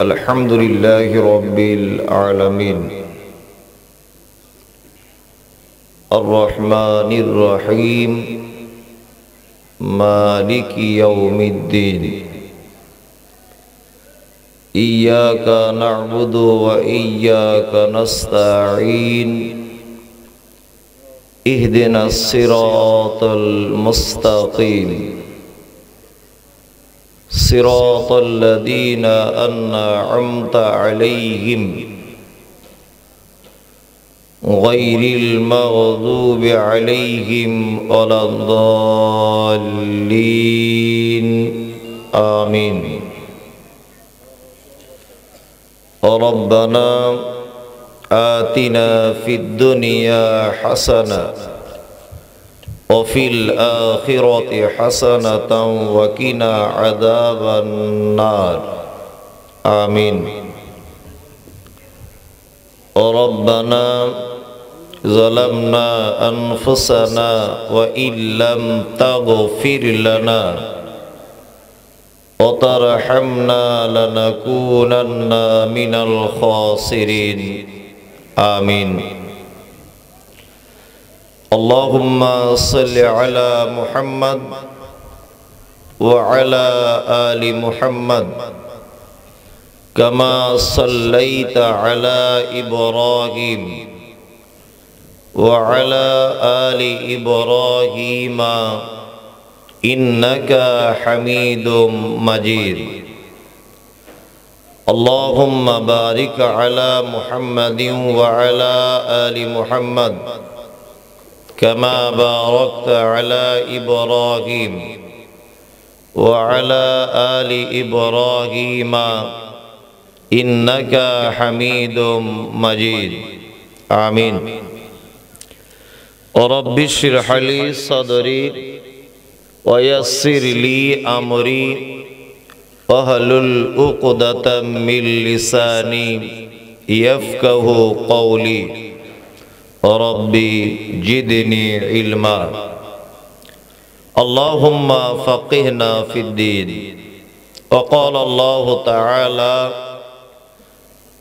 الحمد لله رب العالمين الرحمن الرحيم مالك يوم الدين إياك نعبد وإياك نستعين اهدنا الصراط المستقيم صراط الذين أنعمت عليهم غير المغضوب عليهم ولا الضالين آمين ربنا آتنا في الدنيا حسنة وفي الآخرة حسنة وقنا عذاب النار آمين ربنا ظلمنا أنفسنا وإن لم تغفر لنا وترحمنا لنكونن من الخاسرين آمين اللهم صل على محمد وعلى آل محمد كما صليت على إبراهيم وعلى آل إبراهيم إنك حميد مجيد اللهم بارك على محمد وعلى آل محمد كما باركت على إبراهيم وعلى آل إبراهيم إنك حميد مجيد آمين رب اشرح لي صدري ويسر لي أمري واحلل عقدة من لساني يفقه قولي ربي زدني علما اللهم فقهنا في الدين وقال الله تعالى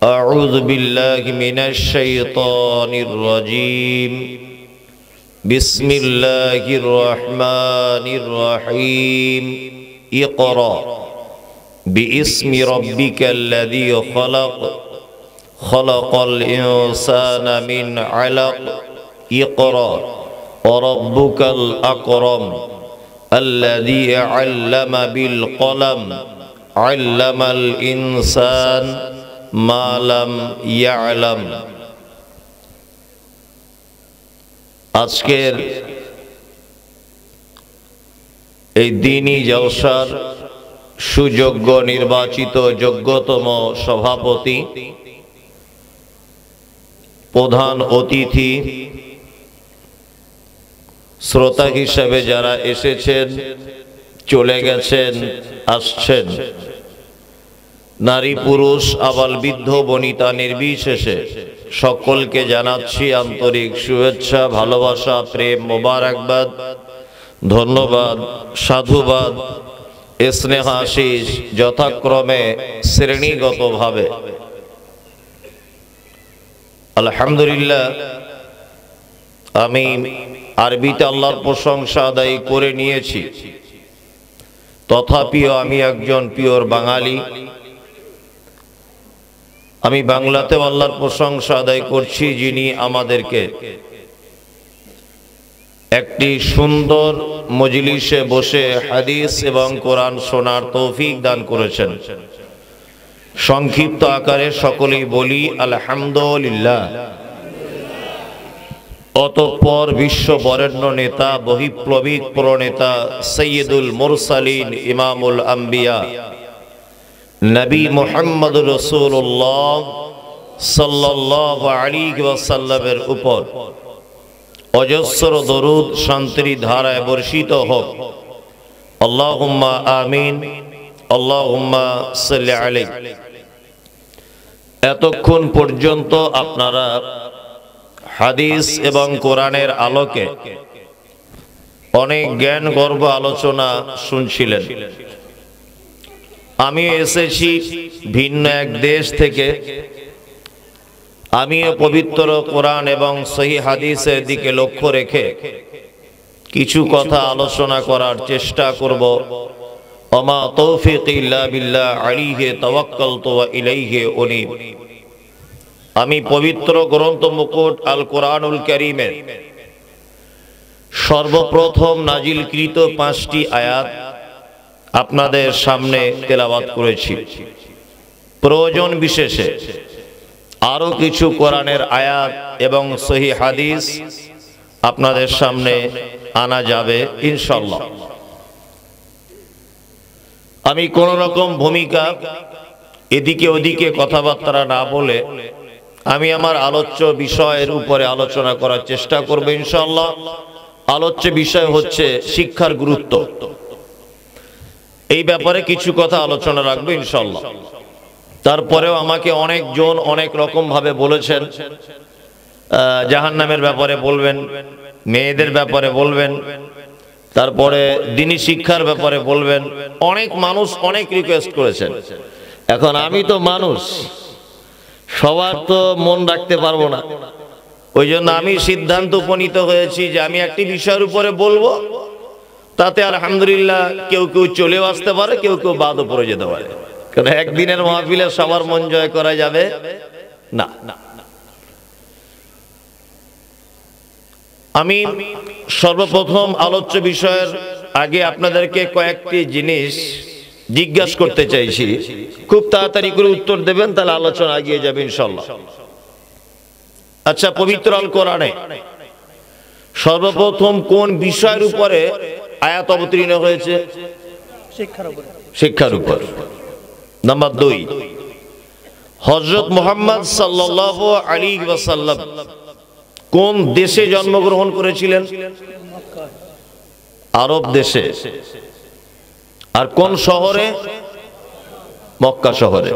أعوذ بالله من الشيطان الرجيم بسم الله الرحمن الرحيم اقرأ باسم ربك الذي خلق خلق الإنسان من علق اقرأ وربك الأكرم الذي علم بالقلم علم الإنسان ما لم يعلم আজকের এই দ্বীনি জলসার সুযোগ্য নির্বাচিত যোগ্যতম সভাপতি প্রধান অতিথি শ্রোতা হিসেবে যারা এসেছেন চলে গেছেন আসছেন নারী পুরুষ আবাল বৃদ্ধ বনিতা নির্বিশেষে সকলকে জানাচ্ছি আন্তরিক শুভেচ্ছা ভালোবাসা প্রেম মোবারকবাদ ধন্যবাদ সাধুবাদ স্নেহ আশিস যথাক্রমে শ্রেণীগতভাবে আলহামদুলিল্লাহ আমি আরবিতে আল্লাহর প্রশংসা আদায় করে নিয়েছি তথাপিও আমি একজন পিওর বাঙালি আমি বাংলাতেও আল্লাহর প্রশংসা আদায় করছি যিনি আমাদেরকে একটি সুন্দর মজলিসে বসে হাদিস এবং কোরআন শোনার তৌফিক দান করেছেন সংক্ষিপ্ত আকারে সকলেই বলি আলহামদুলিল্লাহ অতঃপর বিশ্ব বরেণ্য নেতা বহিপ্লবিক প্রণেতা সৈয়দুল মুরসালিন ইমামুল আম্বিয়া নবী মুহাম্মদ রাসূলুল্লাহ সাল্লাল্লাহু আলাইহি ওয়াসাল্লামের উপর অজস্র দরুদ শান্তির ধারায় বর্ষিত হোক আল্লাহুম্মা আমিন আল্লাহুম্মা সাল্লি আলাইহি এতক্ষণ পর্যন্ত আপনারা হাদিস এবং কোরআনের আলোকে অনেক জ্ঞান গর্ব আলোচনা শুনছিলেন। আমি এসেছি ভিন্ন এক দেশ থেকে। আমিও পবিত্র কোরআন এবং সহি হাদিসের দিকে লক্ষ্য রেখে কিছু কথা আলোচনা করার চেষ্টা করব। ওমা তৌফিকি ইল্লা বিল্লাহ আলাইহি তাওয়াক্কালতু ওয়া ইলাইহি উনীব। আমি পবিত্র গ্রন্থ মুকুট আল কোরআনুল কারীমের সর্বপ্রথম নাজিলকৃত 5টি আয়াত আপনাদের সামনে তেলাওয়াত করেছি। প্রয়োজন বিশেষে আরো কিছু কোরআনের আয়াত এবং সহি হাদিস আপনাদের সামনে আনা যাবে ইনশাআল্লাহ। আমি কোন রকম ভূমিকা এদিকে ওদিকে কথাবার্তা না বলে আমি আমার আলোচ্য বিষয়ের উপরে আলোচনা করার চেষ্টা করব ইনশাআল্লাহ। আলোচ্য বিষয় হচ্ছে শিক্ষার গুরুত্ব। এই ব্যাপারে কিছু কথা আলোচনা রাখবো ইনশাআল্লাহ। তারপরেও আমাকে অনেকজন অনেক রকম ভাবে বলেছেন, জাহান্নামের ব্যাপারে বলবেন, মেয়েদের ব্যাপারে বলবেন, তারপরে দ্বীনি শিক্ষার ব্যাপারে বলবেন। অনেক মানুষ অনেক রিকোয়েস্ট করেছেন। এখন আমি তো মানুষ, সবার তো মন রাখতে পারবো না। ওই জন্য আমি সিদ্ধান্ত উপনীত হয়েছি যে আমি একটি বিষয়ের উপরে বলবো, তাতে আলহামদুলিল্লাহ কেউ কেউ চলেও আসতে পারে, কেউ কেউ বাদও পড়ে যেতে পারে। কারণ একদিনের মাহফিলে সবার মন জয় করা যাবে না। আমি সর্বপ্রথম আলোচ্য বিষয়ের আগে আপনাদেরকে কয়েকটি জিনিস জিজ্ঞাসা করতে চাইছি। খুব তাড়াতাড়ি করে উত্তর দেবেন, তাহলে আলোচনা এগিয়ে যাবে ইনশাআল্লাহ। আচ্ছা, পবিত্র আল কোরআনে সর্বপ্রথম কোন বিষয়ের উপরে আয়াত অবতীর্ণ হয়েছে? শিক্ষার উপর। নাম্বার 2, হযরত মুহাম্মদ সাল্লাল্লাহু আলাইহি ওয়াসাল্লাম কোন দেশে জন্মগ্রহণ করেছিলেন? আরব দেশে। আর কোন শহরে? মক্কা শহরে।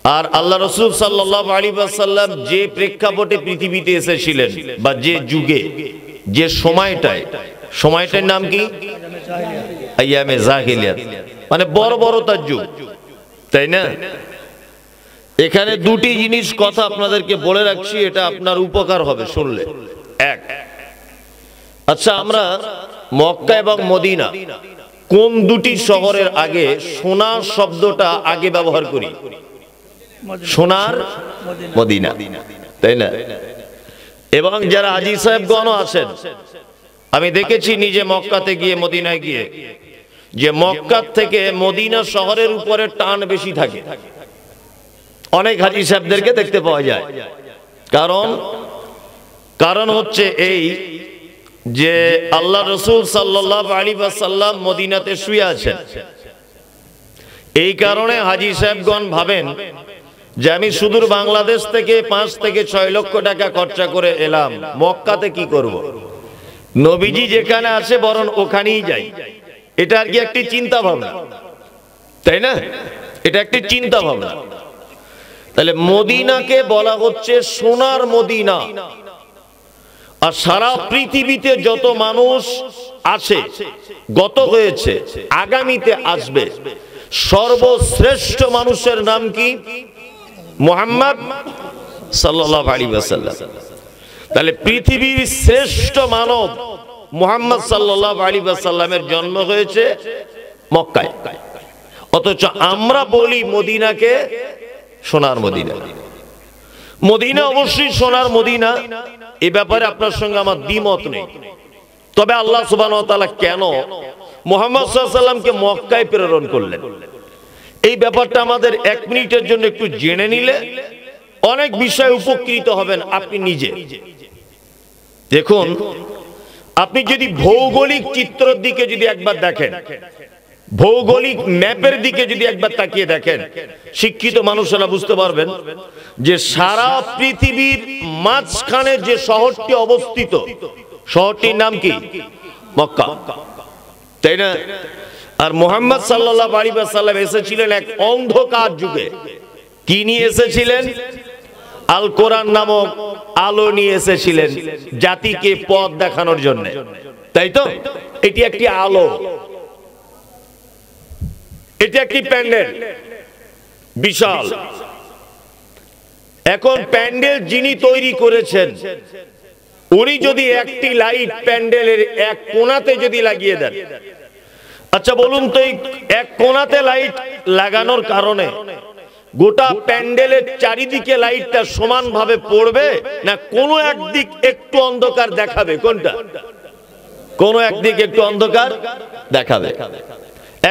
আর আল্লাহ রাসূল সাল্লাল্লাহু আলাইহি ওয়াসাল্লাম যে প্রেক্ষাপটে পৃথিবীতে এসেছিলেন বা যে যুগে, যে সময়টার নাম কি? আইয়ামে জাহিলিয়াত, মানে বর্বরতার যুগ, তাই না? এখানে দুটি জিনিস কথা আপনাদেরকে বলে রাখছি, এটা আপনার উপকার হবে শুনলে। এক, আচ্ছা, আমরা মক্কা এবং মদিনা কোন দুটি শহরের আগে সোনার শব্দটা আগে ব্যবহার করি? সোনার মদিনা, তাই না? এবং যারা হাজী সাহেবগণ আছেন, আমি দেখেছি নিজে মক্কাতে গিয়ে, মদিনায় গিয়ে, যে মক্কা থেকে মদিনা শহরের উপরে টান বেশি থাকে। অনেক হাজী সাহেবদেরকে দেখতে পাওয়া যায়। কারণ হচ্ছে এই যে আল্লাহ রাসূল সাল্লাল্লাহু আলাইহি ওয়াসাল্লাম মদিনাতে শুয়ে আছেন। এই কারণে হাজী সাহেবগণ ভাবেন যে আমি সুদূর বাংলাদেশ থেকে 5 থেকে 6 লক্ষ টাকা খরচা করে এলাম, মক্কাতে কি করব? নবীজি যেখানে আছে বরং ওখানেই যাই। এটা আর কি একটি চিন্তা ভাবনা, তাই না? এটা একটি চিন্তা ভাবনা। তাহলে মদিনাকে বলা হচ্ছে সোনার মদিনা। আর সারা পৃথিবীতে যত মানুষ আছে, গত হয়েছে, আগামীতে আসবে, সর্বশ্রেষ্ঠ মানুষের নাম কি? মুহাম্মদ সাল্লাল্লাহু আলাইহি ওয়াসাল্লাম। তাহলে পৃথিবীর শ্রেষ্ঠ মানব মুহাম্মদ সাল্লাল্লাহু আলাইহি ওয়াসাল্লামের জন্ম হয়েছে মক্কায়। অথচ আমরা বলি মদিনাকে সোনার মদিনা। মদিনা অবশ্যই সোনার মদিনা, এই ব্যাপারে আপনার সঙ্গে আমার দ্বিমত নেই। তবে আল্লাহ সুবহানাহু ওয়া তাআলা কেন মুহাম্মদ সাল্লাল্লাহু আলাইহি ওয়াসাল্লামকে মক্কায় প্রেরণ করলেন, এই ব্যাপারটা আমাদের 1 মিনিটের জন্য একটু জেনে নিলে অনেক বিষয় উপকৃত হবেন আপনি নিজে। দেখুন, আপনি যদি ভৌগোলিক চিত্রের দিকে যদি একবার দেখেন, ভৌগোলিক ম্যাপের দিকে যদি একবার তাকিয়ে দেখেন, শিক্ষিত মানুষেরা বুঝতে পারবেন যে সারা পৃথিবীর মাঝখানে যে শহরটি অবস্থিত, শহরটির নাম কি? মক্কা, তাই না? আর মুহাম্মদ সাল্লাল্লাহু আলাইহি ওয়াসাল্লাম এসেছিলেন এক অন্ধকার যুগে। কি নিয়ে এসেছিলেন? আল কোরআন নামক আলো নিয়ে এসেছিলেন জাতিকে পথ দেখানোর জন্য, তাই তো? এটি একটি আলো। এটা একটি প্যান্ডেল বিশাল। এখন প্যান্ডেল যিনি তৈরি করেছেন উনি যদি একটি লাইট প্যান্ডেলের এক কোণাতে যদি লাগিয়ে দেন, আচ্ছা বলুন তো এই এক কোণাতে লাইট লাগানোর কারণে গোটা প্যান্ডেলের চারিদিকে লাইটটা সমানভাবে পড়বে না কোনো একদিক একটু অন্ধকার দেখাবে? কোনটা? কোনো একদিক একটু অন্ধকার দেখাবে।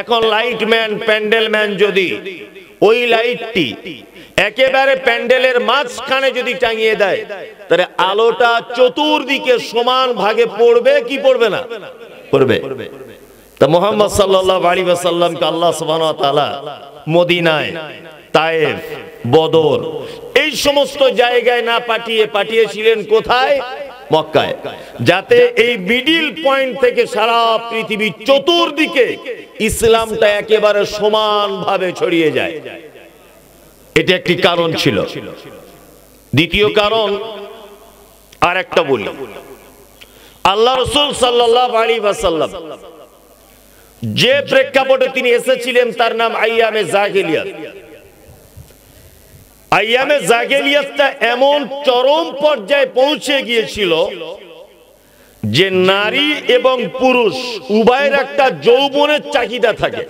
এখন লাইটম্যান প্যান্ডেল ম্যান যদি ওই লাইটটি একেবারে প্যান্ডেলের মাঝখানে যদি টাঙিয়ে দেয় তাহলে আলোটা চতুর্দিকে সমান ভাগে পড়বে কি পড়বে না? পড়বে। তা মুহাম্মদ সাল্লাল্লাহু আলাইহি ওয়াসাল্লামকে আল্লাহ সুবহানাহু ওয়া তাআলা মদিনায়, তায়েফ, বদর এই সমস্ত জায়গায় না পাঠিয়েছিলেন কোথায়? মক্কায়, যাতে এই মিডিল পয়েন্ট থেকে সারা পৃথিবীর চতুর্দিকে ইসলামটা একেবারে সমানভাবে ছড়িয়ে যায়। এটা একটি কারণ ছিল। দ্বিতীয় কারণ আর একটা বলি, আল্লাহ রাসূল সাল্লাল্লাহু আলাইহি ওয়াসাল্লাম যে প্রেক্ষাপটে তিনি এসেছিলেন তার নাম আইয়ামে জাহেলিয়াত। আইয়ামে জাহেলিয়াতটা এমন চরম পর্যায়ে পৌঁছে গিয়েছিল যে নারী এবং পুরুষ উভয়ের একটা যৌবনের চাহিদা থাকে।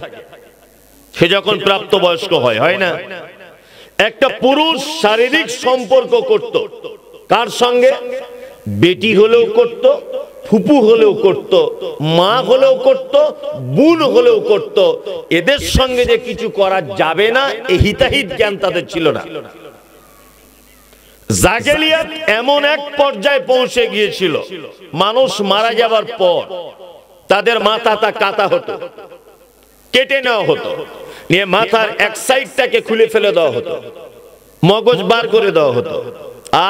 সে যখন প্রাপ্তবয়স্ক হয় না, একটা পুরুষ শারীরিক সম্পর্ক করত কার সঙ্গে? বেটি হলেও করত, ফুপু হলেও করত, মা হলেও করত, বোন হলেও করত। এদের সঙ্গে যে কিছু করা যাবে না এই হিতাহিত জ্ঞান তাদের ছিল না। জাহেলিয়াত এমন এক পর্যায়ে পৌঁছে গিয়েছিল, মানুষ মারা যাবার পর তাদের মাথাটা কাটা হতো, কেটে নেওয়া হতো, নিয়ে মাথার এক সাইডটাকে খুলে ফেলে দেওয়া হতো, মগজ বার করে দেওয়া হতো,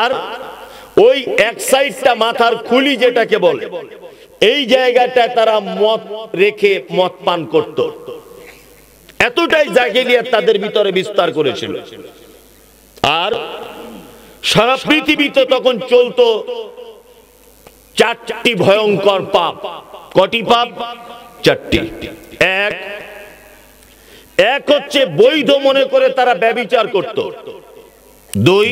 আর ওই এক সাইডটা মাথার খুলি যেটাকে বলে এই জায়গাটা তারা মদ রেখে মদ পান করত। এতটাই জাহেলিয়াত তাদের ভিতরে বিস্তার করেছিল। আর সারা পৃথিবীতে তখন চলতো চারটি ভয়ঙ্কর পাপ। কটি পাপ? চারটি। এক হচ্ছে বৈধ মনে করে তারা ব্যভিচার করত। দুই,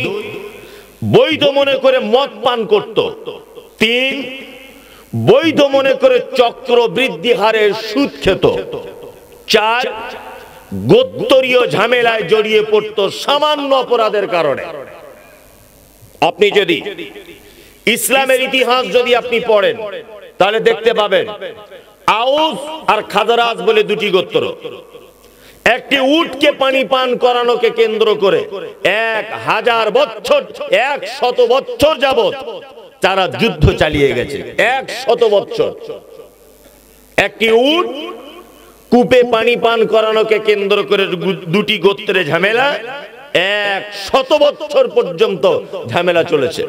বৈধ মনে করে মদ পান করত। তিন, বৈধ মনে করে চক্রবৃদ্ধি হারে সুদ খেত। চার, গোত্রীয় ঝামেলায় জড়িয়ে পড়ত সামান্য অপরাধের কারণে। আপনি যদি ইসলামের ইতিহাস যদি আপনি পড়েন তাহলে দেখতে পাবেন আউস আর খাজরাজ বলে দুটি গোত্র একটি উটকে পানি পান করানোকে কেন্দ্র করে 1000 বছর 100 বছর যাবত তারা যুদ্ধ চালিয়ে গেছে। 100 বছর একটি উট কূপে পানি পান করানোকে কেন্দ্র করে দুটি গোত্রের ঝামেলা 100 বছর পর্যন্ত ঝামেলা চলেছে,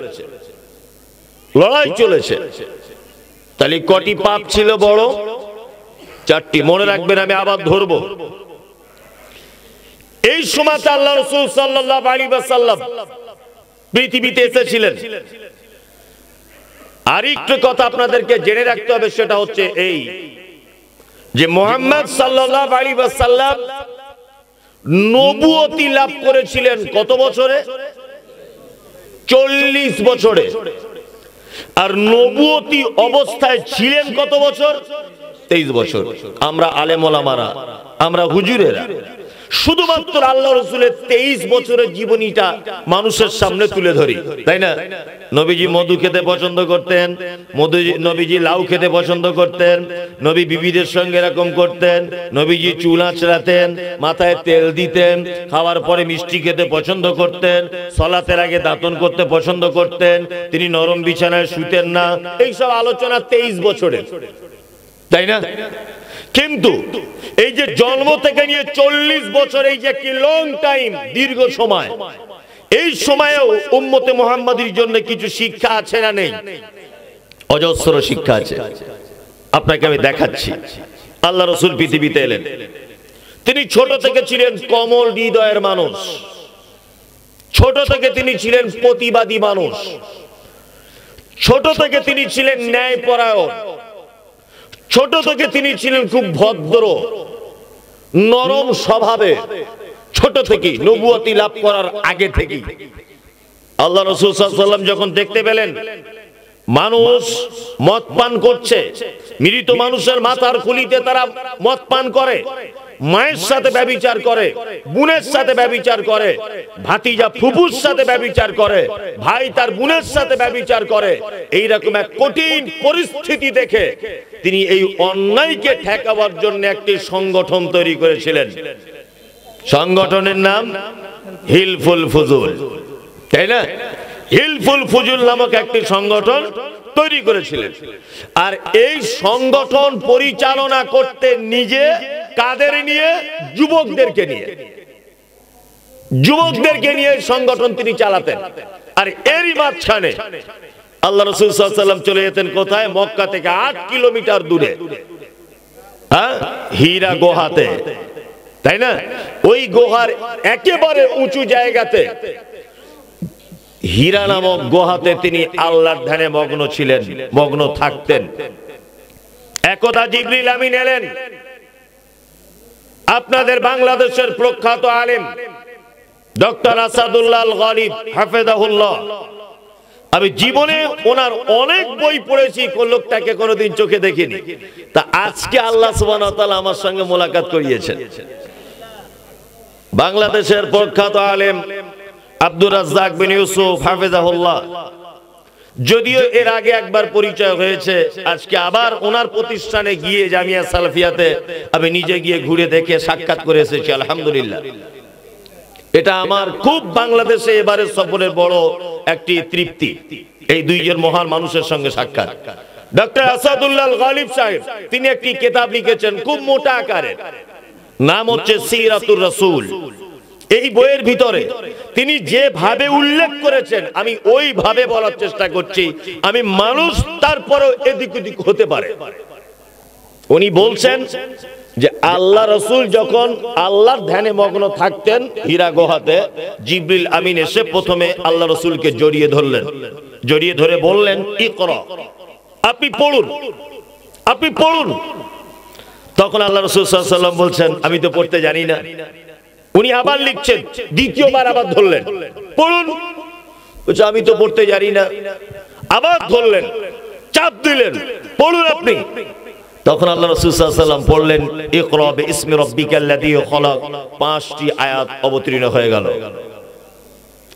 লড়াই চলেছে। তাহলে কটি পাপ ছিল বড়? চারটি। মনে রাখবেন, আমি আবার ধরবো। এই সময় আল্লাহ রাসূল সাল্লাল্লাহু আলাইহি ওয়াসাল্লাম পৃথিবীতে এসেছিলেন। আরেকটা কথা আপনাদেরকে জেনে রাখতে হবে, সেটা হচ্ছে এই যে মুহাম্মদ সাল্লাল্লাহু আলাইহি ওয়াসাল্লাম নবুয়তি লাভ করেছিলেন কত বছরে? 40 বছরে। আর নবুয়তি অবস্থায় ছিলেন কত বছর? 23 বছর। আমরা আলেম ওলামারা, আমরা হুজুরেরা শুধুমাত্র আল্লাহ রাসূলের 23 বছরের জীবনীটা মানুষের সামনে তুলে ধরি, তাই না? নবীজি মধু খেতে পছন্দ করতেন, নবীজি লাউ খেতে পছন্দ করতেন, নবী বিবিদের সঙ্গে এরকম করতেন, নবীজি চুল আঁচড়াতেন, মাথায় তেল দিতেন, খাওয়ার পরে মিষ্টি খেতে পছন্দ করতেন, সালাতের আগে দাঁতন করতে পছন্দ করতেন, তিনি নরম বিছানায় শুতেন না। এইসব আলোচনা 23 বছরের, তাই না? কিন্তু এই যে জন্ম থেকে নিয়ে 40 বছর, এই যে একটি লং টাইম, দীর্ঘ সময়, এই সময়েও উম্মতে মুহাম্মাদীর জন্য কিছু শিক্ষা আছে না নেই? অজস্র শিক্ষা আছে। আপনাকে আমি দেখাচ্ছি। আল্লাহ রাসূল পৃথিবীতে এলেন, তিনি ছোট থেকে ছিলেন কোমল হৃদয়ের মানুষ, ছোট থেকে তিনি ছিলেন প্রতিবাদী মানুষ, ছোট থেকে তিনি ছিলেন ন্যায়পরায়ণ, ছোট থেকে তিনি ছিলেন খুব ভদ্র, নরম স্বভাবে, ছোট থেকে নবুয়তি লাভ করার আগে থেকে আল্লাহ রাসূল সাল্লাল্লাহু আলাইহি ওয়াসাল্লাম যখন দেখতে পেলেন মানুষ মদ পান করছে, মৃত মানুষের মাথার খুলিতে তারা মদ পান করে, মায়ের সাথে ব্যভিচার করে, বোনের সাথে ব্যভিচার করে, ভাতিজা ফুফুর সাথে ব্যভিচার করে, ভাই তার বোনের সাথে ব্যভিচার করে, এইরকম এক কঠিন পরিস্থিতি দেখে তিনি এই অন্যায়কে ঠেকাবার জন্য একটি সংগঠন তৈরি করেছিলেন। সংগঠনের নাম হিলফুল ফুজুল, তাই না? হিলফুল ফুজুল নামক একটি সংগঠন তৈরি করেছিলেন। আর এই সংগঠন পরিচালনা করতে নিজে কাদের নিয়ে? যুবকদেরকে নিয়ে সংগঠন তিনি চালাতেন। আর এরই মাঝখানে আল্লাহ রাসূল সাল্লাল্লাহু আলাইহি ওয়াসাল্লাম চলে যেতেন কোথায়? মক্কা থেকে 8 কিলোমিটার দূরে, হীরা গুহাতে, তাই না? ওই গুহার একেবারে উঁচু জায়গাতে, হীরা নামক গুহাতে তিনি আল্লাহর ধ্যানে মগ্ন ছিলেন, মগ্ন থাকতেন। একদা জিবরিল আমিন এলেন, আপনাদের বাংলাদেশের প্রখ্যাত আলেম ডক্টর আসাদুল্লাহ আল গালিব হাফেজাহুল্লাহ, আমি জীবনে ওনার অনেক বই পড়েছি, লোকটাকে কোনোদিন চোখে দেখিনি। তা আজকে আল্লাহ সুবহানাহু ওয়া তাআলা আমার সঙ্গে মোলাকাত করিয়েছেন। বাংলাদেশের প্রখ্যাত আলেম আব্দুর রাজ্জাক বিন ইউসুফ হাফেজাহুল্লাহ, যদিও এর আগে একবার পরিচয় হয়েছে, আজকে আবার ওনার প্রতিষ্ঠানে গিয়ে জামিয়া সালাফিয়াতে আমি নিজে গিয়ে ঘুরে দেখে সাক্ষাৎ করে এসেছি, আলহামদুলিল্লাহ। এটা আমার খুব বাংলাদেশে এবারে সফরের বড় একটি তৃপ্তি, এই দুইজন মহান মানুষের সঙ্গে সাক্ষাৎ। ডক্টর আসাদুল্লাহ আল গালিব সাহেব তিনি একটি কিতাব লিখেছেন খুব মোটা আকারের, নাম হচ্ছে সিরাতুর রাসূল। এই বইয়ের ভিতরে তিনি যেভাবে উল্লেখ করেছেন আমি ওইভাবে বলার চেষ্টা করছি। আমি মানুষ তারপরেও এদিক ওদিক হতে পারে। উনি বলছেন যে আল্লাহ রাসূল যখন আল্লাহর ধ্যানে মগ্ন থাকতেন হীরা গুহাতে, জিবরিল আমিন এসে প্রথমে আল্লাহ রাসূলকে জড়িয়ে ধরলেন, জড়িয়ে ধরে বললেন, ইকরা, আপনি পড়ুন, আপনি পড়ুন। তখন আল্লাহ রাসূল সাল্লাল্লাহু আলাইহি ওয়াসাল্লাম বলছেন, আমি তো পড়তে জানি না। উনি আবার লিখছেন, দ্বিতীয়বার আবার ধরলেন, পড়ুন। বলছে আমি তো পড়তে জানি না। আবার ধরলেন, চাপ দিলেন, পড়ুন আপনি। তখন আল্লাহ রাসূল সাল্লাল্লাহু আলাইহি ওয়াসাল্লাম পড়লেন, ইকরা বিইসমি রাব্বিকাল্লাযী খালাক। 5টি আয়াত অবতীর্ণ হয়ে গেল।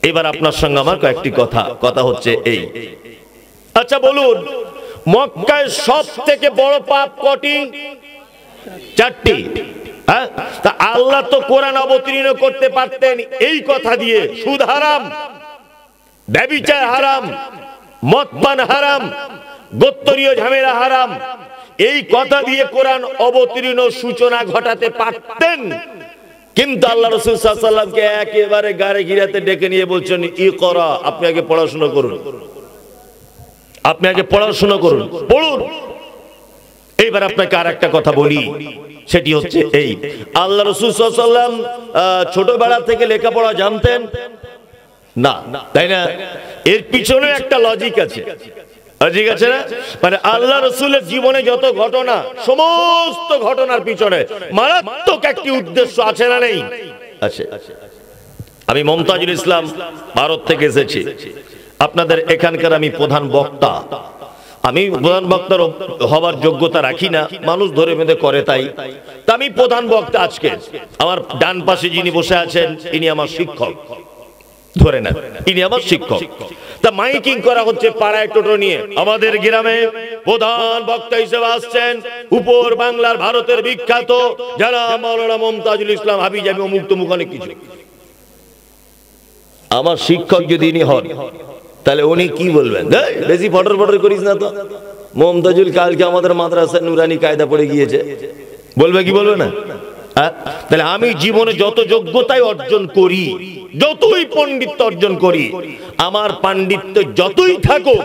এবার আপনার সঙ্গে আমার কয়েকটি কথা হচ্ছে এই, আচ্ছা বলুন, মক্কায় সবথেকে বড় পাপ কটি? 4টি। হ্যাঁ, তা আল্লাহ তো কোরআন অবতীর্ণ করতে পারতেন এই কথা দিয়ে, সুদ হারাম, ব্যভিচার হারাম, মদ পান হারাম, গোত্রীয় ঝামেলা হারাম, এই কথা দিয়ে কোরআন অবতীর্ণ সূচনা ঘটাতে পারতেন। কিন্তু আল্লাহ রাসূল সাল্লাল্লাহু আলাইহি ওয়াসাল্লামকে একেবারে গাড়ি ঘিরাতে ডেকে নিয়ে বলছেন, ইকরা, আপনি আগে পড়াশোনা করুন, আপনি আগে পড়াশোনা করুন, পড়ুন। এইবার আপনাকে আর একটা কথা বলি, সেটি হচ্ছে এই, আল্লাহ রাসূল সাল্লাল্লাহু আলাইহি ওয়াসাল্লাম ছোটবেলা থেকে লেখাপড়া জানতেন না, তাই না? এর পিছনে একটা লজিক আছে, লজিক আছে না? মানে আল্লাহ রাসূলের জীবনে যত ঘটনা, সমস্ত ঘটনার পিছনে মারাত্মক একটি উদ্দেশ্য আছে না নেই? আছে। আমি মুমতাজুল ইসলাম, ভারত থেকে এসেছি। আপনাদের এখানকার আমি প্রধান বক্তা। আমি প্রধান বক্তার হবার যোগ্যতা রাখি না, মানুষ ধরে বেঁধে করে তাই। তা আমি প্রধান বক্তা আজকে। আমার ডান পাশে যিনি বসে আছেন ইনি আমার শিক্ষক, ধরে না, ইনি আমার শিক্ষক। তা মাইকিং করা হচ্ছে পাড়ায় টোটো নিয়ে। আমাদের গ্রামে প্রধান বক্তা হিসেবে আসছেন উপর বাংলার ভারতের বিখ্যাত যারা মাওলানা মুমতাজুল ইসলাম হাবিজাবি অমুক তমুক অনেক কিছু। আমার শিক্ষক যদি ইনি হন তাহলে উনি কি বলবেন? বেশি ফটর ফটর করিস না তো, মুমতাজুল কালকে আমাদের মাদ্রাসায় নুরানি কায়দা পড়ে গিয়েছে, বলবে কি বলবে না? তাহলে আমি জীবনে যত যোগ্যতাই অর্জন করি, যতই পণ্ডিত্য অর্জন করি, আমার পাণ্ডিত্য যতই থাকুক,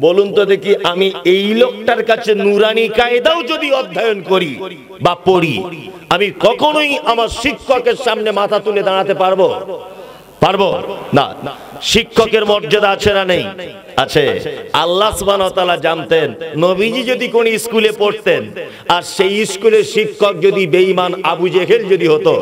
বলুন তো দেখি, আমি এই লোকটার কাছে নুরানি কায়দাও যদি অধ্যয়ন করি বা পড়ি, আমি কখনোই আমার শিক্ষকের সামনে মাথা তুলে দাঁড়াতে পারবো? পারবো না। শিক্ষকের মর্যাদা আছে না নেই? আছে। আল্লাহ সুবহানাহু ওয়া তাআলা জানতেন নবীজি যদি কোন স্কুলে পড়তেন আর সেই স্কুলের শিক্ষক যদি বেঈমান আবু জেহেল যদি হতো,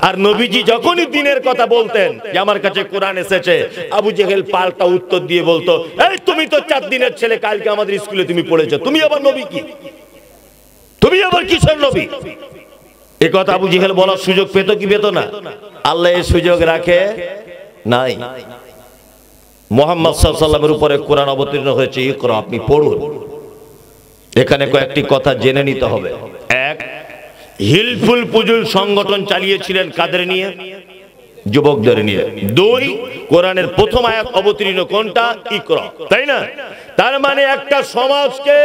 আর নবীজি যখনই দিনের কথা বলতেন যে আমার কাছে কোরআন এসেছে, আবু জেহেল পাল্টা উত্তর দিয়ে বলতো, এই তুমি তো 4 দিনের ছেলে, কালকে আমাদের স্কুলে তুমি পড়েছো, তুমি আবার নবী কি? তুমি আবার কিসের নবী? এই কথা আবু জেহেল বলার সুযোগ পেত কি পেত না? আল্লাহ এই সুযোগ রাখে নাই। মুহাম্মদ সাল্লাল্লাহু আলাইহি ওয়াসাল্লামের উপরে কোরআন অবতীর্ণ হয়েছে, ইকরা, আপনি পড়ুন। এখানে কয়েকটি কথা জেনে নিতে হবে। এক, হিলফুল পুজুল সংগঠন চালিয়েছিলেন কাদের নিয়ে? যুবকদের নিয়ে। দুই, কোরআনের প্রথম আয়াত অবতীর্ণ কোনটা? ইকরা, তাই না? তার মানে একটা সমাজকে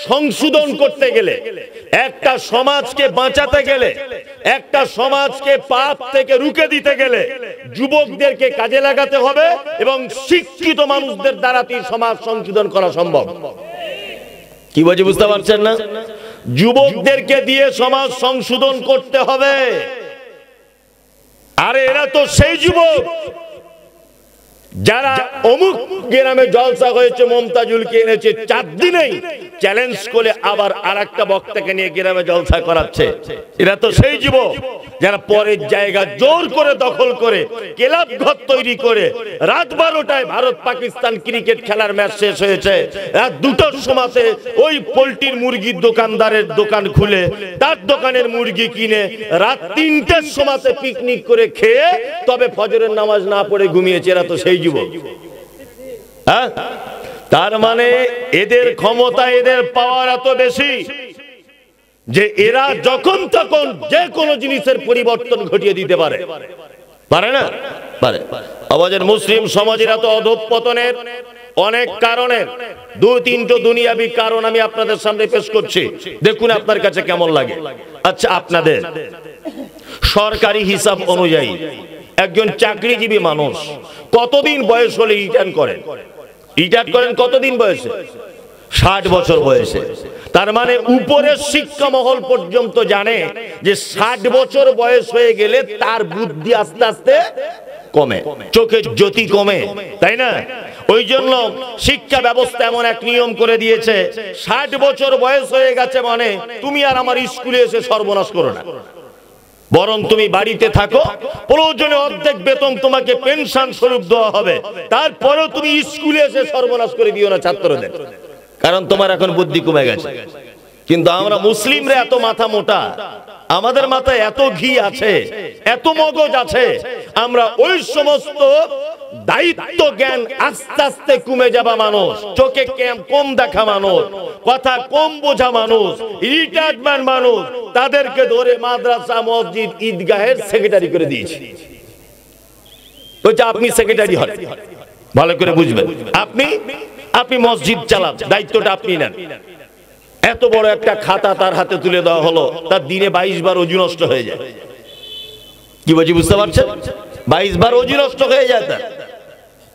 সংশোধন করতে গেলে, একটা সমাজকে বাঁচাতে গেলে, একটা সমাজকে পাপ থেকে রুখে দিতে গেলে যুবকদেরকে কাজে লাগাতে হবে এবং শিক্ষিত মানুষদের দ্বারাই সমাজ সংশোধন করা সম্ভব। কি বলছি বুঝতে পারছেন না? যুবকদেরকে দিয়ে সমাজ সংশোধন করতে হবে। আরে এরা তো সেই যুবক যারা অমুক গ্রামে জলসা হয়েছে, মমতাজুলকে এনেছে 4 দিনেই চ্যালেঞ্জ করে আবার আরেকটা বক্তাকে নিয়ে গ্রামে জলসা করাচ্ছে। এরা তো সেই যুবক যারা পরের জায়গা জোর করে দখল করে ক্লাব ঘর তৈরি করে রাত 12টায় ভারত পাকিস্তান ক্রিকেট খেলার ম্যাচ শেষ হয়েছে, রাত 2টার সময়তে ওই পোল্ট্রির মুরগির দোকানদারের দোকান খুলে তার দোকানের মুরগি কিনে রাত 3টার সময়তে পিকনিক করে খেয়ে তবে ফজরের নামাজ না পড়ে ঘুমিয়েছে। এরা তো সেই যুবক। হ্যাঁ, তার মানে এদের ক্ষমতা, এদের পাওয়ার এত বেশি যে এরা যখন তখন যে কোনো জিনিসের পরিবর্তন ঘটিয়ে দিতে পারে। পারে না? পারে। আমাদের মুসলিম সমাজের এত অধঃপতনের অনেক কারণের 2-3টা দুনিয়াবি কারণ আমি আপনাদের সামনে পেশ করছি, দেখুন আপনার কাছে কেমন লাগে। আচ্ছা, আপনাদের সরকারি হিসাব অনুযায়ী একজন চাকরিজীবী মানুষ কতদিন বয়স হলে রিটায়ার করেন? রিটায়ার করেন কতদিন বয়সে? 60 বছর বয়সে। তার মানে উপরের শিক্ষা মহল পর্যন্ত জানে যে 60 বছর বয়স হয়ে গেলে তার বুদ্ধি আস্তে আস্তে কমে, চোখের জ্যোতি কমে, তাই না? ওই জন্য শিক্ষা ব্যবস্থা এমন এক নিয়ম করে দিয়েছে, 60 বছর বয়স হয়ে গেছে মানে তুমি আর আমার স্কুলে এসে সর্বনাশ করো না, বরং তুমি বাড়িতে থাকো, প্রয়োজনে অর্ধেক বেতন তোমাকে পেনশন স্বরূপ দেওয়া হবে, তারপরেও তুমি স্কুলে এসে সর্বনাশ করে দিও না ছাত্রদের, কারণ তোমার এখন বুদ্ধি কমে গেছে। কিন্তু আমরা মুসলিমরা এত মাথা মোটা, আমাদের মাথায় এত ঘি আছে, এত মগজ আছে, আমরা ওই সমস্ত দায়িত্ব জ্ঞান আস্তে আস্তে কমে যাওয়া মানুষ, চোখে কম দেখা মানুষ, কথা কম বোঝা মানুষ, রিটায়ারমেন্ট মানুষ, তাদেরকে ধরে মাদ্রাসা, মসজিদ, ঈদগাহের সেক্রেটারি করে দিয়েছি। আপনি সেক্রেটারি হন, ভালো করে বুঝবেন। আপনি মসজিদ চালান, দায়িত্বটা আপনি নেন। এত বড় একটা খাতা তার হাতে তুলে দেওয়া হলো, তার দিনে 22 বার অজু নষ্ট হয়ে যায়। কি বলছি বুঝতে পারছেন? 22 বার অজু নষ্ট হয়ে যায় তার।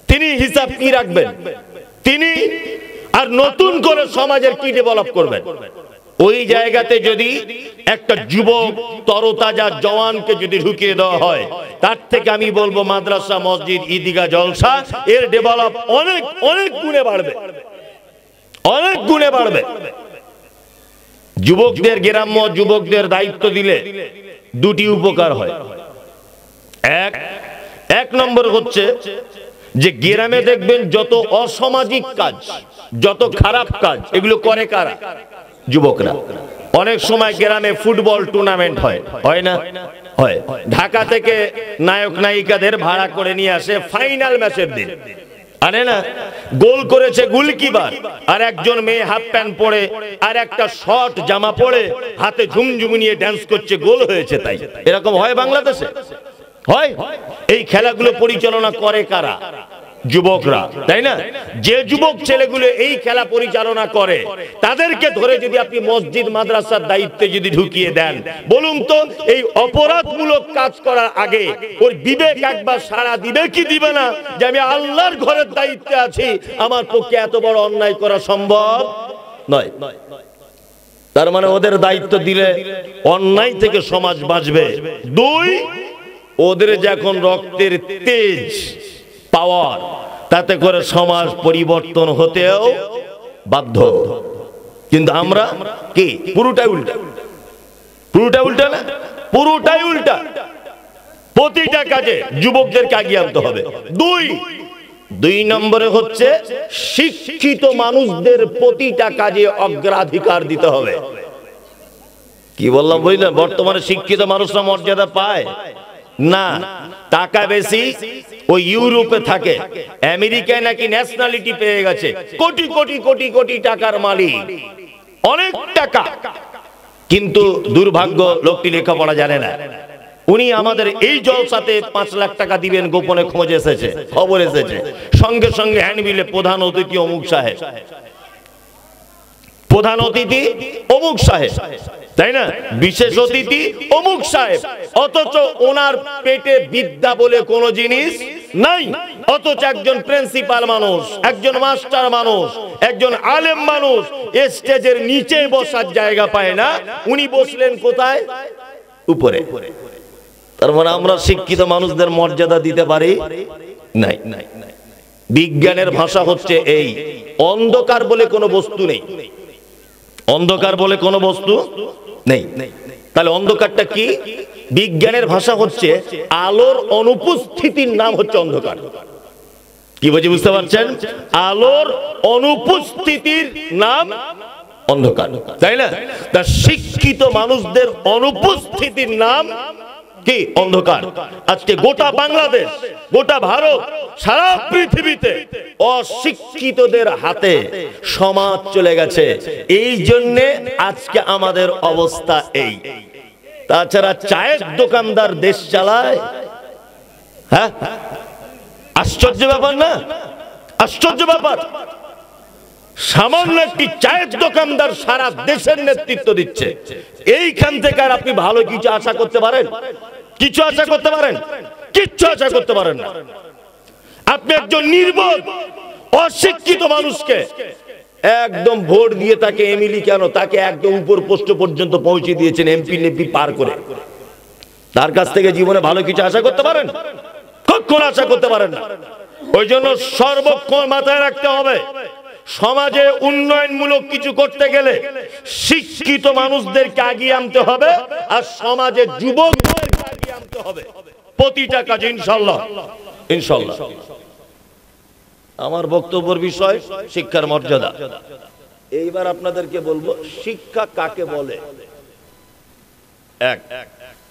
তিনি হিসাব কি রাখবেন? তিনি আর নতুন করে সমাজের কি ডেভেলপ করবেন? ওই জায়গাতে যদি একটা যুবক তরতাজা জওয়ানকে যদি ঢুকিয়ে দেওয়া হয়, তার থেকে আমি বলবো মাদ্রাসা, মসজিদ, ঈদগাহ, জলসা এর ডেভেলপ অনেক অনেক গুণে বাড়বে, অনেক গুণে বাড়বে। যুবকদের, গ্রাম্য যুবকদের দায়িত্ব দিলে 2টি উপকার হয়। এক নম্বর হচ্ছে যে গ্রামে দেখবেন যত অসামাজিক কাজ, যত খারাপ কাজ, এগুলো করে কারা? যুবকরা। অনেক সময় গ্রামে ফুটবল টুর্নামেন্ট হয় না? হয়। ঢাকা থেকে নায়ক নায়িকাদের ভাড়া করে নিয়ে আসে ফাইনাল ম্যাচের দিন, আনে না? গোল করেছে গোলকিপার, আর একজন মেয়ে হাফ প্যান্ট পরে আর একটা শর্ট জামা পরে হাতে ঝুমঝুম নিয়ে ড্যান্স করছে, গোল হয়েছে। তাই এরকম হয় বাংলাদেশে? হয়। এই খেলাগুলো পরিচালনা করে কারা? যুবকরা, তাই না? যে যুবক ছেলেগুলো এই খেলা পরিচালনা করে, তাদেরকে ধরে যদি আপনি মসজিদ, মাদ্রাসার দায়িত্বে যদি ঢুকিয়ে দেন, বলুন তো এই অপরাধমূলক কাজ করার আগে ওর বিবেক একবার সাড়া দিবে কি দিবে না যে আমি আল্লাহর ঘরের দায়িত্বে আছি, আমার পক্ষে এত বড় অন্যায় করা সম্ভব নয়। তার মানে ওদের দায়িত্ব দিলে অন্যায় থেকে সমাজ বাঁচবে। 2, ওদের যখন রক্তের তেজ পাওয়ার, তাতে করে সমাজ পরিবর্তন হতেও বাধ্য। কিন্তু আমরা কি পুরোটাই উল্টা, পুরোটাই উল্টা না, পুরোটাই উল্টা। প্রতিটা কাজে যুবকদেরকে এগিয়ে আনতে হবে। দুই নম্বরে হচ্ছে শিক্ষিত মানুষদের প্রতিটা কাজে অগ্রাধিকার দিতে হবে। কি বললাম বুঝলেন? বর্তমানে শিক্ষিত মানুষরা মর্যাদা পায় না, টাকা বেশি, ওই ইউরোপে থাকে, আমেরিকায় নাকি ন্যাশনালিটি পেয়ে গেছে, কোটি কোটি কোটি কোটি টাকার মালিক, অনেক টাকা, কিন্তু দুর্ভাগ্য লোকটি লেখাপড়া জানে না। উনি আমাদের এই জলসাতে 5 লাখ টাকা দিবেন, গোপনে খোঁজ এসেছে, খবর এসেছে, সঙ্গে সঙ্গে হ্যান্ডবিলে প্রধান অতিথি অমুক সাহেব, প্রধান অতিথি অমুক সাহেব, তাই না, বিশেষ অতিথি অমুক সাহেব, অথচ ওনার পেটে বিদ্যা বলে কোনো জিনিস নাই। অথচ একজন প্রিন্সিপাল মানুষ, একজন মাস্টার মানুষ, একজন আলেম মানুষ স্টেজের নিচে বসার জায়গা পায় না, উনি বসলেন কোথায়? উপরে। তার মানে আমরা শিক্ষিত মানুষদের মর্যাদা দিতে পারি নাই। বিজ্ঞানের ভাষা হচ্ছে এই, অন্ধকার বলে কোনো বস্তু নেই, অন্ধকার বলে কোনো বস্তু নেই। তাহলে অন্ধকারটা কি? বিজ্ঞানের ভাষা হচ্ছে আলোর অনুপস্থিতির নাম হচ্ছে অন্ধকার। কি বলছি বুঝতে পারছেন? আলোর অনুপস্থিতির নাম অন্ধকার, তাই না? তা শিক্ষিত মানুষদের অনুপস্থিতির নাম কি? অন্ধকার। আজকে গোটা বাংলাদেশ, গোটা ভারত, সারা পৃথিবীতে অশিক্ষিতদের হাতে সমাজ চলে গেছে। এই জন্যে আজকে আমাদের অবস্থা এই। তাছাড়া চায়ের দোকানদার দেশ চালায়, হ্যাঁ, আশ্চর্য ব্যাপার না? আশ্চর্য ব্যাপার। সামান্য একটি চায়ের দোকানদার সারা দেশের নেতৃত্ব দিচ্ছে। এইখান থেকে আর আপনি ভালো কিছু আশা করতে পারেন? কিছু আশা করতে পারেন? কিচ্ছু আশা করতে পারেন না। আপনি একজন নির্বোধ অশিক্ষিত মানুষকে একদম ভোট দিয়ে তাকে এমএলএ কেন, তাকে একদম উপর পোস্ট পর্যন্ত পৌঁছে দিয়েছেন, এমপি নেপি পার করে। তার কাছ থেকে জীবনে ভালো কিছু আশা করতে পারেন? কখনো আশা করতে পারেন না। ওই জন্য সর্বক্ষণ মাথায় রাখতে হবে, সমাজে উন্নয়নমূলক কিছু করতে গেলে শিক্ষিত মানুষদেরকে আগিয়ে আনতে হবে, আর সমাজে যুবকদেরকে আগিয়ে আনতে হবে প্রতিটা কাজে, ইনশাআল্লাহ। ইনশাআল্লাহ। আমার বক্তব্যের বিষয় শিক্ষার মর্যাদা। এইবার আপনাদেরকে বলবো শিক্ষা কাকে বলে। এক,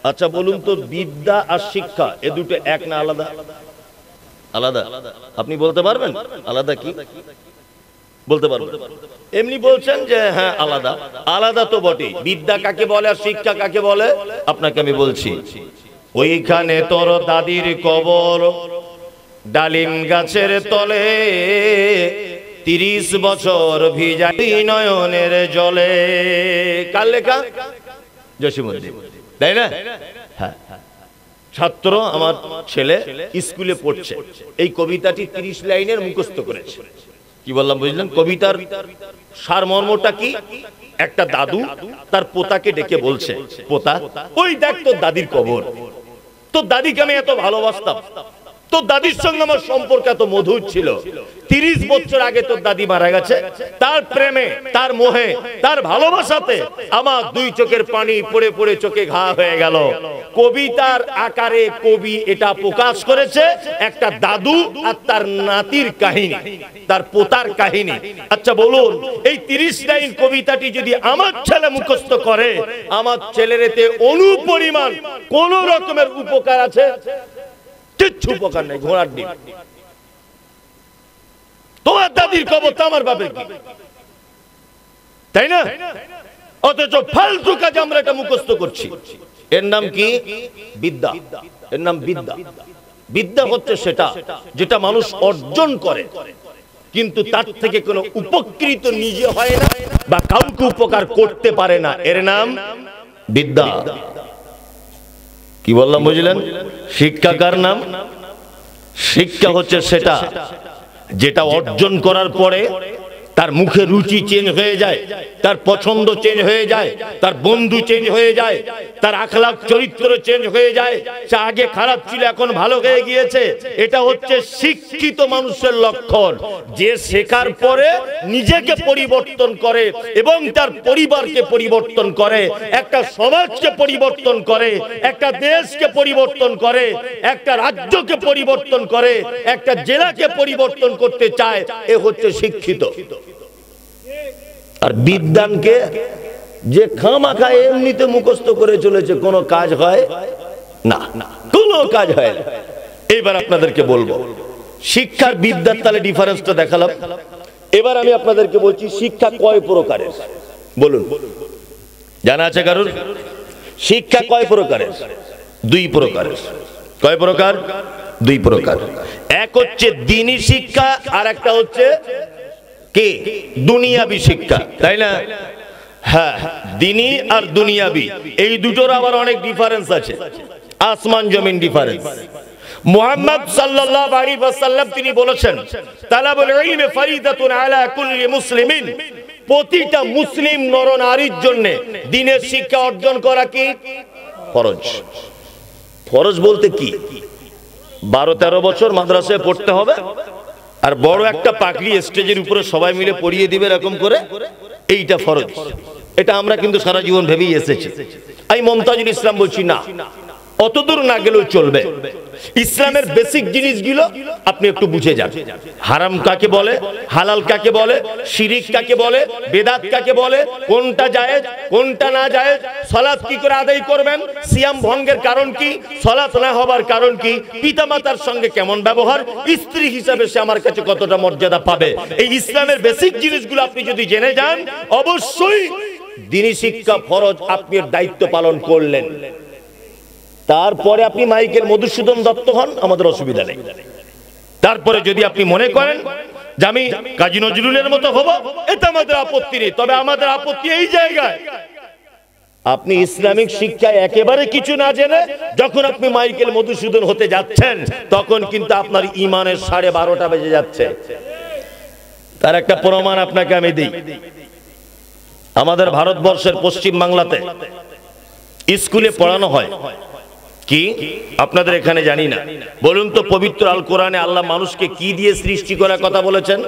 আচ্ছা বলুন তো, বিদ্যা আর শিক্ষা এ দুটো এক না আলাদা? আলাদা। আপনি বলতে পারবেন আলাদা কি? বলতে পারবেন? এমনি বলছেন যে হ্যাঁ আলাদা। আলাদা তো বটে। বিদ্যা কাকে বলে আর শিক্ষা কাকে বলে আপনাকে আমি বলছি। ওইখানে তোর দাদির কবর, ডালিম গাছের তলে, 30 বছর ভিজাই নয়নের জলে। কার লেখা? জসীমউদ্দিন, তাই না? হ্যাঁ। ছাত্র আমার ছেলে স্কুলে পড়ছে, এই কবিতাটি 30 লাইনের মুখস্থ করেছে। কি বললাম বুঝলেন? কবিতার সারমর্মটা কি? একটা দাদু তার পোতাকে ডেকে বলছে, পোতা ওই দেখ তোর দাদির কবর, তোর দাদিকে আমি এত ভালোবাসতাম, তোর দাদির সঙ্গে আমার সম্পর্ক এত মধুর ছিল, 30 বছর আগে তোর দাদি মারা গেছে, তার প্রেমে, তার মোহে, তার ভালোবাসাতে আমার 2 চোখের পানি পড়ে পড়ে চোখে ঘা হয়ে গেল। কবিতার আকারে কবি এটা প্রকাশ করেছে একটা দাদু আর তার নাতির কাহিনী, তার পোতার কাহিনী। আচ্ছা বলুন, এই 30 লাইন কবিতাটি যদি আমার ছেলে মুখস্থ করে, আমার ছেলের এতে অনুপরিমাণ কোন রকমের উপকার আছে? কিচ্ছু উপকার নেই, ঘোড়ার ডিম। তোমার দাদির কবর তো আমার বাপের কি, তাই না? অথচ ফালতু কাজ আমরা এটা মুখস্থ করছি। এর নাম কি? বিদ্যা। এর নাম বিদ্যা। বিদ্যা হচ্ছে সেটা যেটা মানুষ অর্জন করে, কিন্তু তার থেকে কোনো উপকৃত নিজে হয় না বা কাউকে উপকার করতে পারে না। এর নাম বিদ্যা। কি বললাম বুঝলেন? শিক্ষা কার নাম? শিক্ষা হচ্ছে সেটা যেটা অর্জন করার পরে তার মুখে রুচি চেঞ্জ হয়ে যায়, তার পছন্দ চেঞ্জ হয়ে যায়, তার বন্ধু চেঞ্জ হয়ে যায়, তার আখলাক চরিত্র চেঞ্জ হয়ে যায়, যা আগে খারাপ ছিল এখন ভালো হয়ে গিয়েছে। এটা হচ্ছে শিক্ষিত মানুষের লক্ষণ, যে শেখার পরে নিজেকে পরিবর্তন করে এবং তার পরিবারকে পরিবর্তন করে, একটা সমাজকে পরিবর্তন করে, একটা দেশকে পরিবর্তন করে, একটা রাজ্যকে পরিবর্তন করে, একটা জেলাকে পরিবর্তন করতে চায়। এ হচ্ছে শিক্ষিত। আর বিদ্বানকে যে খামাখা এমনিতে মুখস্থ করে চলেছে, কোনো কাজ হয় না, কোনো কাজ হয় না। এবার আপনাদেরকে বলবো শিক্ষার বিদ্যার তাহলে ডিফারেন্সটা দেখালাম। এবার আমি আপনাদেরকে বলছি শিক্ষা কয় প্রকারের, বলুন জানা আছে কারণ? শিক্ষা কয় প্রকারের? দুই প্রকারের। কয় প্রকার? দুই প্রকার। এক হচ্ছে দ্বীনি শিক্ষা, আর একটা হচ্ছে কি দুনিয়াবি শিক্ষা, তাই না? হ্যাঁ, দ্বীনি আর দুনিয়াবি এই দুটোর আবার অনেক ডিফারেন্স আছে, আসমান জমিন ডিফারেন্স। মুহাম্মদ সাল্লাল্লাহু আলাইহি ওয়াসাল্লাম তিনি বলেছেন, তালাবুল ইলমি ফরিদাতুন আলা কুল্লি মুসলিমিন, প্রতিটা মুসলিম নরনারীর জন্য দ্বীনের শিক্ষা অর্জন করা কি ফরজ। ফরজ বলতে কি? 12-13 বছর মাদ্রাসায় পড়তে হবে, আর বড় একটা পাগড়ি স্টেজের উপরে সবাই মিলে পড়িয়ে দিবে এরকম করে, এইটা ফরজ। এটা আমরা কিন্তু সারা জীবন ভেবেই এসেছি। আমি মমতাজুল ইসলাম বলছি না, অতদূর না গেলেও চলবে। ইসলামের বেসিক জিনিসগুলো আপনি একটু বুঝে যান। হারাম কাকে বলে, হালাল কাকে বলে, শিরিক কাকে বলে, বেদাত কাকে বলে, কোনটা জায়েজ কোনটা না জায়েজ, সালাত কি করে আদায় করবেন, সিয়াম ভঙ্গের কারণ কি, সালাত না হবার কারণ কি, পিতামাতার সঙ্গে কেমন ব্যবহার, স্ত্রী হিসাবে সে আমার কাছে কতটা মর্যাদা পাবে, এই ইসলামের বেসিক জিনিসগুলো আপনি যদি জেনে যান, অবশ্যই দ্বীনি শিক্ষা ফরজ, আপনি এর দায়িত্ব পালন করলেন। তারপরে আপনি মাইকেল মধুসূদন দত্ত হন, আমাদের অসুবিধা নেই। তারপরে যদি আপনি মনে করেন যে আমি কাজী নজরুলের মতো হব, এটা আমাদের আপত্তি নেই। তবে আমাদের আপত্তি এই জায়গায়, আপনি ইসলামিক শিক্ষায় একেবারে কিছু না জেনে যখন আপনি মাইকেল মধুসূদন হতে যাচ্ছেন, তখন কিন্তু আপনার ইমানের 12:30 বেজে যাচ্ছে। তার একটা প্রমাণ আপনাকে আমি দিই। আমাদের ভারতবর্ষের পশ্চিম বাংলাতে স্কুলে পড়ানো হয় কি, আপনাদের এখানে জানি না, বলুন তো পবিত্র আল কোরআনে আল্লাহ মানুষকে কি দিয়ে সৃষ্টি করার কথা বলেছেন?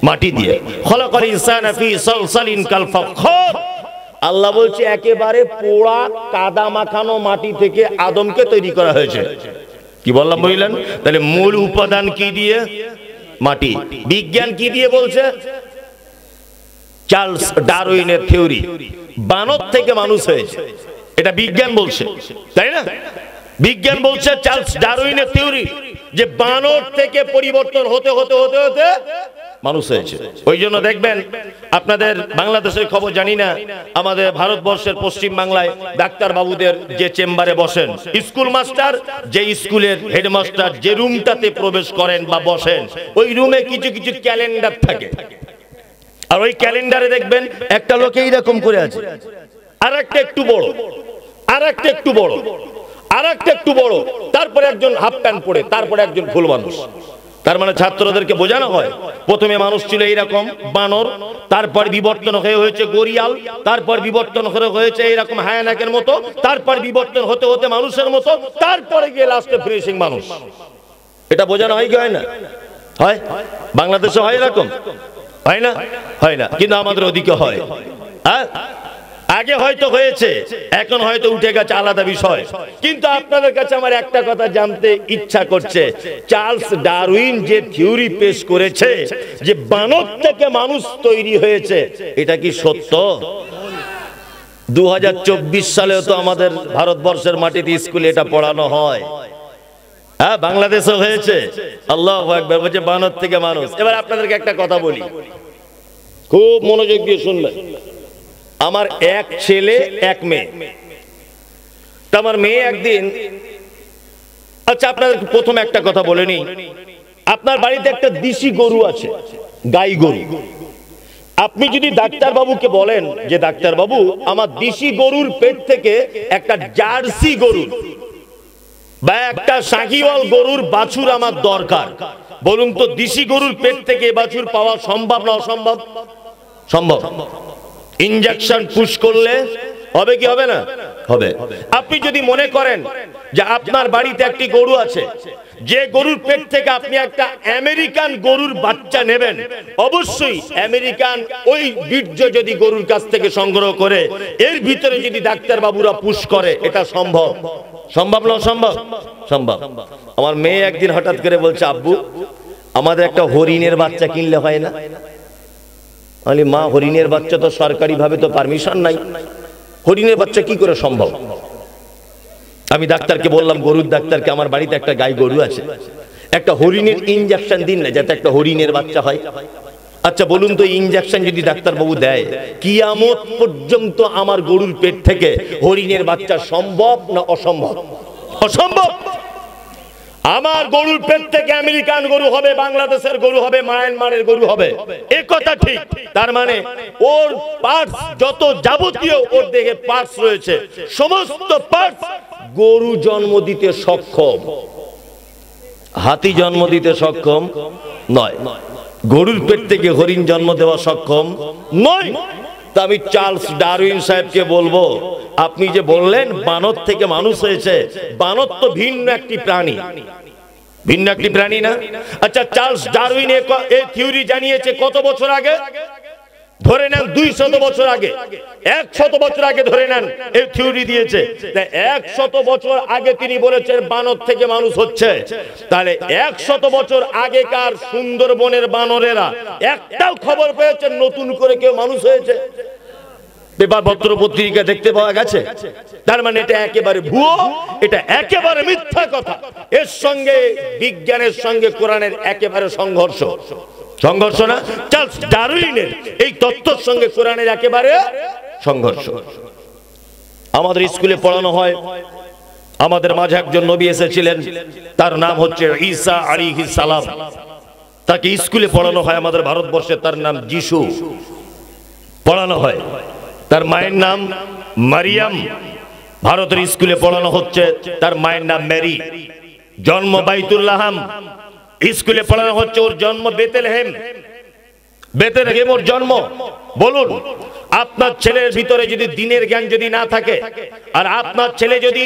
মাটি দিয়ে। খলাকাল ইনসানা ফি সালসালিন কাল ফাখর, আল্লাহ বলছে একেবারে পোড়া কাদা মাখানো মাটি থেকে আদমকে তৈরি করা হয়েছে। কি বললাম বুঝলেন? তাহলে মূল উপাদান কি দিয়ে? মাটি। বিজ্ঞান কি দিয়ে বলছে? চার্লস ডারউইনের থিওরি, বানর থেকে মানুষ হয়েছে, এটা বিজ্ঞান বলছে, তাই না? বিজ্ঞান বলছে চার্লস ডারউইনের থিওরি যে বানর থেকে পরিবর্তন হতে হতে হতে হতে মানুষ হয়েছে। ওই জন্য দেখবেন আপনাদের বাংলাদেশের খবর জানি না, আমাদের ভারতবর্ষের পশ্চিম বাংলায় ডাক্তার বাবুদের যে চেম্বারে বসেন, স্কুল মাস্টার যে স্কুলের হেডমাস্টার যে রুমটাতে প্রবেশ করেন বা বসেন, ওই রুমে কিছু কিছু ক্যালেন্ডার থাকে, আর ওই ক্যালেন্ডারে দেখবেন একটা লোক এইরকম করে আছে, আর একটা একটু বড়, আর একটা একটু বড়, আর একটা একটু বড়, তারপরে একজন হাফ প্যান্ট পরে, তারপরে একজন ফুল মানুষ। তার মানে ছাত্রদেরকে বোঝানো হয় প্রথমে মানুষ ছিল এইরকম বানর, তারপর বিবর্তন হয়ে হয়েছে গরিয়াল, তারপর বিবর্তন হয়েছে এইরকম হায়ানাকের মতো, তারপর বিবর্তন হতে হতে মানুষের মতো, তারপরে গিয়ে লাস্টে ফিনিশিং মানুষ। এটা বোঝানো হয় কি হয় না? হয়। বাংলাদেশে হয় এরকম? হয় না? হয় না, কিন্তু আমাদের ওদিকে হয়। হ্যাঁ, আগে হয়তো হয়েছে, এখন হয়তো উঠে গেছে, আলাদা বিষয়। কিন্তু আপনাদের কাছে আমার একটা কথা জানতে ইচ্ছা করছে, চার্লস ডারউইন যে থিওরি পেশ করেছে যে বানর থেকে মানুষ তৈরি হয়েছে, এটা কি সত্য? 2024 সালেও তো আমাদের ভারতবর্ষের মাটিতে স্কুলে এটা পড়ানো হয়। হ্যাঁ, বাংলাদেশে হয়েছে। আল্লাহু আকবার, বলছে বানর থেকে মানুষ। এবার আপনাদেরকে একটা কথা বলি, খুব মনোযোগ দিয়ে শুনবেন। আমার এক ছেলে এক মেয়ে, তা আমার মেয়ে একদিন, আচ্ছা আপনাদের প্রথম একটা কথা বলে নি, আপনার বাড়িতে একটা দেশি গরু আছে, গাই গরু। আপনি যদি ডাক্তার বাবুকে বলেন যে ডাক্তার বাবু আমার দেশি গরুর পেট থেকে একটা জার্সি গরু বা একটা শাহিওয়াল গরুর বাছুর আমার দরকার, বলুন তো দেশি গরুর পেট থেকে বাছুর পাওয়া সম্ভব না অসম্ভব? সম্ভব। ইনজেকশন পুশ করলে হবে কি হবে না? হবে। আপনি যদি মনে করেন যে আপনার বাড়িতে একটি গরু আছে, যে গরুর পেট থেকে আপনি একটা আমেরিকান গরুর বাচ্চা নেবেন, অবশ্যই আমেরিকান ওই বীর্য যদি গরুর কাছ থেকে সংগ্রহ করে এর ভিতরে যদি ডাক্তার বাবুরা পুশ করে, এটা সম্ভব? সম্ভব না অসম্ভব? সম্ভব। আমার মেয়ে একদিন হঠাৎ করে বলছে, আব্বু আমাদের একটা হরিণের বাচ্চা কিনলে হয় না? বলি, মা হরিণের বাচ্চা তো সরকারি ভাবে তো পারমিশন নাই, হরিণের বাচ্চা কি করে সম্ভব? আমি ডাক্তারকে বললাম, গরুর ডাক্তারকে, আমার বাড়িতে একটা গাই গরু আছে, একটা হরিণের ইনজেকশন দিন না, যাতে একটা হরিণের বাচ্চা হয়। আচ্ছা বলুন তো, ইনজেকশন যদি ডাক্তারবাবু দেয়, কিয়ামত পর্যন্ত আমার গরুর পেট থেকে হরিণের বাচ্চা সম্ভব না অসম্ভব? অসম্ভব। আমার গরুর পেট থেকে আমেরিকান গরু হবে, বাংলাদেশের গরু হবে, মায়ানমারের গরু হবে, এ কথা ঠিক। তার মানে ওর পার্টস, যত যাবতীয় ওর দেহে পার্টস রয়েছে, সমস্ত পার্টস গরু জন্ম দিতে সক্ষম, হাতি জন্ম দিতে সক্ষম নয়। গরুর পেট থেকে হরিণ জন্ম দেওয়া সক্ষম নয়। তা আমি চার্লস ডারউইন সাহেবকে বলবো, আপনি যে বললেন বানর থেকে মানুষ হয়েছে, বানর তো ভিন্ন একটি প্রাণী, ভিন্ন একটি প্রাণী না? আচ্ছা, চার্লস ডারউইন এই থিওরি জানিয়েছে কত বছর আগে? ধরে নেন 200 বছর আগে, 100 বছর আগে ধরে নেন এই থিওরি দিয়েছে। 100 বছর আগে তিনি বলেছেন বানর থেকে মানুষ হচ্ছে। তাহলে 100 বছর আগেকার সুন্দরবনের বানরেরা একটাও খবর পেয়েছেন নতুন করে কেউ মানুষ হয়েছে? পেপার পত্র পত্রিকা দেখতে পাওয়া গেছে? তার মানে এটা একেবারে ভুয়ো, এটা একেবারে মিথ্যা কথা। এর সঙ্গে বিজ্ঞানের সঙ্গে কোরআনের একেবারে সংঘর্ষ। সংঘর্ষ না? চার্লস ডারউইনের এই তত্ত্বের সঙ্গে কোরআনের একেবারে সংঘর্ষ। আমাদের স্কুলে পড়ানো হয়, আমাদের মাঝে একজন নবী এসেছিলেন, তার নাম হচ্ছে ঈসা আলাইহিস সালাম। তাকে স্কুলে পড়ানো হয় আমাদের ভারতবর্ষে, তার নাম যিশু পড়ানো হয়। তার মায়ের নাম মারিয়াম। ভারতের স্কুলে পড়ানো হচ্ছে, তার মায়ের নাম মেরি। জন্ম বাইতুল্লাহাম। স্কুলে পড়ানো হচ্ছে ওর জন্ম বেতেলহেম। বেতেলহেম ওর জন্ম। বলুন, আপনার ছেলের ভিতরে যদি দিনের জ্ঞান যদি না থাকে, আর আপনার ছেলে যদি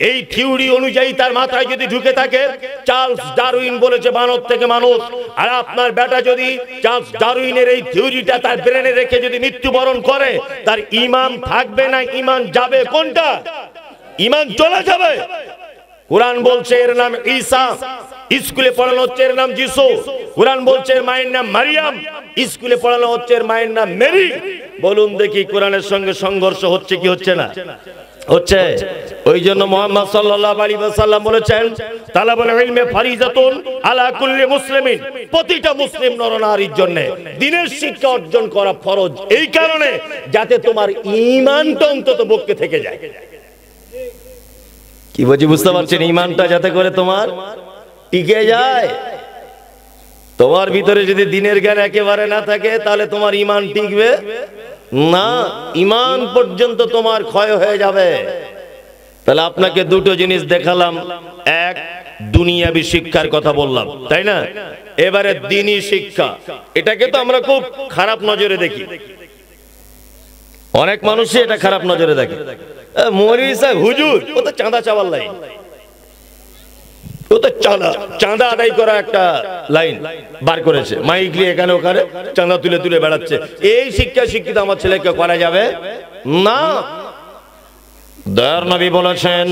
এই থিওরি অনুযায়ী তার মাথায় যদি ঢুকে থাকে, চার্লস ডারউইন বলেছে বানর থেকে মানুষ, আর আপনার বেটা যদি চার্লস ডারউইনের এই থিওরিটা তার ব্রেনে রেখে যদি মৃত্যুবরণ করে, তার ঈমান থাকবে না ঈমান যাবে? কোনটা? ঈমান চলে যাবে। কোরআন বলছে এর নাম ঈসা, স্কুলে পড়ানো হচ্ছে এর নাম যিশু। কোরআন বলছে এর মায়ের নাম মারিয়াম, স্কুলে পড়ানো হচ্ছে এর মায়ের নাম মেরি। বলুন দেখি, কোরআনের সঙ্গে সংঘর্ষ হচ্ছে কি হচ্ছে না? হচ্ছে। ওই জন্য মুহাম্মদ সাল্লাল্লাহু আলাইহি ওয়াসাল্লাম বলেছেন, তালাবুল ইলমি ফারিজাতুন আলা কুল্লি মুসলিমিন, প্রতিটা মুসলিম নরনারীর জন্য দ্বীনের শিক্ষা অর্জন করা ফরজ। এই কারণে যাতে তোমার ঈমানটা অন্তত পক্ষে থেকে যায়। কি বুঝি বুঝতে পারছেন? ঈমানটা যাতে করে তোমার টিকে যায়। তোমার ভিতরে যদি দ্বীনের জ্ঞান একেবারে না থাকে, তাহলে তোমার ঈমান টিকবে না, ঈমান পর্যন্ত তোমার ক্ষয় হয়ে যাবে। তাহলে আপনাকে দুটো জিনিস দেখালাম, এক দুনিয়াবি শিক্ষার কথা বললাম, তাই না? এবারে দ্বীনি শিক্ষা, এটাকে তো আমরা খুব খারাপ নজরে দেখি। অনেক মানুষই এটা খারাপ নজরে দেখে। মৌলভী সাহেব হুজুর, ও তো চাঁদা চাওয়ার লাইন, ও তো চাঁদা আদায় করা একটা লাইন বার করেছে, মাইক নিয়ে এখানে ওখানে চাঁদা তুলে তুলে বেড়াচ্ছে। এই শিক্ষা শিক্ষিত আমার ছেলেকে করা যাবে না। দয়ার নবী বলেছেন,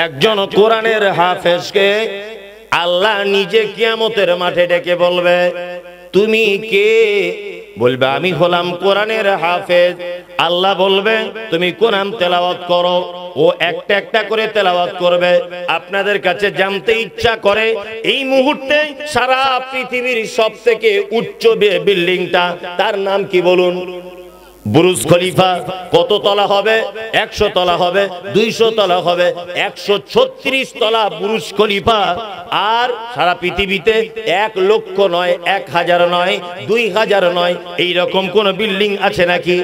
একজন কোরআনের হাফেজকে আল্লাহ নিজে কিয়ামতের মাঠে ডেকে বলবে, তুমি কে? বলবে, আমি হলাম কোরআনের হাফেজ। আল্লাহ বলবে, তুমি কোরআন তেলাওয়াত করো। ও একটা একটা করে তেলাওয়াত করবে। আপনাদের কাছে জানতে ইচ্ছা করে, এই মুহূর্তে সারা পৃথিবীর সবথেকে উচ্চ বিল্ডিংটা, তার নাম কি বলুন? বুরুজ খলিফা। কত তলা হবে? 100 তলা হবে, 200 তলা হবে, 136 তলা বুরুজ খলিফা। আর সারা পৃথিবীতে 1 লক্ষ নয়, 1000 নয়, 2000 নয়, এইরকম কোন বিল্ডিং আছে নাকি?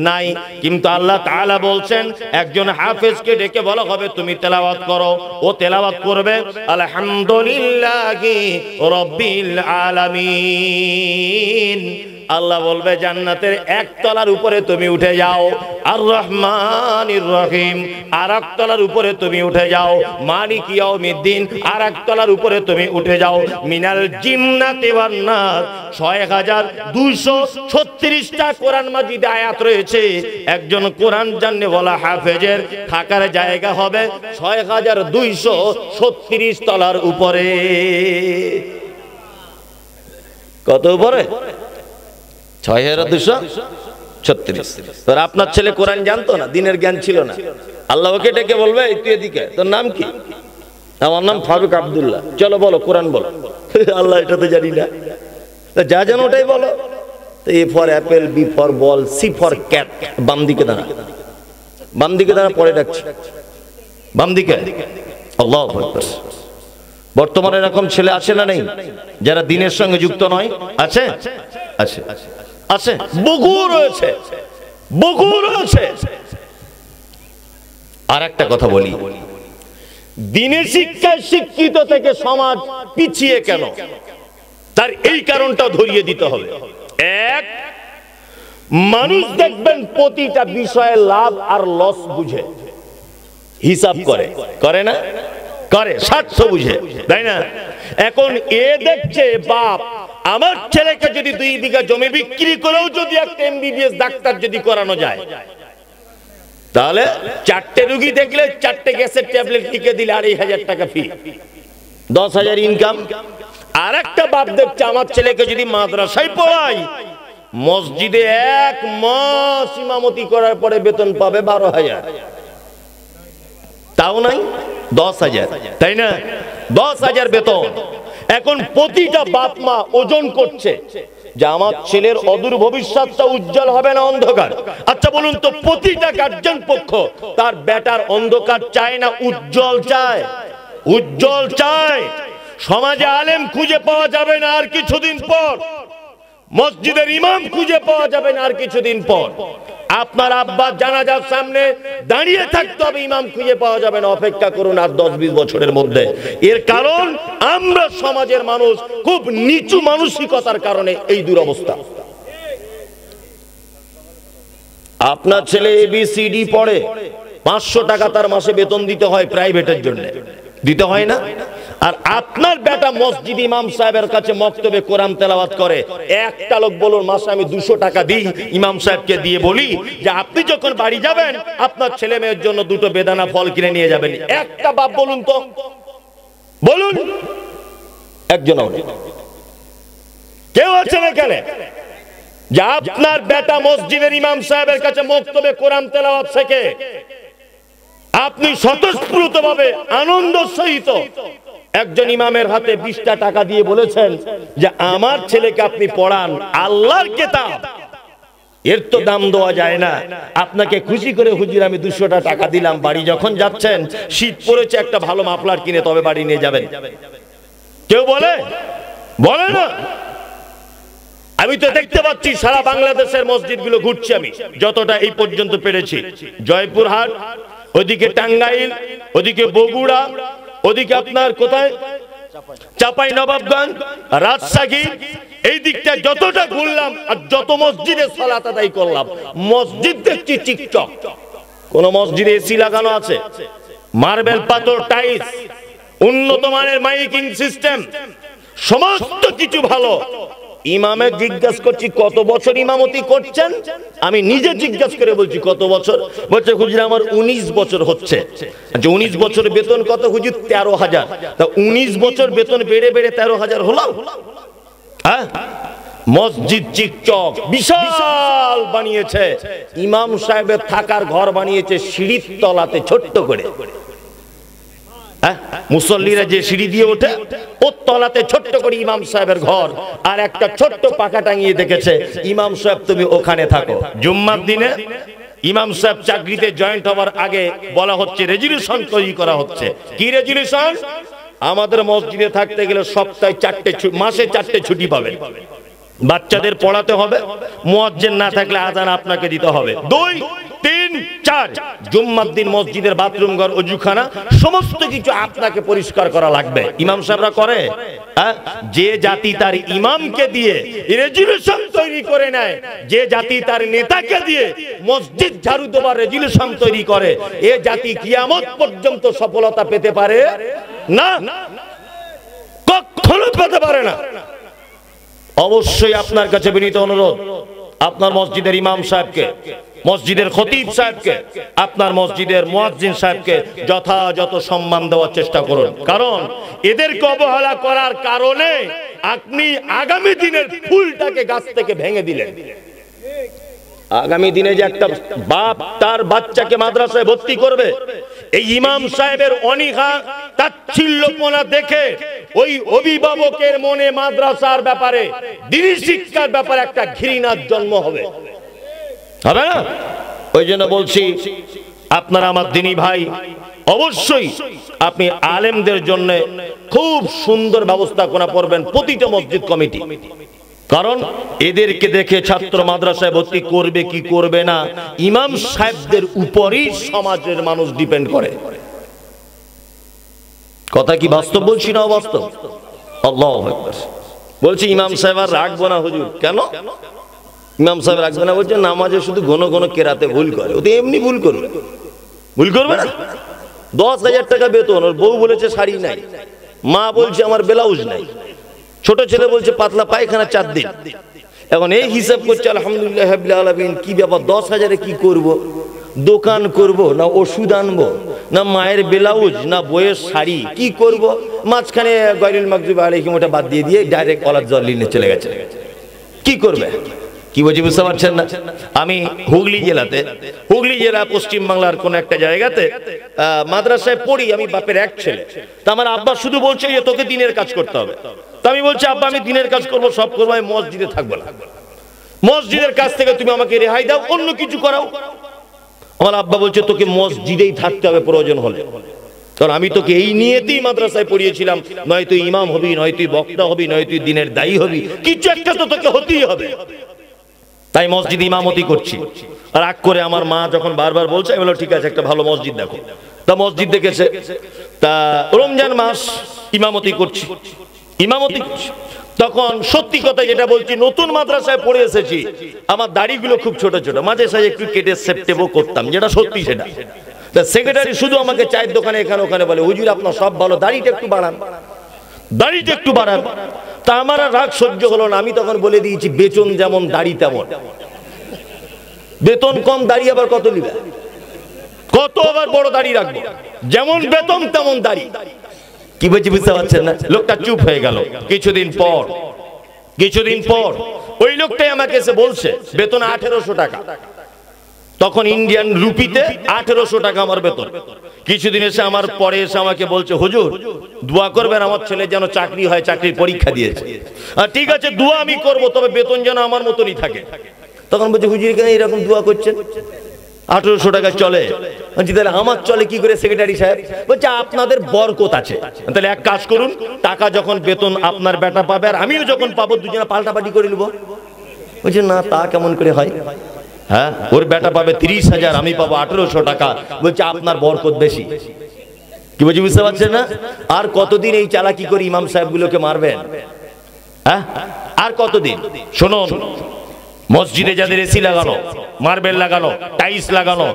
নাই। কিন্তু আল্লাহ তাআলা বলছেন, একজন হাফেজকে ডেকে বলা হবে, তুমি তেলাওয়াত করো। ও তেলাওয়াত করবে, আলহামদুলিল্লাহি রাব্বিল আলামিন, আল্লাহ বলবে জান্নাতের একতলার উপরে তুমি উঠে যাও, আর রহমানির রহিম আর একতলার উপরে তুমি উঠে যাও, মালিক ইয়াউমিদ্দিন আর একতলার উপরে তুমি উঠে যাও, মিনাল জিন্নাতি ওয়ান নাস। 6236টা কোরআন মাজিদে আয়াত রয়েছে। একজন কোরআন জাননে বলা হাফেজের থাকার জায়গা হবে 6236 তলার উপরে। কত উপরে? 6236। আপনার ছেলে কোরআন জানতো না, দিনের জ্ঞান ছিল না, আল্লাহ ওকে ডেকে বলবে তুই এদিকে, তোর নাম কি? আমার নাম ফারুক আব্দুল্লাহ। চলো বলো কোরআন বলো। আল্লাহ এটা তো জানি না, যা জানো ওটাই বলো। A for apple, B for ball, C for cat. বাম দিকে দাঁড়া, বাম দিকে দাঁড়া, পরে ডাকছি বাম দিকে। আল্লাহু আকবার। বর্তমানে এরকম ছেলে আছে না নেই যারা দিনের সঙ্গে যুক্ত নয়? আছে, আছে, আছে, বহু রয়েছে, বহু রয়েছে। আর একটা কথা বলি, দিনের শিক্ষায় শিক্ষিত থেকে সমাজ পিছিয়ে কেন, তার এই কারণটা ধরিয়ে দিতে হবে। এক, মানুষ দেখবেন প্রতিটা বিষয়ে লাভ আর লস বুঝে হিসাব করে, করে না? করে, স্বার্থ বুঝে, তাই না? এখন এ দেখছে বাপ আমার ছেলেকে যদি 2 বিঘা জমি বিক্রি করেও যদি একটা এমবিবিএস ডাক্তার যদি করানো যায়, তাহলে 4টে রোগী দেখলে 4টে গ্যাসের ট্যাবলেট লিখে দিলে 2,500 টাকা ফি, 10,000 ইনকাম। আর একটা বাপ দেখছে আমার ছেলেকে যদি মাদ্রাসায় পড়াই, মসজিদে 1 মাস ইমামতি করার পরে বেতন পাবে 12,000, তাও নাই 10,000, তাই না? 10,000 বেতন। এখন প্রতিটা বাপ মা ওজন করছে যে আমার ছেলের অদূর ভবিষ্যৎটা উজ্জ্বল হবে না অন্ধকার। আচ্ছা বলুন তো, প্রতিটা গার্জিয়ান পক্ষ তার বেটার অন্ধকার চায় না উজ্জ্বল চায়? উজ্জ্বল চায়। সমাজে আলেম খুঁজে পাওয়া যাবে না আর কিছুদিন পর, মসজিদের ইমাম খুঁজে পাওয়া যাবে না আর কিছুদিন পর, আপনার আব্বা জানাজার সামনে দাঁড়িয়ে থাকতে হবে, ইমাম খুঁজে পাওয়া যাবে না, অপেক্ষা করুন আর 10-20 বছরের মধ্যে। এর কারণ আমরা সমাজের মানুষ খুব নিচু মানসিকতার কারণে এই দুরবস্থা। আপনার ছেলে ABCD পড়ে, 500 টাকা তার মাসে বেতন দিতে হয় প্রাইভেটের জন্য, দিতে হয় না? আর আপনার বেটা মসজিদ ইমাম সাহেবের কাছে মক্তবে কোরআন তেলাওয়াত করে, একটা লোক বলুন মাসে আমি 200 টাকা দিই ইমাম সাহেবকে দিয়ে বলি যে আপনি যখন বাড়ি যাবেন আপনার ছেলে মেয়ের জন্য 2টো বেদানা ফল কিনে নিয়ে যাবেন। একটা বাপ বলুন তো, বলুন একজন কেউ আছেন এখানে যে আপনার বেটা মসজিদের ইমাম সাহেবের কাছে মক্তবে কোরআন তেলাওয়াত শেখে, আপনি স্বতঃস্ফূর্তভাবে আনন্দ সহিত একজন ইমামের হাতে 20টা টাকা দিয়ে বলেছেন যে আমার ছেলেকে আপনি পড়ান আল্লাহর কিতাব, এর তো দাম দেওয়া যায় না। আপনাকে খুশি করে হুজুর আমি 200টা টাকা দিলাম, বাড়ি যখন যাচ্ছেন শীত পড়েছে একটা ভালো মাফলার কিনে তবে বাড়ি নিয়ে যাবেন। কেউ বলে? বলে না। আমি তো দেখতে পাচ্ছি সারা বাংলাদেশের মসজিদগুলো ঘুরছি আমি যতটা এই পর্যন্ত পেরেছি, জয়পুরহাট, ওদিকে টাঙ্গাইল, ওদিকে বগুড়া, ওদিকে আপনার কোথায় চাপাই নবাবগঞ্জ, রাজশাহী, এই দিকটা যতটা ঘুরলাম আর যত মসজিদে সালাত আদায় করলাম, মসজিদ দেখছি চিকচক। কোন মসজিদে এসি লাগানো আছে, মার্বেল পাথর, টাইলস, উন্নত মানের মাইকিং সিস্টেম, সমস্ত কিছু ভালো। ইমামের জিজ্ঞাসা করছি কত বছর ইমামতি করছেন, আমি নিজে জিজ্ঞাসা করে বলছি কত বছর, বলছে হুজুর আমার 19 বছর হচ্ছে। আচ্ছা 19 বছরের বেতন কত হুজুর? 13,000। তা 19 বছর বেতন বেড়ে বেড়ে 13,000 হলো? হ্যাঁ। মসজিদ চিকচক বিশাল বানিয়েছে, ইমাম সাহেবের থাকার ঘর বানিয়েছে সিঁড়ির তলাতে ছোট্ট করে, মুসল্লিরা যে সিঁড়ি দিয়ে ওঠে ওর তলাতে ছোট্ট করে ইমাম সাহেবের ঘর, আর একটা ছোট্ট পাখা টাঙিয়ে দেখেছে ইমাম সাহেব তুমি ওখানে থাকো। জুম্মার দিনে ইমাম সাহেব চাকরিতে জয়েন্ট হওয়ার আগে বলা হচ্ছে, রেজুলেশন তৈরি করা হচ্ছে। কি রেজুলেশন? আমাদের মসজিদে থাকতে গেলে সপ্তাহে 4টে, মাসে 4টে ছুটি পাবেন, বাচ্চাদের পড়াতে হবে, মুয়াজ্জিন না থাকলে আযান আপনাকে দিতে হবে, 2, 3, 4 জুম্মার দিন মসজিদের বাথরুম ঘর ওযুখানা সমস্ত কিছু আপনাকে পরিষ্কার করা লাগবে। ইমাম সাহেবরা করে, যে জাতি তার ইমামকে দিয়ে রেজুলেশন তৈরি করে নেয়, যে জাতি তার নেতাকে দিয়ে মসজিদ ঝাড়ু দেওয়ার রেজুলেশন তৈরি করে, এ জাতি কিয়ামত পর্যন্ত সফলতা পেতে পারে না, কখনো পেতে পারে না। অবশ্যই আপনার কাছে বিনীত অনুরোধ, আপনার মসজিদের ইমাম সাহেবকে, মসজিদের খতিব সাহেবকে, আপনার মসজিদের মুয়াজ্জিন সাহেবকে যথাযথ সম্মান দেওয়ার চেষ্টা করুন। কারণ এদেরকে অবহেলা করার কারণে আপনি আগামী দিনের ফুলটাকে গাছ থেকে ভেঙে দিলেন। আগামী দিনে যে একটা বাপ তার বাচ্চাকে মাদ্রাসায় ভর্তি করবে, এই ইমাম সাহেবের অনীহা তাচ্ছিল্যপনা দেখে ওই অভিভাবকের মনে মাদ্রাসার ব্যাপারে, দ্বীনি শিক্ষার ব্যাপারে একটা ঘৃণার জন্ম হবে, হবে না? ওই জন্য বলছি, আপনারা আমার দ্বীনি ভাই, অবশ্যই আপনি আলেমদের জন্য খুব সুন্দর ব্যবস্থাপনা করবেন প্রতিটা মসজিদ কমিটি। কারণ এদেরকে দেখে ছাত্র মাদ্রাসায় ভর্তি করবে কি করবে না, ইমাম সাহেবদের উপরই সমাজের মানুষ ডিপেন্ড করে। কথা কি বাস্তব বলছি না অবাস্তব? আল্লাহু আকবার। বলছি ইমাম সাহেব আর রাখবো না হুজুর। কেন ইমাম সাহেব রাখবে না? বলছে নামাজে শুধু ঘন ঘন কেরাতে ভুল করে। ও তো এমনি ভুল করবে, ভুল করবে না। 10,000 টাকা বেতন, ওর বউ বলেছে শাড়ি নাই, মা বলছে আমার ব্লাউজ নাই, ছোট ছেলে বলছে পাতলা পায়খানা 4 দিন। এখন এই হিসাব করছে আলহামদুলিল্লাহ রাব্বিল আলামিন, কি ব্যাপার 10,000-এ কি করব? দোকান করব না ওষুধ আনবো না মায়ের ব্লাউজ না বইয়ের শাড়ি, কি করব? মাঝখানে গায়রুল মাগদুবি আলাইহিম ওটা বাদ দিয়ে ডাইরেক্ট কলার জল নিয়ে চলে গেছে। কি করবে? কি বলছি বুঝতে পারছেন না? আমি হুগলি জেলা পশ্চিম বাংলার কোন একটা জায়গাতে মাদ্রাসায় পড়ি। আমি বাপের এক ছেলে, তা আমার আব্বা শুধু বলছে যে তোকে দিনের কাজ করতে হবে। তা আমি বলছি আব্বা আমি দিনের কাজ করবো, সব করবো, আমি মসজিদে থাকবো না, মসজিদের কাজ থেকে তুমি আমাকে রেহাই দাও, অন্য কিছু করাও। আমার আব্বা বলছে তোকে মসজিদেই থাকতে হবে প্রয়োজন হলে, কারণ আমি তোকে এই নিয়েতেই মাদ্রাসায় পড়িয়েছিলাম, নয় তুই ইমাম হবি, নয় তুই বক্তা হবি, নয় তুই দিনের দায়ী হবি, কিছু একটা তো তোকে হতেই হবে। তাই মসজিদ ইমামতি করছি। রাগ করে আমার মা যখন বারবার বলছে, আমি বললাম ঠিক আছে একটা ভালো মসজিদ দেখো। তা মসজিদ দেখেছে, তা রমজান মাস ইমামতি করছি। তখন সত্যি কথা যেটা বলছি, নতুন মাদ্রাসায় পড়ে এসেছি, আমার দাড়িগুলো খুব ছোট ছোট, মাঝে সাঝে একটু কেটে সেপ্টেবও করতাম, যেটা সত্যি সেটা। তা সেক্রেটারি শুধু আমাকে চায়ের দোকানে এখানে ওখানে বলে হুজুর আপনার সব ভালো, দাড়িটা একটু বাড়ান, দাড়িটা একটু বাড়ান। তা আমার রাগ সহ্য হলো না। আমি তখন বলে দিয়েছি বেতন যেমন দাড়ি তেমন। বেতন কম, দাড়ি আবার কত নিবে? কত আবার বড় দাড়ি রাখবো? যেমন বেতন তেমন দাড়ি। কি বলছি বুঝতে পারছেন না? লোকটা চুপ হয়ে গেল। কিছুদিন পর ওই লোকটাই আমাকে এসে বলছে বেতন 1800 টাকা। তখন ইন্ডিয়ান রুপিতে 1800 টাকা আমার বেতন। কিছুদিন এসে আমার পরে এসে আমাকে বলছে হুজুর দোয়া করবেন আমার ছেলে যেন চাকরি হয়, চাকরির পরীক্ষা দিয়েছে। আর ঠিক আছে দোয়া আমি করব, তবে বেতন যেন আমার মতনই থাকে। তখন বলছে হুজুর কেন এরকম দোয়া করছেন, 1800 টাকা চলে? বলছি তাহলে আমার চলে কি করে সেক্রেটারি সাহেব? বলছে আপনাদের বরকত আছে। তাহলে এক কাজ করুন, টাকা যখন বেতন আপনার বেটা পাবে আর আমিও যখন পাবো, দুজনে পাল্টাপাল্টি করে নেবো। বলছে না তা কেমন করে হয়? হ্যাঁ, ওর বেটা পাবে 30,000, আমি পাবো 1800 টাকা। বলছে আপনার বরকত বেশি। কি বলছি বুঝতে পারছেন না? আর কতদিন এই চালাকি করে ইমাম সাহেব গুলোকে মারবেন? হ্যাঁ, আর কতদিন? শুনুন, মসজিদে যাদের এসি লাগানো, মার্বেল লাগানো, টাইলস লাগানো,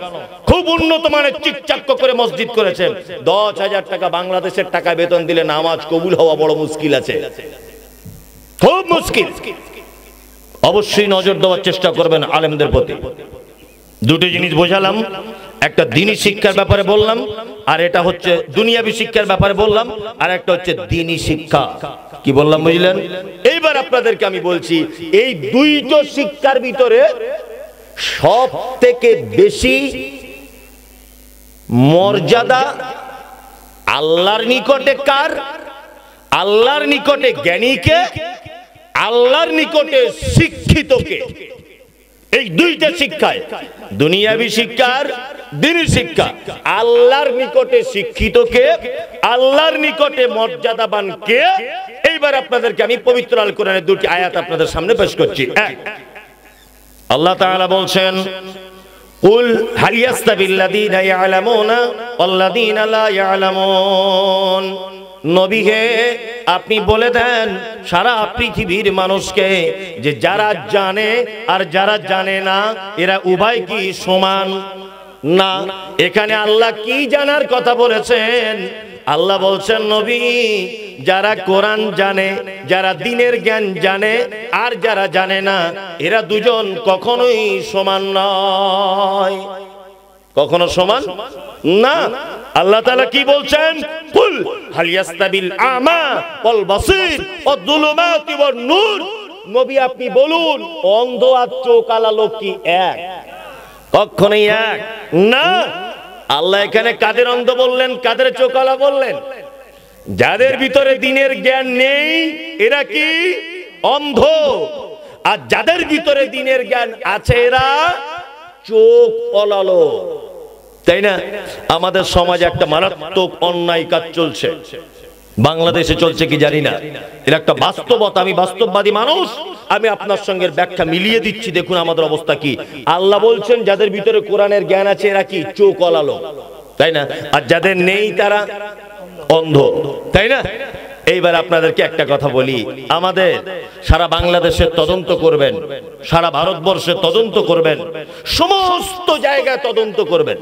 খুব উন্নত মানের চিকচাক করে মসজিদ করেছেন, 10,000 টাকা বাংলাদেশের টাকা বেতন দিলে নামাজ কবুল হওয়া বড় মুশকিল আছে, খুব মুশকিল। অবশ্যই নজর দেওয়ার চেষ্টা করবেন আলেমদের প্রতি। দুটো জিনিস বোঝালাম, একটা দ্বীনি শিক্ষার ব্যাপারে বললাম, আর এটা হচ্ছে দুনিয়াবি শিক্ষার ব্যাপারে বললাম, আর একটা হচ্ছে দ্বীনি শিক্ষা। কি বললাম বুঝলেন? এইবার আপনাদেরকে আমি বলছি, এই দুইটো শিক্ষার ভিতরে সব থেকে বেশি মর্যাদা আল্লাহর নিকটে কার? আল্লাহর নিকটে জ্ঞানীকে, আল্লাহর নিকটে শিক্ষিতকে। এই দুইটা শিক্ষায়, দুনিয়াবি শিক্ষার দ্বীনি শিক্ষা, আল্লাহর নিকটে শিক্ষিতকে, আল্লাহর নিকটে মর্যাদাবান কে। এইবার আপনাদেরকে আমি পবিত্র আল কোরআনের দুটি আয়াত আপনাদের সামনে পেশ করছি। আল্লাহ তাআলা বলছেন কুল হাল ইয়াস্তাবিল্লাযীনা ইয়ালামুনা ওয়াল্লাযীনা লা ইয়ালামুন। নবী হে, আপনি বলে দেন সারা পৃথিবীর মানুষকে যে যারা জানে আর যারা জানে না এরা উভয় কি সমান? না। এখানে আল্লাহ কি জানার কথা বলেছেন? আল্লাহ বলছেন নবী, যারা কোরআন জানে, যারা দ্বীনের জ্ঞান জানে আর যারা জানে না, এরা দুজন কখনোই সমান নয়। কখনো সমান না। আল্লাহ তাআলা কি বলছেন? কুল হাল ইয়াস্তাবিল আমা ওয়াল বাসীর ওয়াদ-দুলুমাতি ওয়ান-নূর। নবী আপনি বলুন, অন্ধ আর চোখালা লোক কি এক? কখনোই এক না। আল্লাহ এখানে কাদের অন্ধ বললেন, কাদের চোখালা বললেন? যাদের ভিতরে দ্বীনের জ্ঞান নেই এরা কি অন্ধ, আর যাদের ভিতরে দ্বীনের জ্ঞান আছে এরা চোখ ওলালো। তাই না? আমাদের সমাজে একটা মারাত্মক অন্যায় কাজ চলছে, বাংলাদেশে চলছে কি জানি না। এর একটা বাস্তবতা, আমি বাস্তববাদী মানুষ, আমি আপনার সঙ্গে ব্যাখ্যা মিলিয়ে দিচ্ছি। দেখুন আমাদের অবস্থা কি। আল্লাহ বলছেন যাদের ভিতরে কোরআনের জ্ঞান আছে এরা কি চোখ ওলালো, তাই না? আর যাদের নেই তারা অন্ধ, তাই না? এইবার আপনাদেরকে একটা কথা বলি, আমাদের সারা বাংলাদেশের তদন্ত করবেন, সারা ভারতবর্ষের তদন্ত করবেন, সমস্ত জায়গায় তদন্ত করবেন।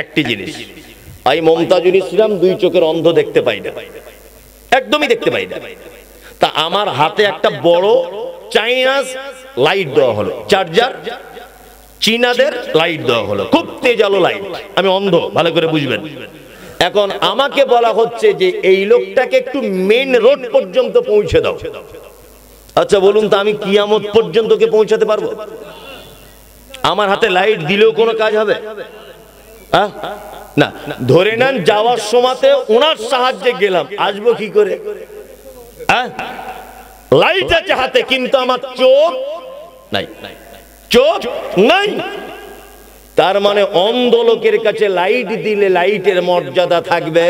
একটি জিনিস, আমি মমতাজুল ইসলাম দুই চোখের অন্ধ দেখতে পাই না, একদমই দেখতে পাই না। তা আমার হাতে একটা বড় চাইনাজ লাইট দেওয়া হলো, চার্জার, চীনাদের লাইট দেওয়া হলো, খুব তেজ আলো লাইট। আমি অন্ধ, ভালো করে বুঝবেন। এখন আমাকে বলা হচ্ছে যে এই লোকটাকে একটু মেন রোড পর্যন্ত পৌঁছে দাও। আচ্ছা বলুন তো, আমি কিয়ামত পর্যন্ত কে পৌঁছাতে পারবো? আমার হাতে লাইট দিলেও কোনো কাজ হবে না। ধরে নেন যাওয়ার সময়তে ওনার সাহায্যে গেলাম, আসবো কি করে? লাইট আছে হাতে কিন্তু আমার চোখ নাই, চোখ নাই। তার মানে অন্ধ লোকের কাছে লাইট দিলে লাইটের মর্যাদা থাকবে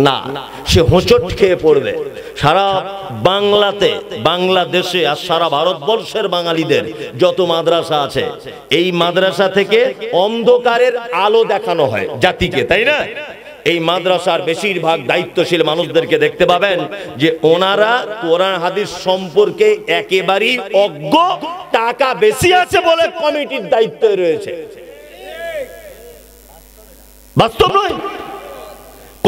না, সে হোঁচট খেয়ে পড়বে। সারা বাংলাতে, বাংলাদেশে আর সারা ভারতবর্ষের বাঙালিদের যত মাদ্রাসা আছে, এই মাদ্রাসা থেকে অন্ধকারের আলো দেখানো হয় জাতিকে, তাই না? এই মাদ্রাসার বেশিরভাগ দায়িত্বশীল মানুষদেরকে দেখতে পাবেন যে ওনারা কোরআন হাদিস সম্পর্কে একেবারেই অজ্ঞ, টাকা বেশি আছে বলে কমিটির দায়িত্বে রয়েছে। বাস্তব নয়?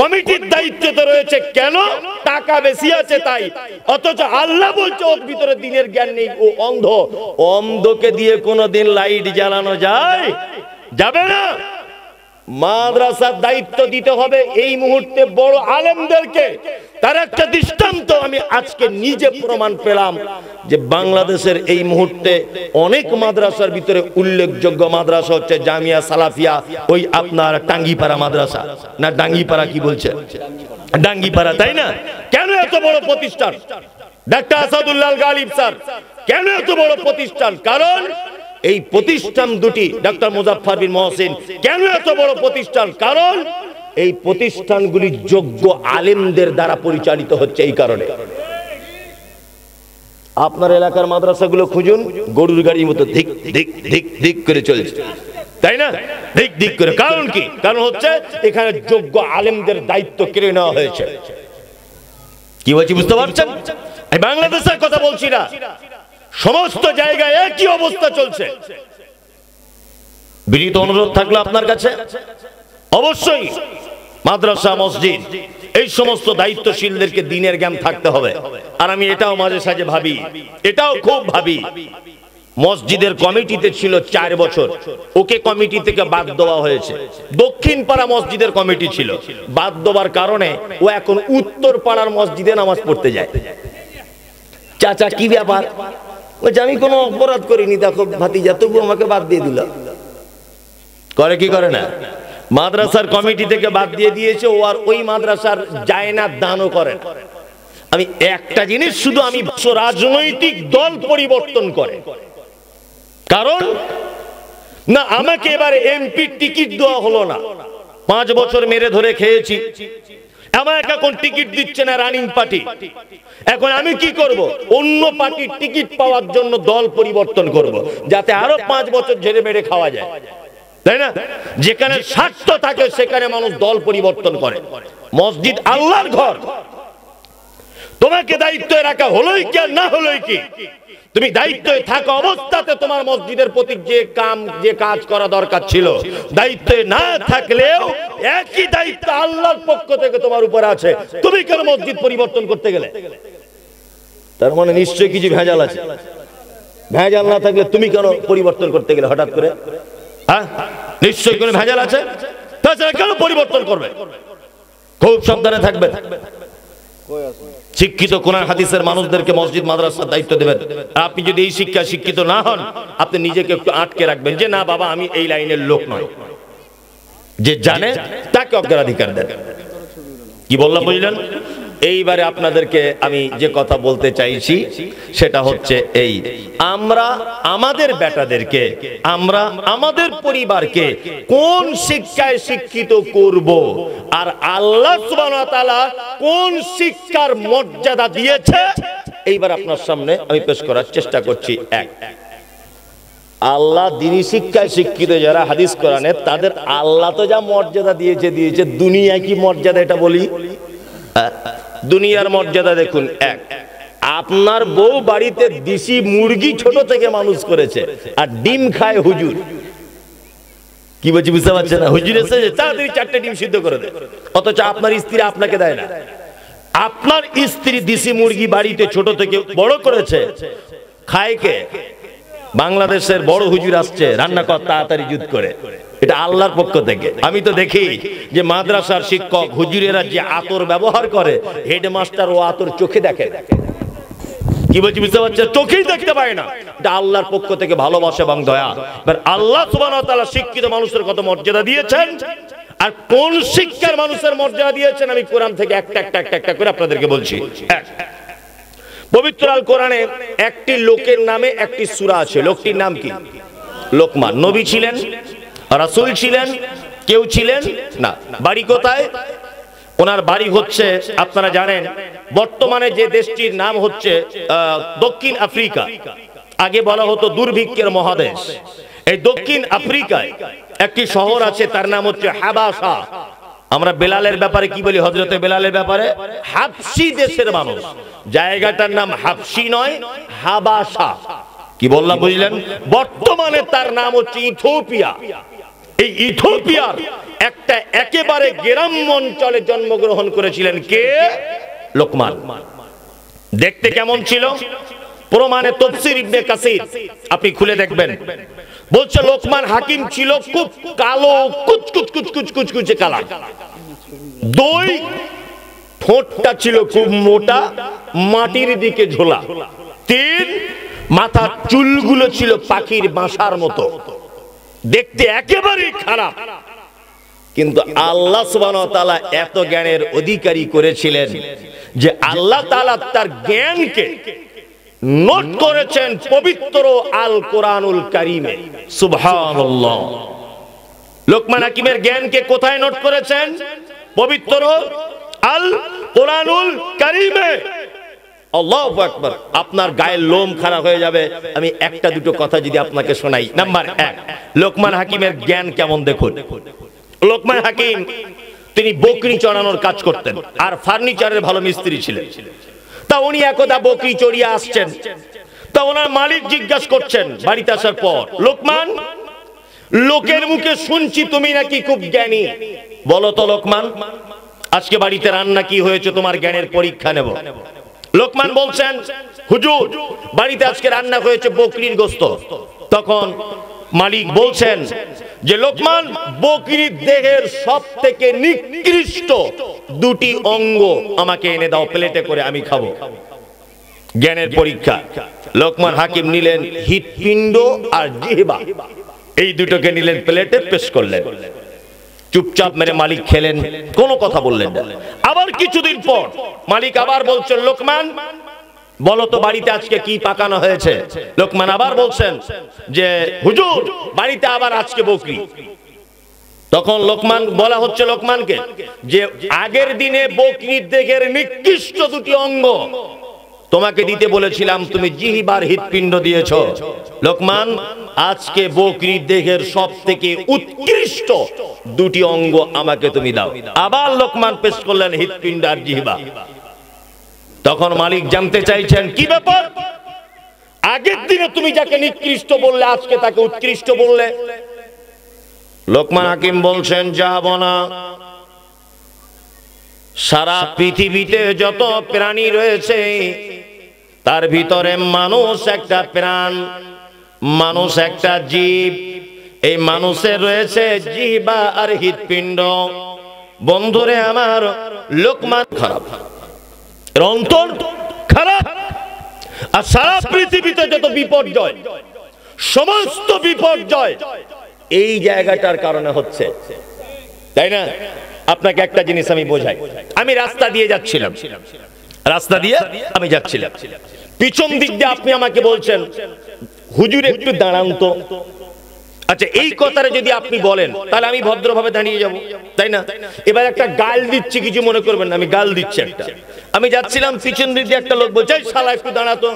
কমিটির দায়িত্বে তো রয়েছে, কেন? টাকা বেশি আছে তাই। অথচ আল্লাহ বলছে ওর ভিতরে দ্বীনের জ্ঞান নেই, ও অন্ধ। অন্ধকে দিয়ে কোনোদিন লাইট জ্বালানো যায়? যাবে না। মাদ্রাসার দায়িত্ব দিতে হবে এই মুহূর্তে বড় আলেমদেরকে। তার একটা দৃষ্টান্ত আমি আজকে নিজে প্রমাণ পেলাম যে বাংলাদেশের এই মুহূর্তে অনেক মাদ্রাসার ভিতরে উল্লেখযোগ্য মাদ্রাসা হচ্ছে জামিয়া সালাফিয়া, ওই আপনার টাঙ্গিপাড়া মাদ্রাসা, না ডাঙ্গিপাড়া কি বলছে, ডাঙ্গিপাড়া, তাই না? কেন এত বড় প্রতিষ্ঠান? ডাক্তার আসাদুল্লাহ গালিব স্যার, কেন এত বড় প্রতিষ্ঠান? কারণ এই প্রতিষ্ঠান দুটি, ডক্টর মুজাফফর বিন মহসিন, কেন এত বড় প্রতিষ্ঠান? কারণ এই প্রতিষ্ঠানগুলি যোগ্য আলেমদের দ্বারা পরিচালিত হচ্ছে। এই কারণে আপনার এলাকার মাদ্রাসাগুলো খুঁজুন, গরুর গাড়ির মতো ধিক ধিক ধিক ধিক করে চলছে, তাই না? ধিক ধিক করে। কারণ কি? কারণ হচ্ছে এখানে যোগ্য আলেমদের দায়িত্ব কেড়ে নেওয়া হয়েছে। কি বলছি বুঝতে পারছেন? এই বাংলাদেশের কথা বলছি না, সমস্ত জায়গায় একই অবস্থা চলছে। বিনীত অনুরোধ থাকলো আপনার কাছে, অবশ্যই মাদ্রাসা, মসজিদ, এই সমস্ত দায়িত্বশীলদেরকে দ্বীনের জ্ঞান থাকতে হবে। আর আমি এটাও মাঝে সাঝে ভাবি, এটাও খুব ভাবি, মসজিদের কমিটিতে ছিল 4 বছর, ওকে কমিটি থেকে বাদ দেওয়া হয়েছে। দক্ষিণ পাড়া মসজিদের কমিটি ছিল, বাদ দেওয়ার কারণে ও এখন উত্তর পাড়ার মসজিদে নামাজ পড়তে যায়। চাচা কি ব্যাপার? বলছে আমি কোনো অপরাধ করিনি, দেখো ভাতিজা, তবু আমাকে বাদ দিয়ে দিল। করে কি করে না? মাদ্রাসার কমিটি থেকে বাদ দিয়ে দিয়েছে ও, আর ওই মাদ্রাসার যায় না, দানও করে। আমি একটা জিনিস শুধু আমি, রাজনৈতিক দল পরিবর্তন করে, কারণ না আমাকে এবারে এমপি টিকিট দেওয়া হলো না, 5 বছর মেরে ধরে খেয়েছি, আমাকে এখন টিকিট দিচ্ছে না রানিং পার্টি। এখন আমি কি করব? অন্য পার্টির টিকিট পাওয়ার জন্য দল পরিবর্তন করব, যাতে আরো 5 বছর ঝেড়ে মেরে খাওয়া যায়। তাই না? যেখানে স্বার্থ থাকে সেখানে মানুষ দল পরিবর্তন করে। মসজিদ আল্লাহর ঘর, তোমাকে দায়িত্বে রাখা হলোই কি আর না হলোই কি, তুমি দায়িত্বে থাকা অবস্থাতে তোমার মসজিদের প্রতি যে কাজ করা দরকার ছিল, দায়িত্বে না থাকলেও একই দায়িত্ব আল্লাহর পক্ষ থেকে তোমার উপর আছে, তুমি কেন মসজিদ পরিবর্তন করতে গেলে? তার মানে নিশ্চয়ই কিছু ভেজাল আছে। ভেজাল না থাকলে তুমি কেন পরিবর্তন করতে গেলে হঠাৎ করে? হ্যাঁ, নিশ্চয়ই কোনো ভেজাল আছে, তাছাড়া কেন পরিবর্তন করবে? খুব সাবধানে থাকবেন। শিক্ষিত কোরআন হাদিসের মানুষদেরকে মসজিদ মাদ্রাসার দায়িত্ব দেবেন। আপনি যদি এই শিক্ষায় শিক্ষিত না হন, আপনি নিজেকে একটু আটকে রাখবেন যে না বাবা, আমি এই লাইনের লোক নয়। যে জানে তাকে অগ্রাধিকার দেন। কি বললাম বুঝলেন? এইবারে আপনাদেরকে আমি যে কথা বলতে চাইছি সেটা হচ্ছে এই, আমরা আমাদের বেটাদেরকে, আমরা আমাদের পরিবারকে কোন শিক্ষায় শিক্ষিত করব, আর আল্লাহ সুবহানাহু ওয়া তাআলা কোন শিক্ষার মর্যাদা দিয়েছে, এইবার আপনার সামনে আমি পেশ করার চেষ্টা করছি। এক, আল্লাহ দ্বীনি শিক্ষায় শিক্ষিত যারা হাদিস কোরআনে, তাদের আল্লাহ তো যা মর্যাদা দিয়েছে, দুনিয়া কি মর্যাদা এটা বলি? দুনিয়ার মর্যাদা দেখুন। এক, আপনার বউ বাড়িতে দেশি মুরগি ছোট থেকে মানুষ করেছে, আর ডিম খায় হুজুর। কি বলছি বুঝতে পারছেন না? হুজুর এসে তাড়াতাড়ি 4টে ডিম সিদ্ধ করে দেয়, অথচ আপনার স্ত্রী আপনাকে দেয় না। আপনার স্ত্রী দেশি মুরগি বাড়িতে ছোট থেকে বড় করেছে, খায় কে? বাংলাদেশের বড় হুজুর আসছে, রান্না কর তাড়াতাড়ি যুদ্ধ করে। এটা আল্লাহর পক্ষ থেকে। আমি তো দেখি যে মাদ্রাসার শিক্ষক হুজুরেরা যে আতর ব্যবহার করে, হেডমাস্টার ও আতর চোখে দেখে। কি বলছি বুঝতে পারছেন? চোখেই দেখতে পায় না। এটা আল্লাহর পক্ষ থেকে ভালোবাসা এবং দয়া। আল্লাহ সুবহানাহু ওয়া তাআলা শিক্ষিত মানুষের কত মর্যাদা দিয়েছেন, আর কোন শিক্ষার মানুষের মর্যাদা দিয়েছেন, আমি কোরআন থেকে একটা করে আপনাদেরকে বলছি। এক, পবিত্র আল কোরআনে একটি লোকের নামে একটি সূরা আছে। লোকটির নাম কি? লোকমান। নবী ছিলেন, রাসূল ছিলেন, কেউ ছিলেন না। বাড়ি কোথায়? ওনার বাড়ি হচ্ছে, আপনারা জানেন, বর্তমানে যে দেশটির নাম হচ্ছে দক্ষিণ আফ্রিকা। আগে বলা হতো দুর্ভিক্ষের মহাদেশ। এই দক্ষিণ আফ্রিকায় একটি শহর আছে, তার নাম হচ্ছে হাবাসা। আমরা বেলালের ব্যাপারে কি বলি? হযরতে বেলালের ব্যাপারে হাবশী দেশের মানুষ। জায়গাটার নাম হাবশী নয়, হাবাসা। কি বললাম বুঝলেন? বর্তমানে তার নাম হচ্ছে ইথিওপিয়া। এই ইথিওপিয়ার একটা একেবারে গ্রাম্য অঞ্চলে জন্মগ্রহণ করেছিলেন কে? লোকমান। দেখতে কেমন ছিল? প্রমাণে তাফসীর ইবনে কাসির আপনি খুলে দেখবেন, বলছে লোকমান হাকিম ছিল খুব কালো, কুচকুচে কালা। দুই, ঠোঁটটা ছিল খুব মোটা, মাটির দিকে ঝোলা। তিন, মাথার চুলগুলো ছিল পাখির বাসার মতো, দেখতে একেবারেই খারাপ। কিন্তু আল্লাহ সুবহানাহু ওয়া তাআলা এত জ্ঞানের অধিকারী করেছিলেন যে আল্লাহ তাআলা তার জ্ঞানকে নোট করেছেন পবিত্র আল কোরআনুল কারীমে। সুবহানাল্লাহ। লোকমান হাকিমের জ্ঞানকে কোথায় নোট করেছেন? পবিত্র আল কোরআনুল কারীমে। আল্লাহু আকবার। আপনার গায়ের লোম খারাপ হয়ে যাবে আমি একটা দুটো কথা যদি আপনাকে শোনাই। নাম্বার 1, লোকমান হাকিমের জ্ঞান কেমন দেখুন। লোকমান হাকিম তিনি বকরি চড়ানোর কাজ করতেন, আর ফার্নিচারের ভালো মিস্ত্রি ছিলেন। তা উনি একদা বকরি চড়িয়ে আসছেন, তা ওনার মালিক জিজ্ঞাসা করছেন বাড়িতে আসার পর, লোকমান, লোকের মুখে শুনছি তুমি নাকি খুব জ্ঞানী, বলো তো লোকমান, আজকে বাড়িতে রান্না কি হয়েছে, তোমার জ্ঞানের পরীক্ষা নেব। লোকমান বলছেন, হুজুর বাড়িতে আজকে রান্না হয়েছে বকরির গোশত। তখন মালিক বলছেন যে লোকমান, বকরির দেহের সবথেকে নিকৃষ্ট দুটি অঙ্গ আমাকে এনে দাও প্লেটে করে, আমি খাবো। জ্ঞানের পরীক্ষা। লোকমান হাকিম নিলেন হৃৎপিণ্ড আর জিহ্বা, এই দুটোকে নিলেন প্লেটে, পেশ করলেন। চুপচাপ মেরে মালিক খেলেন, কোনো কথা বললেন না। আবার কিছুদিন পর মালিক আবার বলছেন, লোকমান বলো তো বাড়িতে আজকে কি পাকানো হয়েছে। লোকমান আবার বলছেন যে হুজুর বাড়িতে আবার আজকে বকরি। তখন লোকমান বলা হচ্ছে লোকমানকে যে আগের দিনে বকরির দেহের নিকৃষ্ট দুটি অঙ্গ তোমাকে দিতে বলেছিলাম, তুমি জিহ্বার হৃৎপিণ্ড দিয়েছো। লোকমান, আজকে বকরির দেহের সব থেকে উৎকৃষ্ট দুটি অঙ্গ আমাকে তুমি দাও। আবার লোকমান পেশ করলেন হৃৎপিণ্ড আর জিহ্বা। তখন মালিক জানতে চাইছেন, কি ব্যাপার? আগের দিনে তুমি যাকে নিকৃষ্ট বললে, আজকে তাকে উৎকৃষ্ট বললে। লোকমান হাকিম বলছেন, যাব না। সারা পৃথিবীতে যত প্রাণী রয়েছে তার ভিতরে মানুষ একটা প্রাণ, মানুষ একটা জীব। এই মানুষের রয়েছে জিহ্বা আর হৃৎপিণ্ড। বন্ধুরে আমার, লোকমান খারাপ, অন্তর খারাপ। আর সারা পৃথিবীতে যত বিপর্যয়, সমস্ত বিপর্যয় এই জায়গাটার কারণে হচ্ছে, তাই না? আপনাকে একটা জিনিস আমি বোঝাই। আমি রাস্তা দিয়ে যাচ্ছিলাম, পিছন দিক দিয়ে আপনি আমাকে বলছেন, হুজুর একটু দাঁড়ান তো। আচ্ছা, এই কথাটা যদি আপনি বলেন তাহলে আমি ভদ্রভাবে দাঁড়িয়ে যাব, তাই না? এবার একটা গাল দিচ্ছি, কিছু মনে করবেন না, আমি গাল দিচ্ছি একটা। আমি যাচ্ছিলাম, পিছন দিক দিয়ে একটা লোক বলছে, শালা একটু দাঁড়াতো।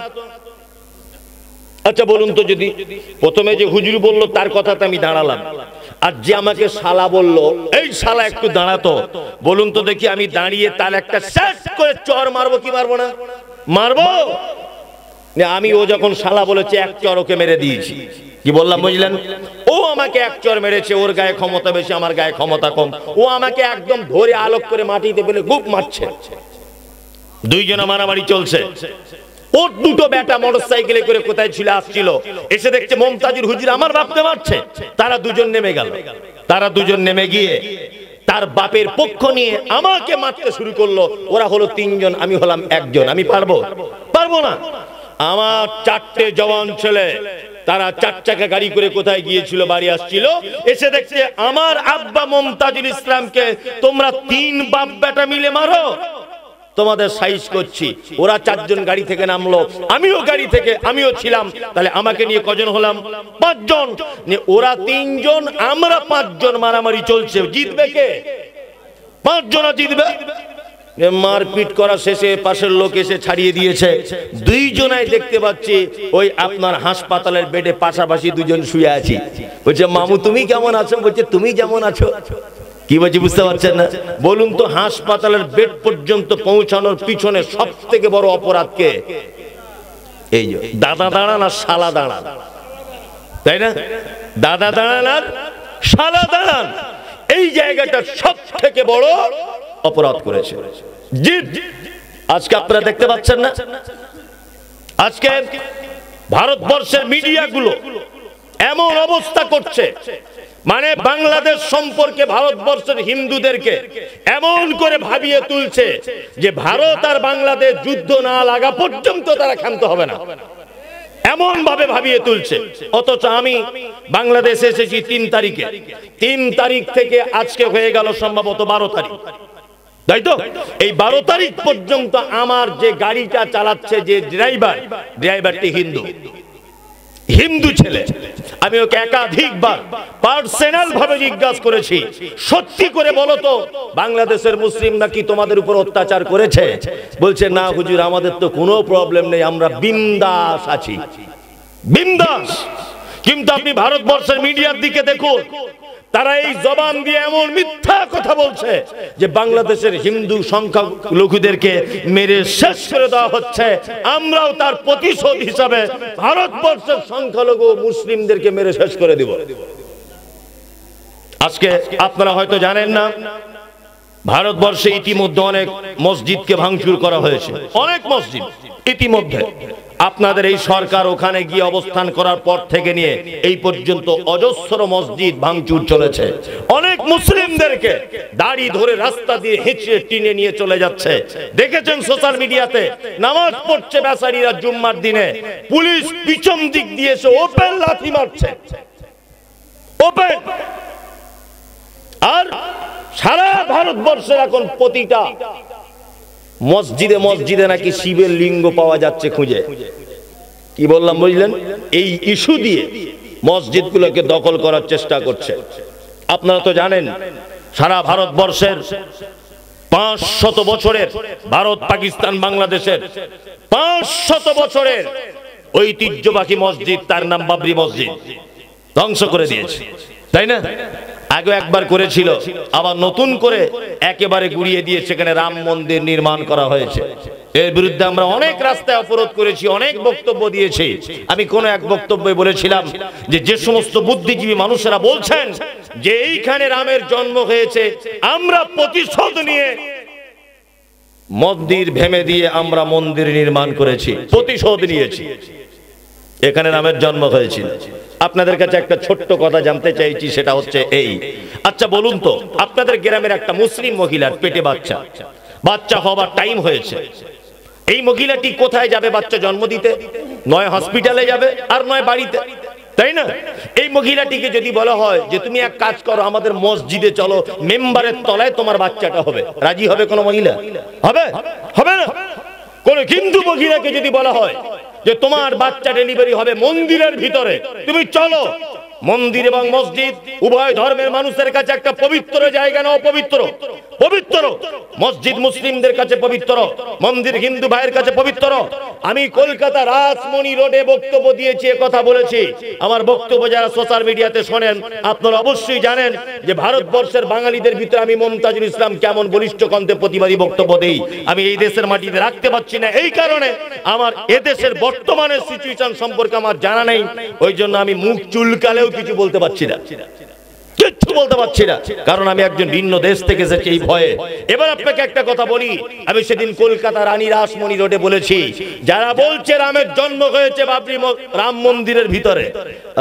আচ্ছা বলুন তো, যদি প্রথমে যে হুজুর বললো তার কথাতে আমি দাঁড়ালাম, আর যে আমাকে শালা বললো, এই শালা একটু দাঁড়াতো, বলুন তো দেখি আমি দাঁড়িয়ে তার একটা শেষ করে চর মারবো কি মারবো না? মারবো। আমি ও যখন শালা বলেছে, এক চর ওকে মেরে দিয়েছি। কি বললাম বুঝলেন? ও আমাকে এক চর মেরেছে, ওর গায়ে ক্ষমতা বেশি, আমার গায়ে ক্ষমতা কম। ও আমাকে একদম ধরে আলোক করে মাটিতে ফেলে খুব মারছে। দুইজনে মারামারি চলছে। ওর দুটো বেটা মোটরসাইকেলে করে কোথায় ছিল, আসছিল, এসে দেখছে মমতাজুর হুজুর আমার বাপকে মারছে। তারা দুজন নেমে গেল। তারা দুজন নেমে গিয়ে তার বাপের পক্ষ নিয়ে আমাকে মারতে শুরু করলো। ওরা হলো তিনজন, আমি হলাম একজন। আমি পারবো না। আমার চারটে জওয়ান ছেলে, তারা 4 চাকা গাড়ি করে কোথায় গিয়েছিল, বাড়ি আসছিল, এসে দেখছে আমার আব্বা মমতাজুল ইসলামকে তোমরা 3 বাপ বেটা মিলে মারো। তোমাদের সাইজ করছি। ওরা 4 জন গাড়ি থেকে নামলো, আমিও গাড়ি থেকে, আমিও ছিলাম। তাহলে আমাকে নিয়ে কজন হলাম? 5 জন। ওরা 3 জন, আমরা 5 জন, মারামারি চলছে। জিতবে কে? 5 জনা জিতবে। মারপিট করা শেষে পাশের লোক এসে ছাড়িয়ে দিয়েছে। 2 জনাই দেখতে পাচ্ছি ওই আপনার হাসপাতালের বেডে পাশাপাশি 2 জন শুয়ে আছি। বলছে, মামু তুমি কেমন আছো? বলছে, তুমি যেমন আছো। কি বলছি বুঝতে পারছেন না? বলুন তো, হাসপাতালের বেড পর্যন্ত পৌঁছানোর পিছনে সব থেকে বড় অপরাধ কে? এই যে দাদা দাঁড়ান আর শালা দাঁড়ান, তাই না? দাদা দাঁড়ান আর শালা দাঁড়ান, এই জায়গাটা সব থেকে বড় অপরাধ করেছে। আজকে আপনারা দেখতে পাচ্ছেন না, আজকে ভারতবর্ষের মিডিয়াগুলো এমন অবস্থা করছে, মানে বাংলাদেশ সম্পর্কে ভারতবর্ষের হিন্দুদেরকে এমন করে ভাবিয়ে তুলছে যে ভারত আর বাংলাদেশ যুদ্ধ না লাগা পর্যন্ত তারা ক্ষান্ত হবে না, এমন ভাবে ভাবিয়ে তুলছে। অথচ আমি বাংলাদেশে এসেছি 3 তারিখে। 3 তারিখ থেকে আজকে হয়ে গেল সম্ভবত 12 তারিখ, তাই তো? এই 12 তারিখ পর্যন্ত আমার যে গাড়িটা চালাচ্ছে যে ড্রাইভারটি হিন্দু ছেলে। আমি ওকে একাধিকবার পার্সোনাল ভাবে জিজ্ঞাসা করেছি, সত্যি করে বলো তো বাংলাদেশের মুসলিম নাকি তোমাদের উপর অত্যাচার করেছে? বলছে, না হুজুর, আমাদের তো কোনো প্রবলেম নেই, আমরা বিন্দাস আছি, বিন্দাস। কিন্তু আপনি ভারতবর্ষের মিডিয়ার দিকে দেখুন, তারা এই জবান দিয়ে এমন মিথ্যা কথা বলছে যে বাংলাদেশের হিন্দু সংখ্যালঘুদেরকে মেরে শেষ করে দেওয়া হচ্ছে। আমরাও তার প্রতিশোধ হিসাবে ভারতবর্ষের সংখ্যালঘু মুসলিমদেরকে মেরে শেষ করে দিব। আজকে আপনারা হয়তো জানেন না, ভারতবর্ষে ইতিমধ্যে অনেক মসজিদকে ভাঙচুর করা হয়েছে, অনেক মসজিদ ইতিমধ্যে। আপনাদের এই সরকার ওখানে গিয়ে অবস্থান করার পর থেকে নিয়ে এই পর্যন্ত অজস্র মসজিদ ভাঙচুর চলেছে। অনেক মুসলিমদেরকে দাড়ি ধরে রাস্তা দিয়ে হেঁচে টিনে নিয়ে চলে যাচ্ছে। দেখেছেন সোশ্যাল মিডিয়াতে, নামাজ পড়ছে বেচারীরা জুম্মার দিনে, পুলিশ পিছন দিক দিয়ে এসে ওপেন লাথি মারছে, ওপেন। আর সারা ভারতবর্ষের এখন প্রতিটা মসজিদে নাকি শিবের লিঙ্গ পাওয়া যাচ্ছে খুঁজে। কি বললাম বুঝলেন? এই ইস্যু দিয়ে মসজিদগুলোকে দখল করার চেষ্টা করছে। আপনারা তো জানেন, সারা ভারতবর্ষের 500 বছরের ভারত পাকিস্তান বাংলাদেশের 500 বছরের ঐতিহ্যবাহী মসজিদ, তার নাম বাবরি মসজিদ, ধ্বংস করে দিয়েছে, তাই না? আগে একবার করেছিল, আবার নতুন করে একেবারে গুড়িয়ে দিয়ে সেখানে রাম মন্দির নির্মাণ করা হয়েছে। এর বিরুদ্ধে আমরা অনেক রাস্তায় অবরোধ করেছি, অনেক বক্তব্য দিয়েছি। আমি কোন এক বক্তব্যে বলেছিলাম যে যে সমস্ত বুদ্ধিজীবী মানুষেরা বলছেন যে এইখানে রামের জন্ম হয়েছে, আমরা প্রতিশোধ নিয়ে মন্দির ভেঙে দিয়ে আমরা মন্দির নির্মাণ করেছি, প্রতিশোধ নিয়েছি, এখানে রামের জন্ম হয়েছিল। আপনাদের কাছে একটা ছোট্ট কথা জানতে চাইছি, সেটা হচ্ছে এই, আচ্ছা বলুন তো, আপনাদের গ্রামের একটা মুসলিম মহিলার পেটে বাচ্চা হবার টাইম হয়েছে, এই মহিলাটি কোথায় যাবে বাচ্চা জন্ম দিতে? নয় হসপিটালে যাবে, আর নয় বাড়িতে, তাই না? এই মহিলাটিকে যদি বলা হয় যে তুমি এক কাজ করো, আমাদের মসজিদে চলো, মেম্বারের তলায় তোমার বাচ্চাটা হবে, রাজি হবে কোনো মহিলা? হবে? হবে না। কোন হিন্দু মহিলাকে যদি বলা হয় যে তোমার বাচ্চা ডেলিভারি হবে মন্দিরের ভিতরে, তুমি চলো, মন্দির এবং মসজিদ উভয় ধর্মের মানুষের কাছে একটা পবিত্র জায়গা, না অপবিত্র? পবিত্র। মসজিদ মুসলিমদের কাছে পবিত্র, মন্দির হিন্দু ভাইয়ের কাছে পবিত্র। আমি কলকাতা রাসমণি রোডে বক্তব্য দিয়েছি, কথা বলেছি। আমার বক্তব্য যারা সোশ্যাল মিডিয়াতে শোনেন, আপনারা অবশ্যই জানেন যে ভারতবর্ষের বাঙালিদের ভিতরে আমি মমতাজুল ইসলাম কেমন বলিষ্ঠ কণ্ঠে প্রতিবাদী বক্তব্য দেই। আমি এই দেশের মাটিতে রাখতে পারছি না, এই কারণে আমার এদেশের বর্তমানের সিচুয়েশন সম্পর্কে আমার জানা নেই, ওই জন্য আমি মুখ চুলকালেও কিছু বলতে পারছি না, কিচ্ছু বলতে পারছি না, কারণ আমি একজন ভিন্ন দেশ থেকে এসেছি এই ভয়ে। এবার আপনাকে একটা কথা বলি, আমি সেদিন কলকাতা রানী রাসমণি রোডে বলেছি, যারা বলছে রামের জন্ম হয়েছে বাবরি রাম মন্দিরের ভিতরে,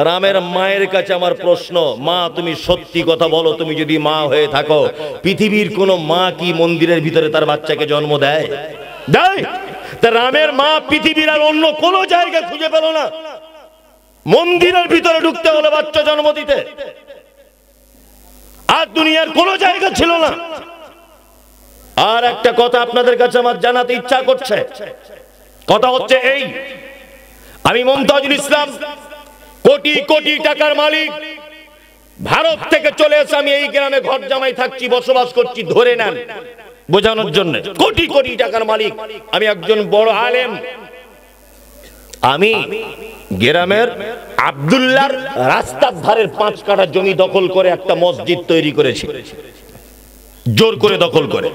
রামের মায়ের কাছে আমার প্রশ্ন, মা তুমি সত্যি কথা বলো, তুমি যদি মা হয়ে থাকো, পৃথিবীর কোন মা কি মন্দিরের ভিতরে তার বাচ্চাকে জন্ম দেয়? দেয়? তা রামের মা পৃথিবীর আর অন্য কোন জায়গায় খুঁজে পেল না মন্দিরের ভিতরে ঢুকতে হলে বাচ্চা জন্ম দিতে, আর দুনিয়ার কোন জায়গা ছিল না। আর একটা কথা আপনাদের কাছে আমার জানাতে ইচ্ছা করছে, কথা হচ্ছে এই, আমি মমতাজুল ইসলাম কোটি কোটি টাকার মালিক, ভারত থেকে চলে এসে আমি এই গ্রামে ঘর জামাই থাকছি, বসবাস করছি, ধরে নেন বোঝানোর জন্য, কোটি কোটি টাকার মালিক। আমি একজন বড় আলেম, আমি গ্রামের আব্দুল্লাহর রাস্তার ধারের 5 কাঠা জমি দখল করে একটা মসজিদ তৈরি করেছি, জোর করে দখল করে।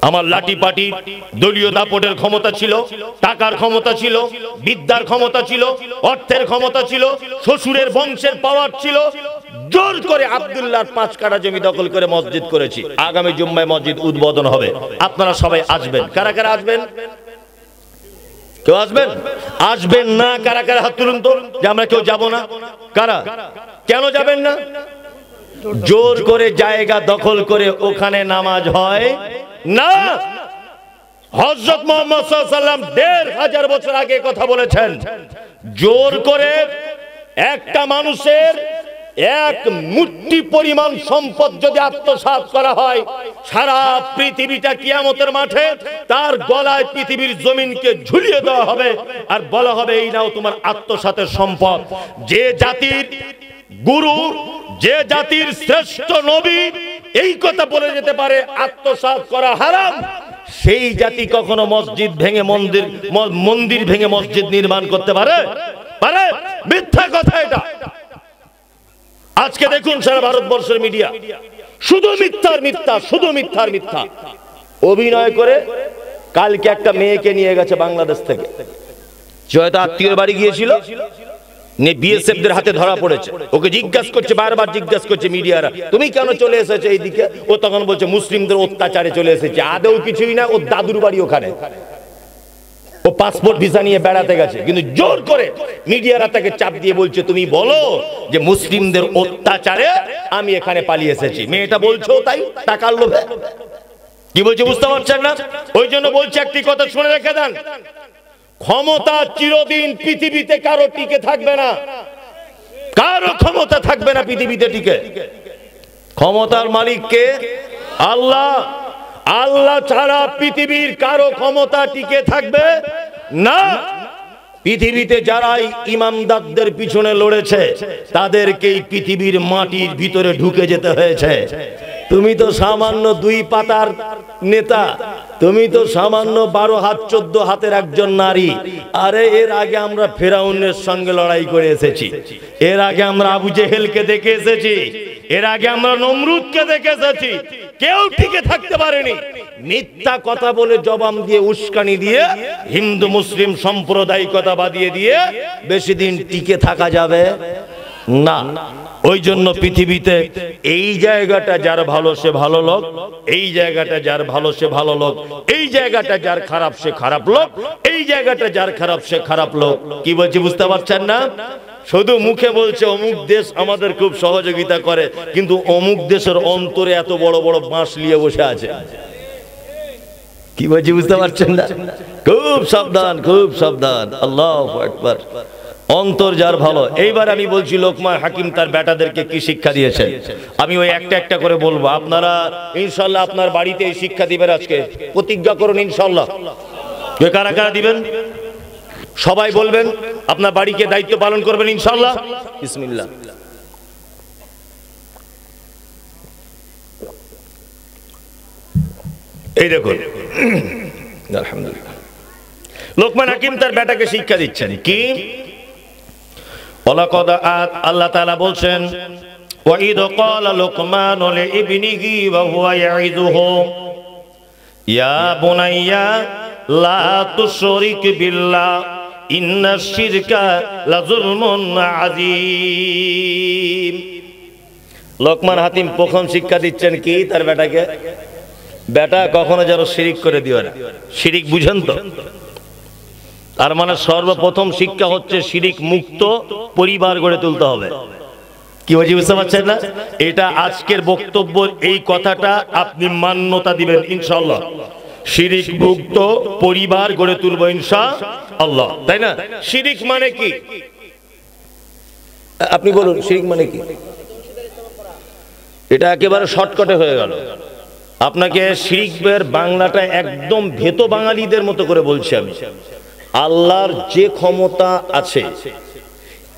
আমার লাঠি পাটি দলীয় দাপটের ক্ষমতা ছিল, টাকার ক্ষমতা ছিল, বিদ্যার ক্ষমতা ছিল, অর্থের ক্ষমতা ছিল, শ্বশুরের বংশের পাওয়ার ছিল, জোর করে আব্দুল্লাহর 5 কাঠা জমি দখল করে মসজিদ করেছি। আগামী জুম্মায় মসজিদ উদ্বোধন হবে, আপনারা সবাই আসবেন। কারা কারা আসবেন? কেউ আসবেন? আসবেন না? কারা কারা হাত তুলুন তো, যে আমরা কেউ যাব না। কারা? কেন যাবেন না? জোর করে জায়গা দখল করে ওখানে নামাজ হয় না। হযরত মুহাম্মদ সাল্লাল্লাহু আলাইহি ওয়াসাল্লাম 1500 বছর আগে কথা বলেছেন, জোর করে একটা মানুষের এক মুট্টি পরিমাণ সম্পদ যদি আত্মসাৎ করা হয়, সারা পৃথিবীটা কিয়ামতের মাঠে তার গলায় পৃথিবীর জমিনকে ঝুলিয়ে দেওয়া হবে, আর বলা হবে এই নাও তোমার আত্মসাতের সম্পদ। যে জাতির গুরু, যে জাতির শ্রেষ্ঠ নবী এই কথা বলে যেতে পারে আত্মসাৎ করা হারাম, সেই জাতি কখনো মসজিদ ভেঙে মন্দির ভেঙে মসজিদ নির্মাণ করতে পারে? পারে? মিথ্যা কথা এটা। আজকে দেখুন সারা ভারতবর্ষের মিডিয়া শুধু মিথ্যার মিথ্যা, শুধু মিথ্যার মিথ্যা অভিনয় করে। কালকে একটা মেয়েকে নিয়ে গেছে বাংলাদেশ থেকে, হয়তো আত্মীয়ের বাড়ি গিয়েছিল, বিএসএফদের হাতে ধরা পড়েছে। ওকে জিজ্ঞাসা করছে, বারবার জিজ্ঞাসা করছে মিডিয়ারা, তুমি কেন চলে এসেছো এইদিকে? ও তখন বলছে মুসলিমদের অত্যাচারে চলে এসেছে। আদৌ কিছুই না, ওর দাদুর বাড়ি ওখানে, ও পাসপোর্ট ভিসা নিয়ে বেড়াতে গেছে, কিন্তু জোর করে মিডিয়ারা তাকে চাপ দিয়ে বলছে তুমি বলো যে মুসলিমদের অত্যাচারে আমি এখানে পালিয়ে এসেছি। মেয়েটা বলছো তাই টাকার লোভে। কি বলছে বুঝতে পারছেন না? ওই জন্য বলছে একটি কথা শুনে রেখে দেন, ক্ষমতা চিরদিন পৃথিবীতে কারো টিকে থাকবে না, কারো ক্ষমতা থাকবে না পৃথিবীতে টিকে। ক্ষমতার মালিক কে? আল্লাহ। আল্লাহ ছাড়া পৃথিবীর কারো ক্ষমতা টিকে থাকবে না। পৃথিবীতে যারাই ইমামদারদের পিছনে লড়েছে তাদেরকেই পৃথিবীর মাটির ভিতরে ঢুকে যেতে হয়েছে। তুমি তো সামান্য 2 পাতার নেতা, তুমি তো সামান্য 12 হাত 14 হাতের একজন নারী। আরে এর আগে আমরা ফেরাউনের সঙ্গে লড়াই করে এসেছি, এর আগে আমরা আবু জেহেলকে দেখে এসেছি, এর আগে আমরা নমরুদকে দেখে এসেছি, কেউ টিকে থাকতে পারেনি। মিথ্যা কথা বলে জবাব দিয়ে উস্কানি দিয়ে হিন্দু মুসলিম সাম্প্রদায়িকতা বাদিয়ে দিয়ে বেশি দিন টিকে থাকা যাবে না। ওই জন্য পৃথিবীতে এই জায়গাটা যার ভালো সে ভালো লোক, এই জায়গাটা যার ভালো সে ভালো লোক, এই জায়গাটা যার খারাপ সে খারাপ লোক, এই জায়গাটা যার খারাপ সে খারাপ লোক। কি বলছি বুঝতে পারছেন না? শুধু মুখে বলছে অমুক দেশ আমাদের খুব সহযোগিতা করে, কিন্তু অমুক দেশের অন্তরে এত বড় বড় বাঁশ নিয়ে বসে আছে। কি বলছি বুঝতে পারছেন না? খুব সাবধান, খুব সাবধান। আল্লাহু আকবার। অন্তর যার ভালো। এইবার আমি বলছি লোকমান হাকিম তার বেটাদেরকে কি শিক্ষা দিয়েছেন, আমি ওই একটা একটা করে বলবো। আপনারা ইনশাআল্লাহ আপনার বাড়িতে এই শিক্ষা দিবেন। আজকে প্রতিজ্ঞা করুন ইনশাআল্লাহ। কারা কারা দিবেন? সবাই বলবেন আপনার বাড়িকে দায়িত্ব পালন করবেন ইনশাআল্লাহ। বিসমিল্লাহ। এই দেখুন, আলহামদুলিল্লাহ, লোকমান হাকিম তার বেটাকে শিক্ষা দিচ্ছেন কি? আল্লাহ তাআলা বলছেন, ওয়াইদ ক্বালা লুকমানু লিইবনিহি ওয়া হুয়া ইয়াইযুহু ইয়া বুনাইয়া লা তুশরিক বিল্লাহ ইন্নাশ শিরকা লাযুলমুন আযীম। লোকমান হাকিম প্রথম শিক্ষা দিচ্ছেন কি তার বেটাকে? বেটা কখনো যেন শিরিক করে দিও না। শিরিক বুঝেন তো? তার মানে সর্বপ্রথম শিক্ষা হচ্ছে শিরিক মুক্ত পরিবার গড়ে তুলতে হবে। কি বলছি বুঝতে পারছেন না? এটা আজকের বক্তব্য, এই কথাটা আপনি মান্যতা দিবেন ইনশাআল্লাহ। শিরিক মুক্ত পরিবার গড়ে তুলবো ইনশাআল্লাহ, তাই না? শিরিক মানে কি আপনি বলুন, শিরিক মানে কি? এটা একেবারে শর্টকাটে হয়ে গেল। আপনাকে শিরিকের বাংলাটা একদম ভেতো বাঙালিদের মতো করে বলছি আমি। আল্লাহর যে ক্ষমতা আছে,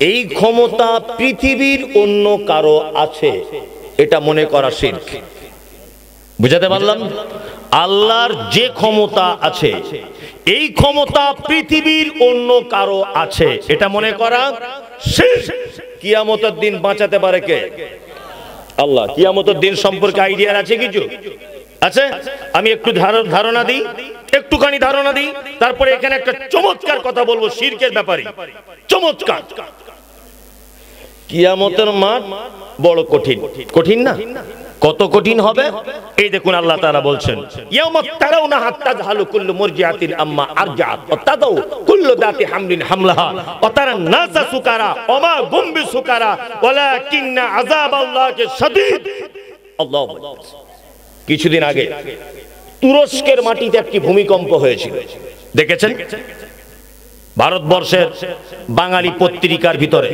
এই ক্ষমতা পৃথিবীর অন্য কারো আছে, এটা মনে করা শিরক। বুঝাতে পারলাম? আল্লাহর যে ক্ষমতা আছে, এই ক্ষমতা পৃথিবীর অন্য কারো আছে, এটা মনে করা শিরক। কিয়ামতের দিন বাঁচাতে পারে কে? আল্লাহ। কিয়ামতের দিন সম্পর্কে আইডিয়া আছে কিছু? আছে? আমি একটু ধারণা দিই, একটুখানি ধারণা দিই, তারপরে এখানে একটা চমৎকার কথা বলবো শিরকের ব্যাপারে। চমৎকার। কিয়ামতের মাঠ বড় কঠিন। কঠিন না? কত কঠিন হবে এই দেখুন। আল্লাহ তাআলা বলছেন, ইয়াউমা তারাউনা হাত্তা যাহালু কুল্লু মুরজিআতিন আম্মা আরজাআত ওয়া তাদাউ কুল্লু দাতি হামলিন হামলাহা ওয়া তারান নাসা সুকারা ওয়া মা হুম বিসুকারা ওয়ালাকিন্না আযাবাল্লাহি শাদীদ। আল্লাহু আকবার। কিছুদিন আগে তুরস্কের মাটিতে একটি ভূমিকম্প হয়েছিল, দেখেছেন? ভারতবর্ষের বাঙালি পত্রিকার ভিতরে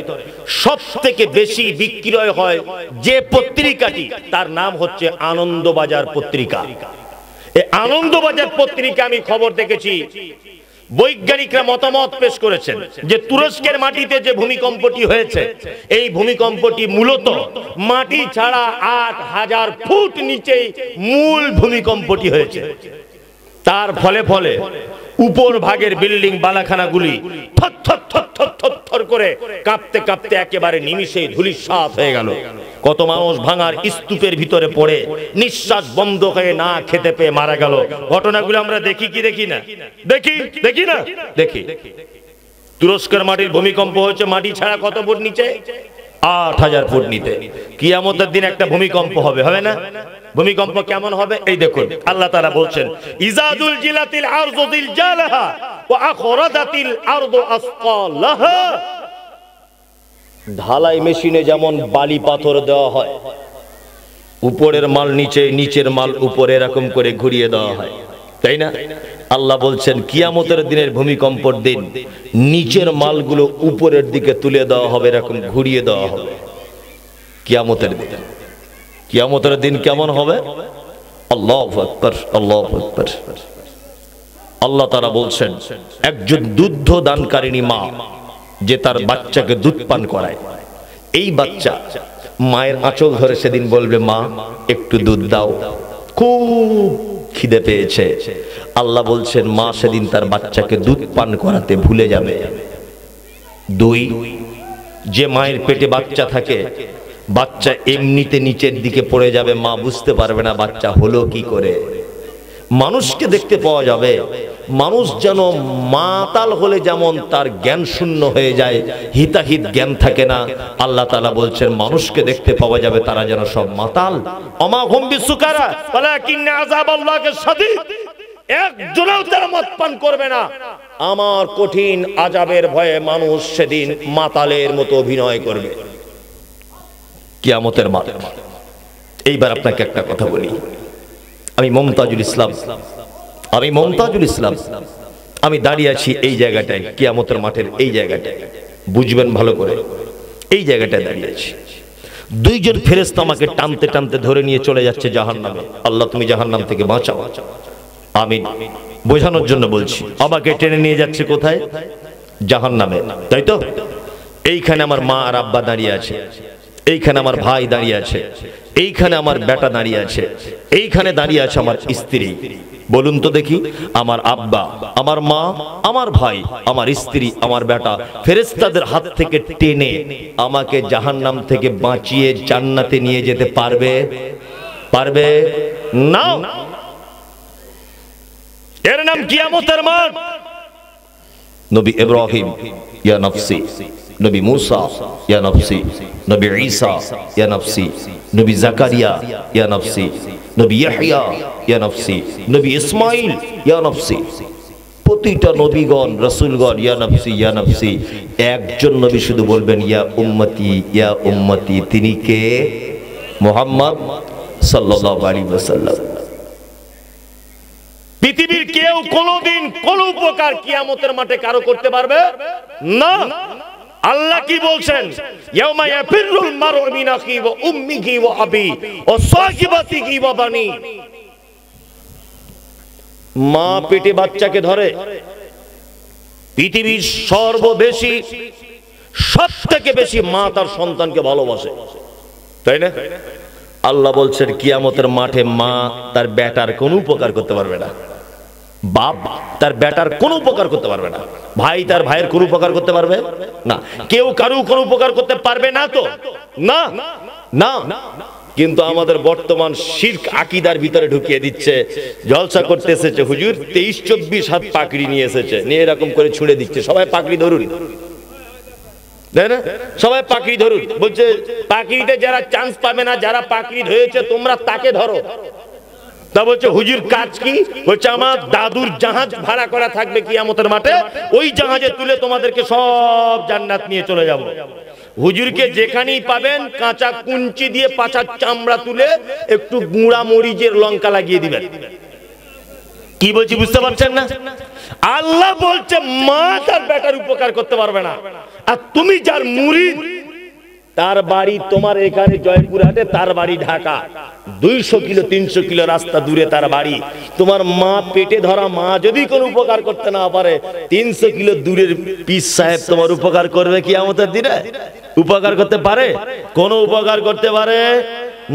সবথেকে বেশি বিক্রয় হয় যে পত্রিকাটি, তার নাম হচ্ছে আনন্দবাজার পত্রিকা। এই আনন্দবাজার পত্রিকা আমি খবর দেখেছি, বৈজ্ঞানিকরা মতামত পেশ করেছেন যে তুরস্কের মাটিতে যে ভূমিকম্পটি হয়েছে, এই ভূমিকম্পটি মূলত মাটি ছাড়া ৮,০০০ ফুট নিচেই মূল ভূমিকম্পটি হয়েছে। তার ফলে উপর ভাগের বিল্ডিং বালাখানাগুলি থর করে কাঁপতে কাঁপতে একেবারে নিমিষেই ধূলিসাৎ হয়ে গেল। কত মানুষ ভাঙার স্তূপের ভিতরে পড়ে নিঃশ্বাস বন্ধ হয়ে না খেতে পেয়ে মারা গেল। ঘটনাগুলো আমরা দেখি কি দেখি না? দেখি না? দেখি। তুরস্কের মাটির ভূমিকম্প হয়েছে মাটি ছাড়া কত ফুট নিচে? ৮,০০০ ফুট নিচে। কিয়ামতের দিন একটা ভূমিকম্প হবে, হবে না? ভূমিকম্প কেমন হবে এই দেখুন। আল্লাহ তাআলা বলছেন, ইজাদুল জিলাতিল আরযু জিলজালাহা ওয়া আখরাদাতিল আরযু আসকালাহা। ঢালাই মেশিনে যেমন বালি পাথর দেওয়া হয়, উপরের মাল নিচে, নিচের মাল উপরে, এরকম করে ঘুরিয়ে দেওয়া হয়, তাই না? আল্লাহ বলছেন কিয়ামতের দিনের ভূমিকম্পের দিন নিচের মালগুলো উপরের দিকে তুলে দেওয়া হবে, এরকম ঘুরিয়ে দেওয়া হবে। কিয়ামতের দিন, কিয়ামতের দিন কেমন হবে? আল্লাহু আকবার, আল্লাহু আকবার। আল্লাহ তাআলা বলছেন, একজন দুধ দানকারিণী মা যে তার বাচ্চাকে দুধ পান করায়, এই বাচ্চা মায়ের আঁচল ধরে সেদিন বলবে, মা একটু দুধ দাও, খুব খিদে পেয়েছে। আল্লাহ বলছেন মা সেদিন তার বাচ্চাকে দুধ পান করাতে ভুলে যাবে। দুই, যে মায়ের পেটে বাচ্চা থাকে, বাচ্চা এমনিতে নিচের দিকে পড়ে যাবে, মা বুঝতে পারবে না বাচ্চা হলো কি করে। মানুষকে দেখতে পাওয়া যাবে, মানুষ যেন মাতাল হলে যেমন তার জ্ঞান শূন্য হয়ে যায়, হিতাহিত জ্ঞান থাকে না, আল্লাহ তাআলা বলছেন মানুষকে দেখতে পাওয়া যাবে তারা যেন সব মাতাল। অমা হুম বিসুকারা ওয়ালাকিন আযাবাল্লাহি শাদীদ, একজনও তারা মদ পান করবে না, আমার কঠিন আযাবের ভয়ে মানুষ সেদিন মাতালের মতো অভিনয় করবে কিয়ামতের মাঠে। এইবার আপনাকে একটা কথা বলি, আমি মমতাজুল ইসলাম, আমি দাঁড়িয়ে আছি এই জায়গাটায়, কিয়ামতের মাঠের এই জায়গাটায়, বুঝবেন ভালো করে, এই জায়গাটায় দাঁড়িয়ে আছি। দুইজন ফেরেশতা আমাকে টানতে টানতে ধরে নিয়ে চলে যাচ্ছে জাহান্নামে। আল্লাহ তুমি জাহান্নাম থেকে বাঁচাও। আমি বোঝানোর জন্য বলছি, আমাকে টেনে নিয়ে যাচ্ছে কোথায়? জাহান্নামে, তাই তো? এইখানে আমার মা আর আব্বা দাঁড়িয়ে আছে, এইখানে আমার ভাই দাঁড়িয়ে আছে, এইখানে আমার বেটা দাঁড়িয়ে আছে, এইখানে দাঁড়িয়ে আছে আমার স্ত্রী। বলুন তো দেখি, আমার আব্বা, আমার মা, আমার ভাই, আমার স্ত্রী, আমার বেটা ফেরেশতাদের হাত থেকে টেনে আমাকে জাহান্নাম থেকে বাঁচিয়ে জান্নাতে নিয়ে যেতে পারবে? পারবে না। এর নাম কিয়ামতের মাঠ। নবী ইব্রাহিম ইয়া নফসি, নবী মুসা ইয়া নফসি, নবী ঈসা ইয়া নফসি, নবী জাকারিয়া ইয়া নফসি, নবী ইয়াহইয়া ইয়া নফসি, নবী ইসমাঈল ইয়া নফসি, প্রতিটা নবীগণ রাসূলগণ ইয়া নফসি ইয়া নফসি। একজন নবী শুধু বলবেন ইয়া উম্মতি ইয়া উম্মতি, তিনি কে? মুহাম্মদ সাল্লাল্লাহু আলাইহি ওয়াসাল্লাম। পৃথিবীর কেউ কোনোদিন কোন উপকার কিয়ামতের মাঠে কারো করতে পারবে না। আল্লাহ কি বলছেন? ইয়াউমা ইয়াফিরুল মারউ মিন আখি ওয়া উম্মিহি ওয়া আবি ওয়া সাহিবাতিহি ওয়া বানি। মা পেটে বাচ্চাকে ধরে, পৃথিবীর সর্ববেশী, সবথেকে বেশি মা তার সন্তানকে ভালোবাসে, তাই না? আল্লাহ বলছেন কিয়ামতের মাঠে মা তার বেটার কোনো উপকার করতে পারবে না, বাপ তার বেটার কোনো উপকার করতে পারবে না, ভাই তার ভাইয়ের কোনো উপকার করতে পারবে না, কেউ কারো কোনো উপকার করতে পারবে না। তো না না, কিন্তু আমাদের বর্তমান শিরক আকীদার ভিতরে ঢুকিয়ে দিচ্ছে। জলসা করতে এসেছে হুজুর, 23-24 হাত পাকড়ি নিয়ে এসেছে, নিয়ে এরকম করে ছুঁড়ে দিচ্ছে, সবাই পাকড়ি ধরুন, তাই না? সবাই পাকড়ি ধরুন, বলছে পাকড়িতে যারা চান্স পাবে না, যারা পাকড়ি ধরেছে তোমরা তাকে ধরো। তা বলছে হুজুর কাজ কি? বলছে আমার দাদুর জাহাজ ভাড়া করা থাকবে কিয়ামতের মাঠে, ওই জাহাজে তুলে তোমাদেরকে সব জান্নাত নিয়ে চলে যাব। হুজুরকে যেখানেই পাবেন কাঁচা কুঞ্চি দিয়ে পাছার চামড়া তুলে একটু গুঁড়া মরিচের লঙ্কা লাগিয়ে দিবেন। কি বলছি বুঝতে পারছেন না? আল্লাহ বলছে মা তার বেটার উপকার করতে পারবে না, আর তুমি যার মুরিদ, তার বাড়ি তোমার এখানে জয়পুরহাটে, তার বাড়ি ঢাকা, 200 কিলো 300 কিলো রাস্তা দূরে তার বাড়ি। তোমার মা পেটে ধরা মা যদি কোনো উপকার করতে না পারে, 300 কিলো দূরের পীর সাহেব তোমার উপকার করবে কিয়ামতের দিনে? উপকার করতে পারে? কোনো উপকার করতে পারে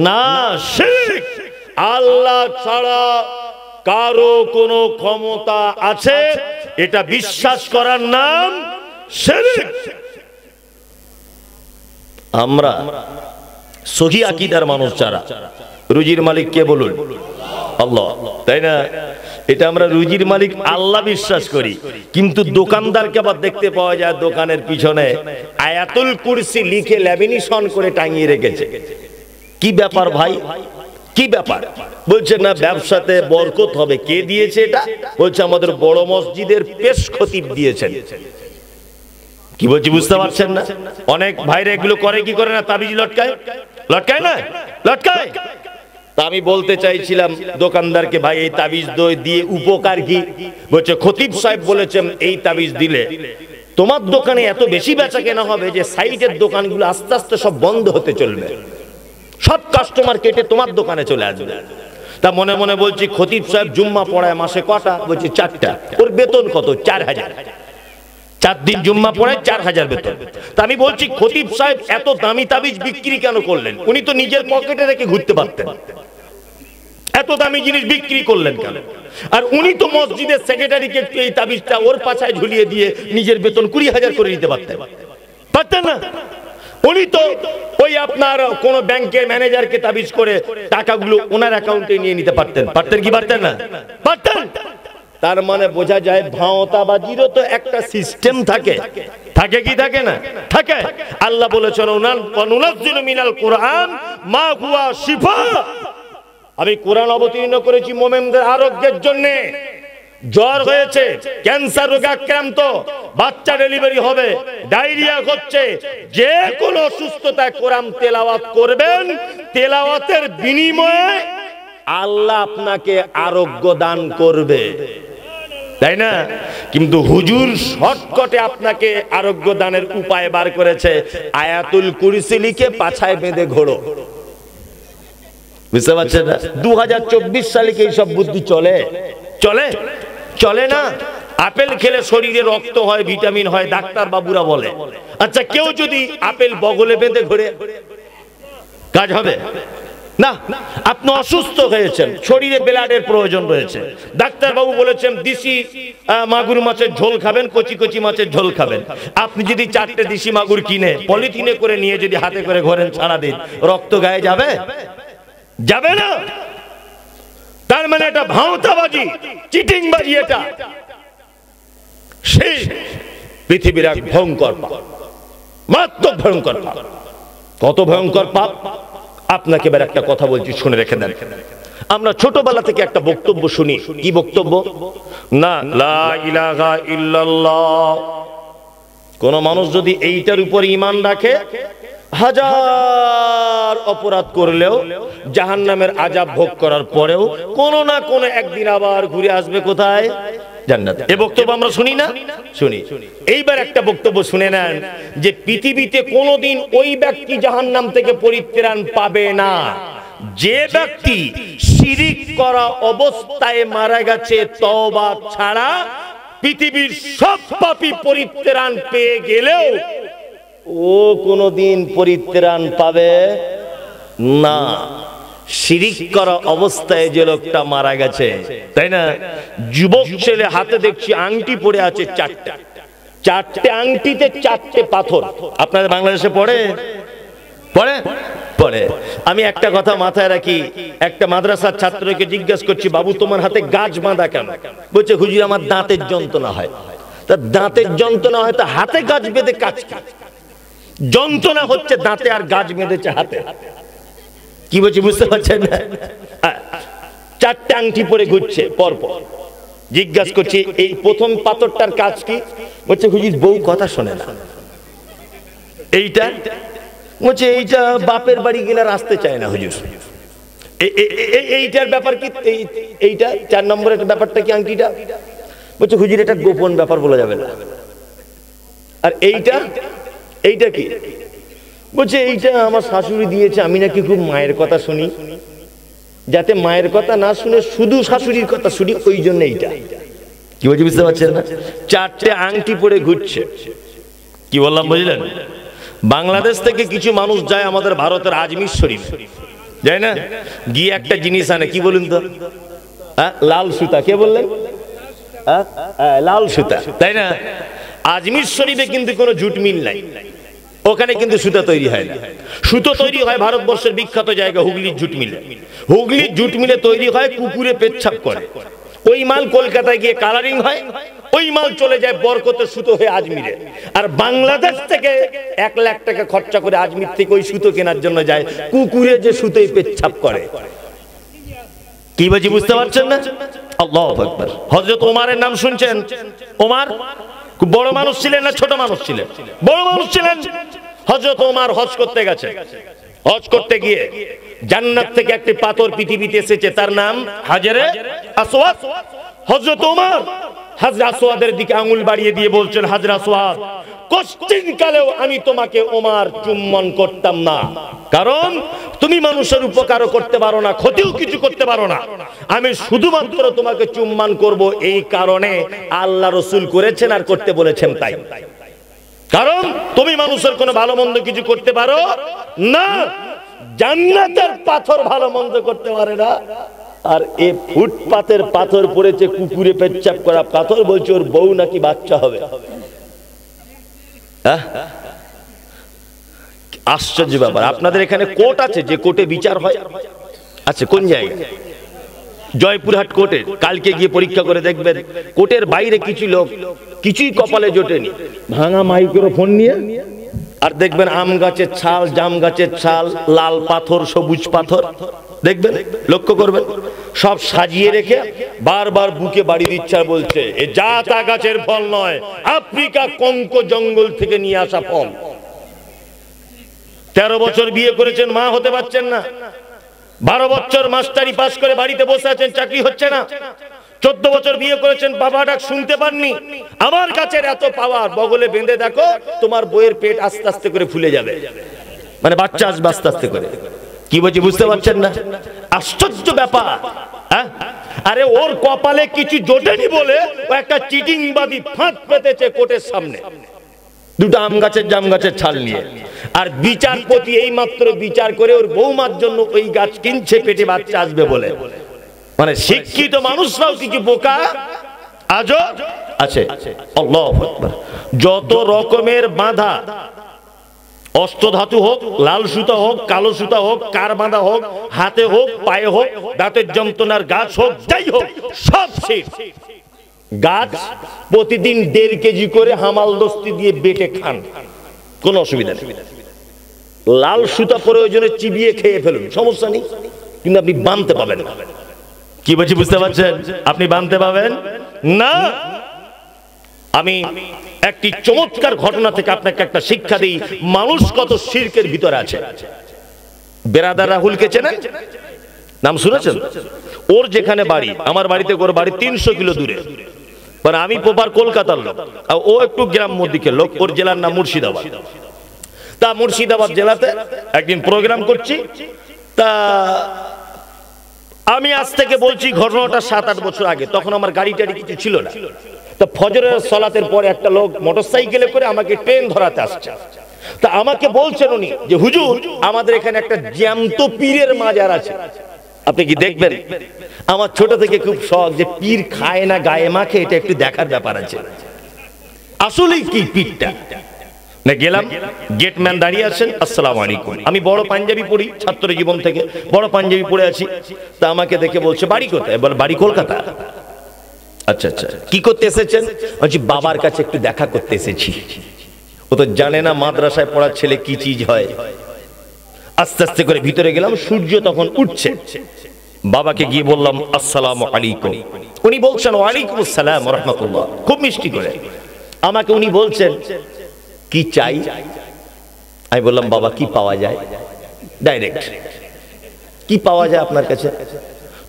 না। শিরক, আল্লাহ ছাড়া কারো কোনো ক্ষমতা আছে এটা বিশ্বাস করার নাম শিরক। আমরা সহি আকীদার মানুষ যারা, রুজির মালিক কে বলুন? আল্লাহ, তাই না? এটা আমরা রুজির মালিক আল্লাহ বিশ্বাস করি, কিন্তু দোকানদারকে আবার দেখতে পাওয়া যায় দোকানের পিছনে আয়াতুল কুরসি লিখে ল্যামিনেশন করে টাঙিয়ে রেখেছে। কি ব্যাপার ভাই, কি ব্যাপার? বলছে না ব্যবসাতে বরকত হবে। কে দিয়েছে এটা? বলছে আমাদের বড় মসজিদের পেশ খতিব দিয়েছেন। কি বলছি বুঝতে পারছেন না? অনেক ভাইরা এগুলো করে কি করে না? তাবিজ লটকায়, লটকায় না? লটকায়। তা আমি বলতে চাইছিলাম দোকানদারকে, ভাই এই তাবিজ দিয়ে উপকার কি? বলছে খতিব সাহেব বলেছেন এই তাবিজ দিলে তোমার দোকানে এত বেশি বেচা কেনা হবে যে সাইডের দোকানগুলো আস্তে আস্তে সব বন্ধ হতে চলবে, সব কাস্টমার কেটে তোমার দোকানে চলে আসবে। তা মনে মনে বলছি খতিব সাহেব জুম্মা পড়ায় মাসে কটা? বলছি 4টা। ওর বেতন কত? 4000। 4 দিন জুম্মা পড়ে 4000 বেতন। তা আমি বলছি খতিব সাহেব এত দামি তাবিজ বিক্রি কেন করলেন? উনি তো নিজের পকেটে রেখে ঘুরতে পারতেন, এত দামি জিনিস বিক্রি করলেন কেন? আর উনি তো মসজিদের সেক্রেটারিকে এই তাবিজটা ওর পাছায় ঝুলিয়ে দিয়ে নিজের বেতন 20,000 করে নিতে পারতেন না? উনি তো ওই আপনার কোন ব্যাংকের ম্যানেজারকে তাবিজ করে টাকাগুলো ওনার অ্যাকাউন্টে নিয়ে নিতে পারতেন কি পারতেন না? পারতেন। তার মানে বোঝা যায় ভাওতাবাজিরও তো একটা সিস্টেম থাকে কি থাকে না? থাকে। আল্লাহ বলেছেন ওয়ানুনাজ্জিলু মিনাল কুরআন মা হুয়া শিফা, আমি কোরআন অবতীর্ণ করেছি মুমিনদের আরোগ্যের জন্য। জ্বর হয়েছে, ক্যান্সার রোগে আক্রান্ত, বাচ্চা ডেলিভারি হবে, ডায়রিয়া হচ্ছে, যে কোনো অসুস্থতায় কোরআন তেলাওয়াত করবেন, তেলাওয়াতের বিনিময়ে আল্লাহ আপনাকে আরোগ্য দান করবে, তাই না? কিন্তু হুজুর শর্টকাটে আপনাকে আরোগ্য দানের উপায় বার করেছে, আয়াতুল কুরসি লিখে পাছায় বেঁধে ঘোরো। বুঝতে পারছেন না? 2024 সালে কি সব বুদ্ধি চলে না? আপেল খেলে শরীরে রক্ত হয়, ভিটামিন হয়, ডাক্তার বাবুরা বলে। আচ্ছা, কেউ যদি আপেল বগলে বেঁধে ঘোরে কাজ হবে না? আপনি অসুস্থ হয়েছেন, শরীরে ব্লাডের প্রয়োজন রয়েছে, ডাক্তার বাবু বলেছেন দেশি মাগুর মাছের ঝোল খাবেন, কচি কচি মাছের ঝোল খাবেন। আপনি যদি 4টে দেশি মাগুর কিনে পলিথিনে করে নিয়ে যদি হাতে করে ঘোরেন সারাদিন, রক্ত গায়ে যাবে না? তার মানে এটা ভাওতাবাজি, চিটিংবাজি, এটা সেই পৃথিবীর এক ভয়ঙ্কর পাপ, মারাত্মক ভয়ঙ্কর পাপ। কত ভয়ঙ্কর পাপ আপনাকে এবার একটা কথা বলছি, শুনে রেখে দেন। আমরা ছোটবেলা থেকে একটা বক্তব্য শুনি, কি বক্তব্য? না লা ইলাহা ইল্লাল্লাহ। কোন মানুষ যদি এইটার উপর ঈমান রাখে, হাজার অপরাধ করলেও জাহান্নামের আযাব ভোগ করার পরেও কোনো না কোনো একদিন আবার ঘুরে আসবে কোথায়? জান্নাতে। এই বক্তব্য আমরা শুনি না? শুনি। এইবার একটা বক্তব্য শুনে নেন যে পৃথিবীতে কোনোদিন ওই ব্যক্তি জাহান্নাম থেকে পরিত্রাণ পাবে না যে ব্যক্তি শিরিক করা অবস্থায় মারা গেছে তওবা ছাড়া। পৃথিবীর সব পাপী পরিত্রাণ পেয়ে গেলেও ও কোনোদিন পরিত্রাণ পাবে না। শিরিক করা অবস্থায় যে লোকটা মারা গেছে, তাই না? যুবক ছেলে হাতে দেখছি আংটি পড়ে আছে, 4টে আংটিতে 4টে পাথর। আপনাদের বাংলাদেশে পড়ে। আমি একটা কথা মাথায় রাখি, একটা মাদ্রাসার ছাত্রকে জিজ্ঞাসা করছি, বাবু তোমার হাতে গাছ বাঁধা কেন? বলছে হুজুর আমার দাঁতের যন্ত্রণা হয়। তা দাঁতের যন্ত্রণা হয়, তা হাতে গাছ বেঁধে কাজ কি? যন্ত্রণা হচ্ছে দাঁতে আর গাছ বেঁধেছে হাতে। কি বলছি বুঝতে পারছেন না? 4টে আংটি পরে ঘুরছে পরপর। জিজ্ঞাসা করছি এই প্রথম পাথরটার কাজ কি? বলছে হুজুর বউ কথা শোনে না। এইটা বলছে এইটা বাপের বাড়ি গেলে আর আসতে চায় না হুজুর। এইটার ব্যাপার কি? এইটা 4 নম্বরের ব্যাপারটা কি আংটিটা? বলছে হুজুর এটা গোপন ব্যাপার, বলা যাবে না। আর এইটা কি? বলছে এইটা আমার শাশুড়ি দিয়েছে, আমি নাকি খুব মায়ের কথা শুনি, যাতে মায়ের কথা না শুনে শুধু শাশুড়ির কথা শুনি, ওই জন্য এইটা। কি বলছি বুঝতে পারছেন না? 4টে আংটি পরে ঘুরছে। কি বললাম বুঝলেন? বাংলাদেশ থেকে কিছু মানুষ যায় আমাদের ভারতের আজমির শরীফ, যায় না? গিয়ে একটা জিনিস আনে, কি বলুন তো? লাল সুতা। কে বললেন? লাল সুতা, তাই না? আজমির শরীফে কিন্তু কোনো জুট মিল নাই, ওখানে কিন্তু সুতা তৈরি হয় না। সুতো তৈরি হয় ভারতবর্ষের বিখ্যাত জায়গা হুগলির জুট মিলে। হুগলির জুট মিলে তৈরি হয়, কুকুরে পেচ্ছাপ করে। ওই মাল কলকাতায় গিয়ে কালারিং হয়, ওই মাল চলে যায় বরকতের সুতো হয়ে আজমিরে। আর বাংলাদেশ থেকে 1 লাখ টাকা খরচা করে আজমির থেকে ওই সুতো কেনার জন্য যায়, কুকুরে যে সুতোয় পেচ্ছাপ করে। কি বলছি বুঝতে পারছেন না? আল্লাহু আকবার। হযরত ওমরের নাম শুনছেন? ওমর খুব বড় মানুষ ছিলেন না ছোট মানুষ ছিলেন? বড় মানুষ ছিলেন। হযরত ওমর হজ করতে গেছে। হজ করতে গিয়ে জান্নাত থেকে একটি পাথর পৃথিবীতে এসেছে, তার নাম হাজরে আসওয়াদ। হযরত ওমর হাজরে আসওয়াদের দিকে আঙ্গুল বাড়িয়ে দিয়ে বলছেন, হাজরে আসওয়াদ কোশ্চিন কালেও আমি তোমাকে ওমর চুম্বন করতাম না। কারণ তুমি মানুষের উপকারও করতে পারো না, ক্ষতিও কিছু করতে পারো না। আমি শুধুমাত্র তোমাকে চুম্বন করব এই কারণে আল্লাহ রাসূল করেছেন আর করতে বলেছেন তাই। কারণ তুমি মানুষের কোনো ভালো মন্দ কিছু করতে পারো না, জান্নাতের পাথর ভালো মন্দ করতে পারে না। আর এই ফুটপাতের পাথর পড়েছে, কুকুরে পেচ্ছাপ করা পাথর, বলছে ওর বউ নাকি বাচ্চা হবে। আশ্চর্য ব্যাপার। আপনাদের এখানে কোর্ট আছে যে কোর্টে বিচার হয়? আচ্ছা, কোন জায়গায়? জয়পুরহাট কোর্টে। কালকে গিয়ে পরীক্ষা করে দেখবেন, কোর্টের বাইরে কিছু লোক কিছুই কপালে জোটেনি, ভাঙা মাইক্রোফোন নিয়ে, আর দেখবেন আম গাছের ছাল, জাম গাছের ছাল, লাল পাথর, সবুজ পাথর, দেখবেন, লক্ষ্য করবেন, সব সাজিয়ে রেখে বারবার বুকে বাড়ি দিচ্ছে আর বলছে এ জাতা গাছের ফল নয়, আফ্রিকা কঙ্ক জঙ্গল থেকে নিয়ে আসা ফল। 13 বছর বিয়ে করেছেন, মা হতে পারছেন না। 12 বছর মাস্টারি পাস করে বাড়িতে বসে আছেন, চাকরি হচ্ছে না। 14 বছর বিয়ে করেছেন, বাবা ডাক শুনতে পাননি। আমার কাছের এত পাওয়ার, বগলে বেঁধে দেখো তোমার বইয়ের পেট আস্তে আস্তে করে ফুলে যাবে, মানে বাচ্চা আসবে আস্তে আস্তে করে। কি বলছি বুঝতে পারছেন না? আশ্চর্য ব্যাপার। আরে ওর কপালে কিছু জোটেনি বলে ও একটা চিটিংবাদী ফাঁদ পেতেছে কোর্টের সামনে, দুটো আম গাছের জাম গাছের ছাল নিয়ে। আর বিচারপতি এই মাত্র বিচার করে ওর বৌমার জন্য ওই গাছ কিনছে, পেটে বাচ্চা আসবে বলে। মানে শিক্ষিত মানুষরাও কিছু বোকা আজও আছে। আল্লাহু আকবার। যত রকমের বাঁধা, অষ্টধাতু হোক, লাল সুতা হোক, কালো সুতা হোক, কার বাঁধা হোক, হাতে হোক, পায়ে হোক, দাঁতের যন্ত্রণার গাছ হোক, যাই হোক, সব শেষ। গাছ প্রতিদিন 1.5 কেজি করে হামাল দস্তি দিয়ে বেটে খান, কোন অসুবিধা নেই। লাল সুতা প্রয়োজনে চিবিয়ে খেয়ে ফেলুন, সমস্যা নেই, কিন্তু আপনি বাঁধতে পাবেন না। কি বলছি বুঝতে পারছেন? আপনি বাঁধতে পাবেন না। আমি একটি চমৎকার ঘটনা থেকে আপনাকে একটা শিক্ষা দিই, মানুষ কত শিরকের ভিতরে আছে। বেরাদার রাহুলকে চেনেন? নাম শুনেছেন? ওর যেখানে বাড়ি, আমার বাড়িতে ওর বাড়ি 300 কিলো দূরে। মানে আমি প্রপার কলকাতার লোক, ও একটু গ্রাম্য দিকের লোক। ওর জেলার নাম মুর্শিদাবাদ। তা মুর্শিদাবাদ জেলাতে একদিন প্রোগ্রাম করছি। তা আমি আজ থেকে বলছি ঘটনাটা 7-8 বছর আগে, তখন আমার গাড়ি টাড়ি কিছু ছিল না। তো ফজরের সালাতের পরে একটা লোক মোটরসাইকেলে করে আমাকে ট্রেন ধরাতে আসছে। তা আমাকে বলছেন উনি যে হুজুর, আমাদের এখানে একটা জ্যান্ত পীরের মাজার আছে, আপনি কি দেখবেন? আমার ছোট থেকে খুব শখ যে পীর খায় না গায়ে মাখে, এটা একটু দেখার ব্যাপার আছে। আসলেই কি পীরটা? না গেলাম, গেটম্যান দাঁড়িয়ে আছেন, আসসালামু আলাইকুম। আমি বড় পাঞ্জাবি পরি, ছাত্র জীবন থেকে বড় পাঞ্জাবি পরে আছি। তা আমাকে দেখে বলছে বাড়ি কোথায়? বলে বাড়ি কলকাতা। আচ্ছা আচ্ছা, কি করতে এসেছেন? বলছি বাবার কাছে একটু দেখা করতে এসেছি। ও তো জানে না মাদ্রাসায় পড়ার ছেলে কি চিজ হয়। আস্তে আস্তে করে ভিতরে গেলাম, সূর্য তখন উঠছে। বাবাকে গিয়ে বললাম আসসালামু আলাইকুম। উনি বলছেন ওয়ালাইকুম আসসালাম ওয়া রাহমাতুল্লাহ, খুব মিষ্টি করে। আমাকে উনি বলছেন কি চাই? আমি বললাম বাবা কি পাওয়া যায়? ডাইরেক্ট কি পাওয়া যায় আপনার কাছে?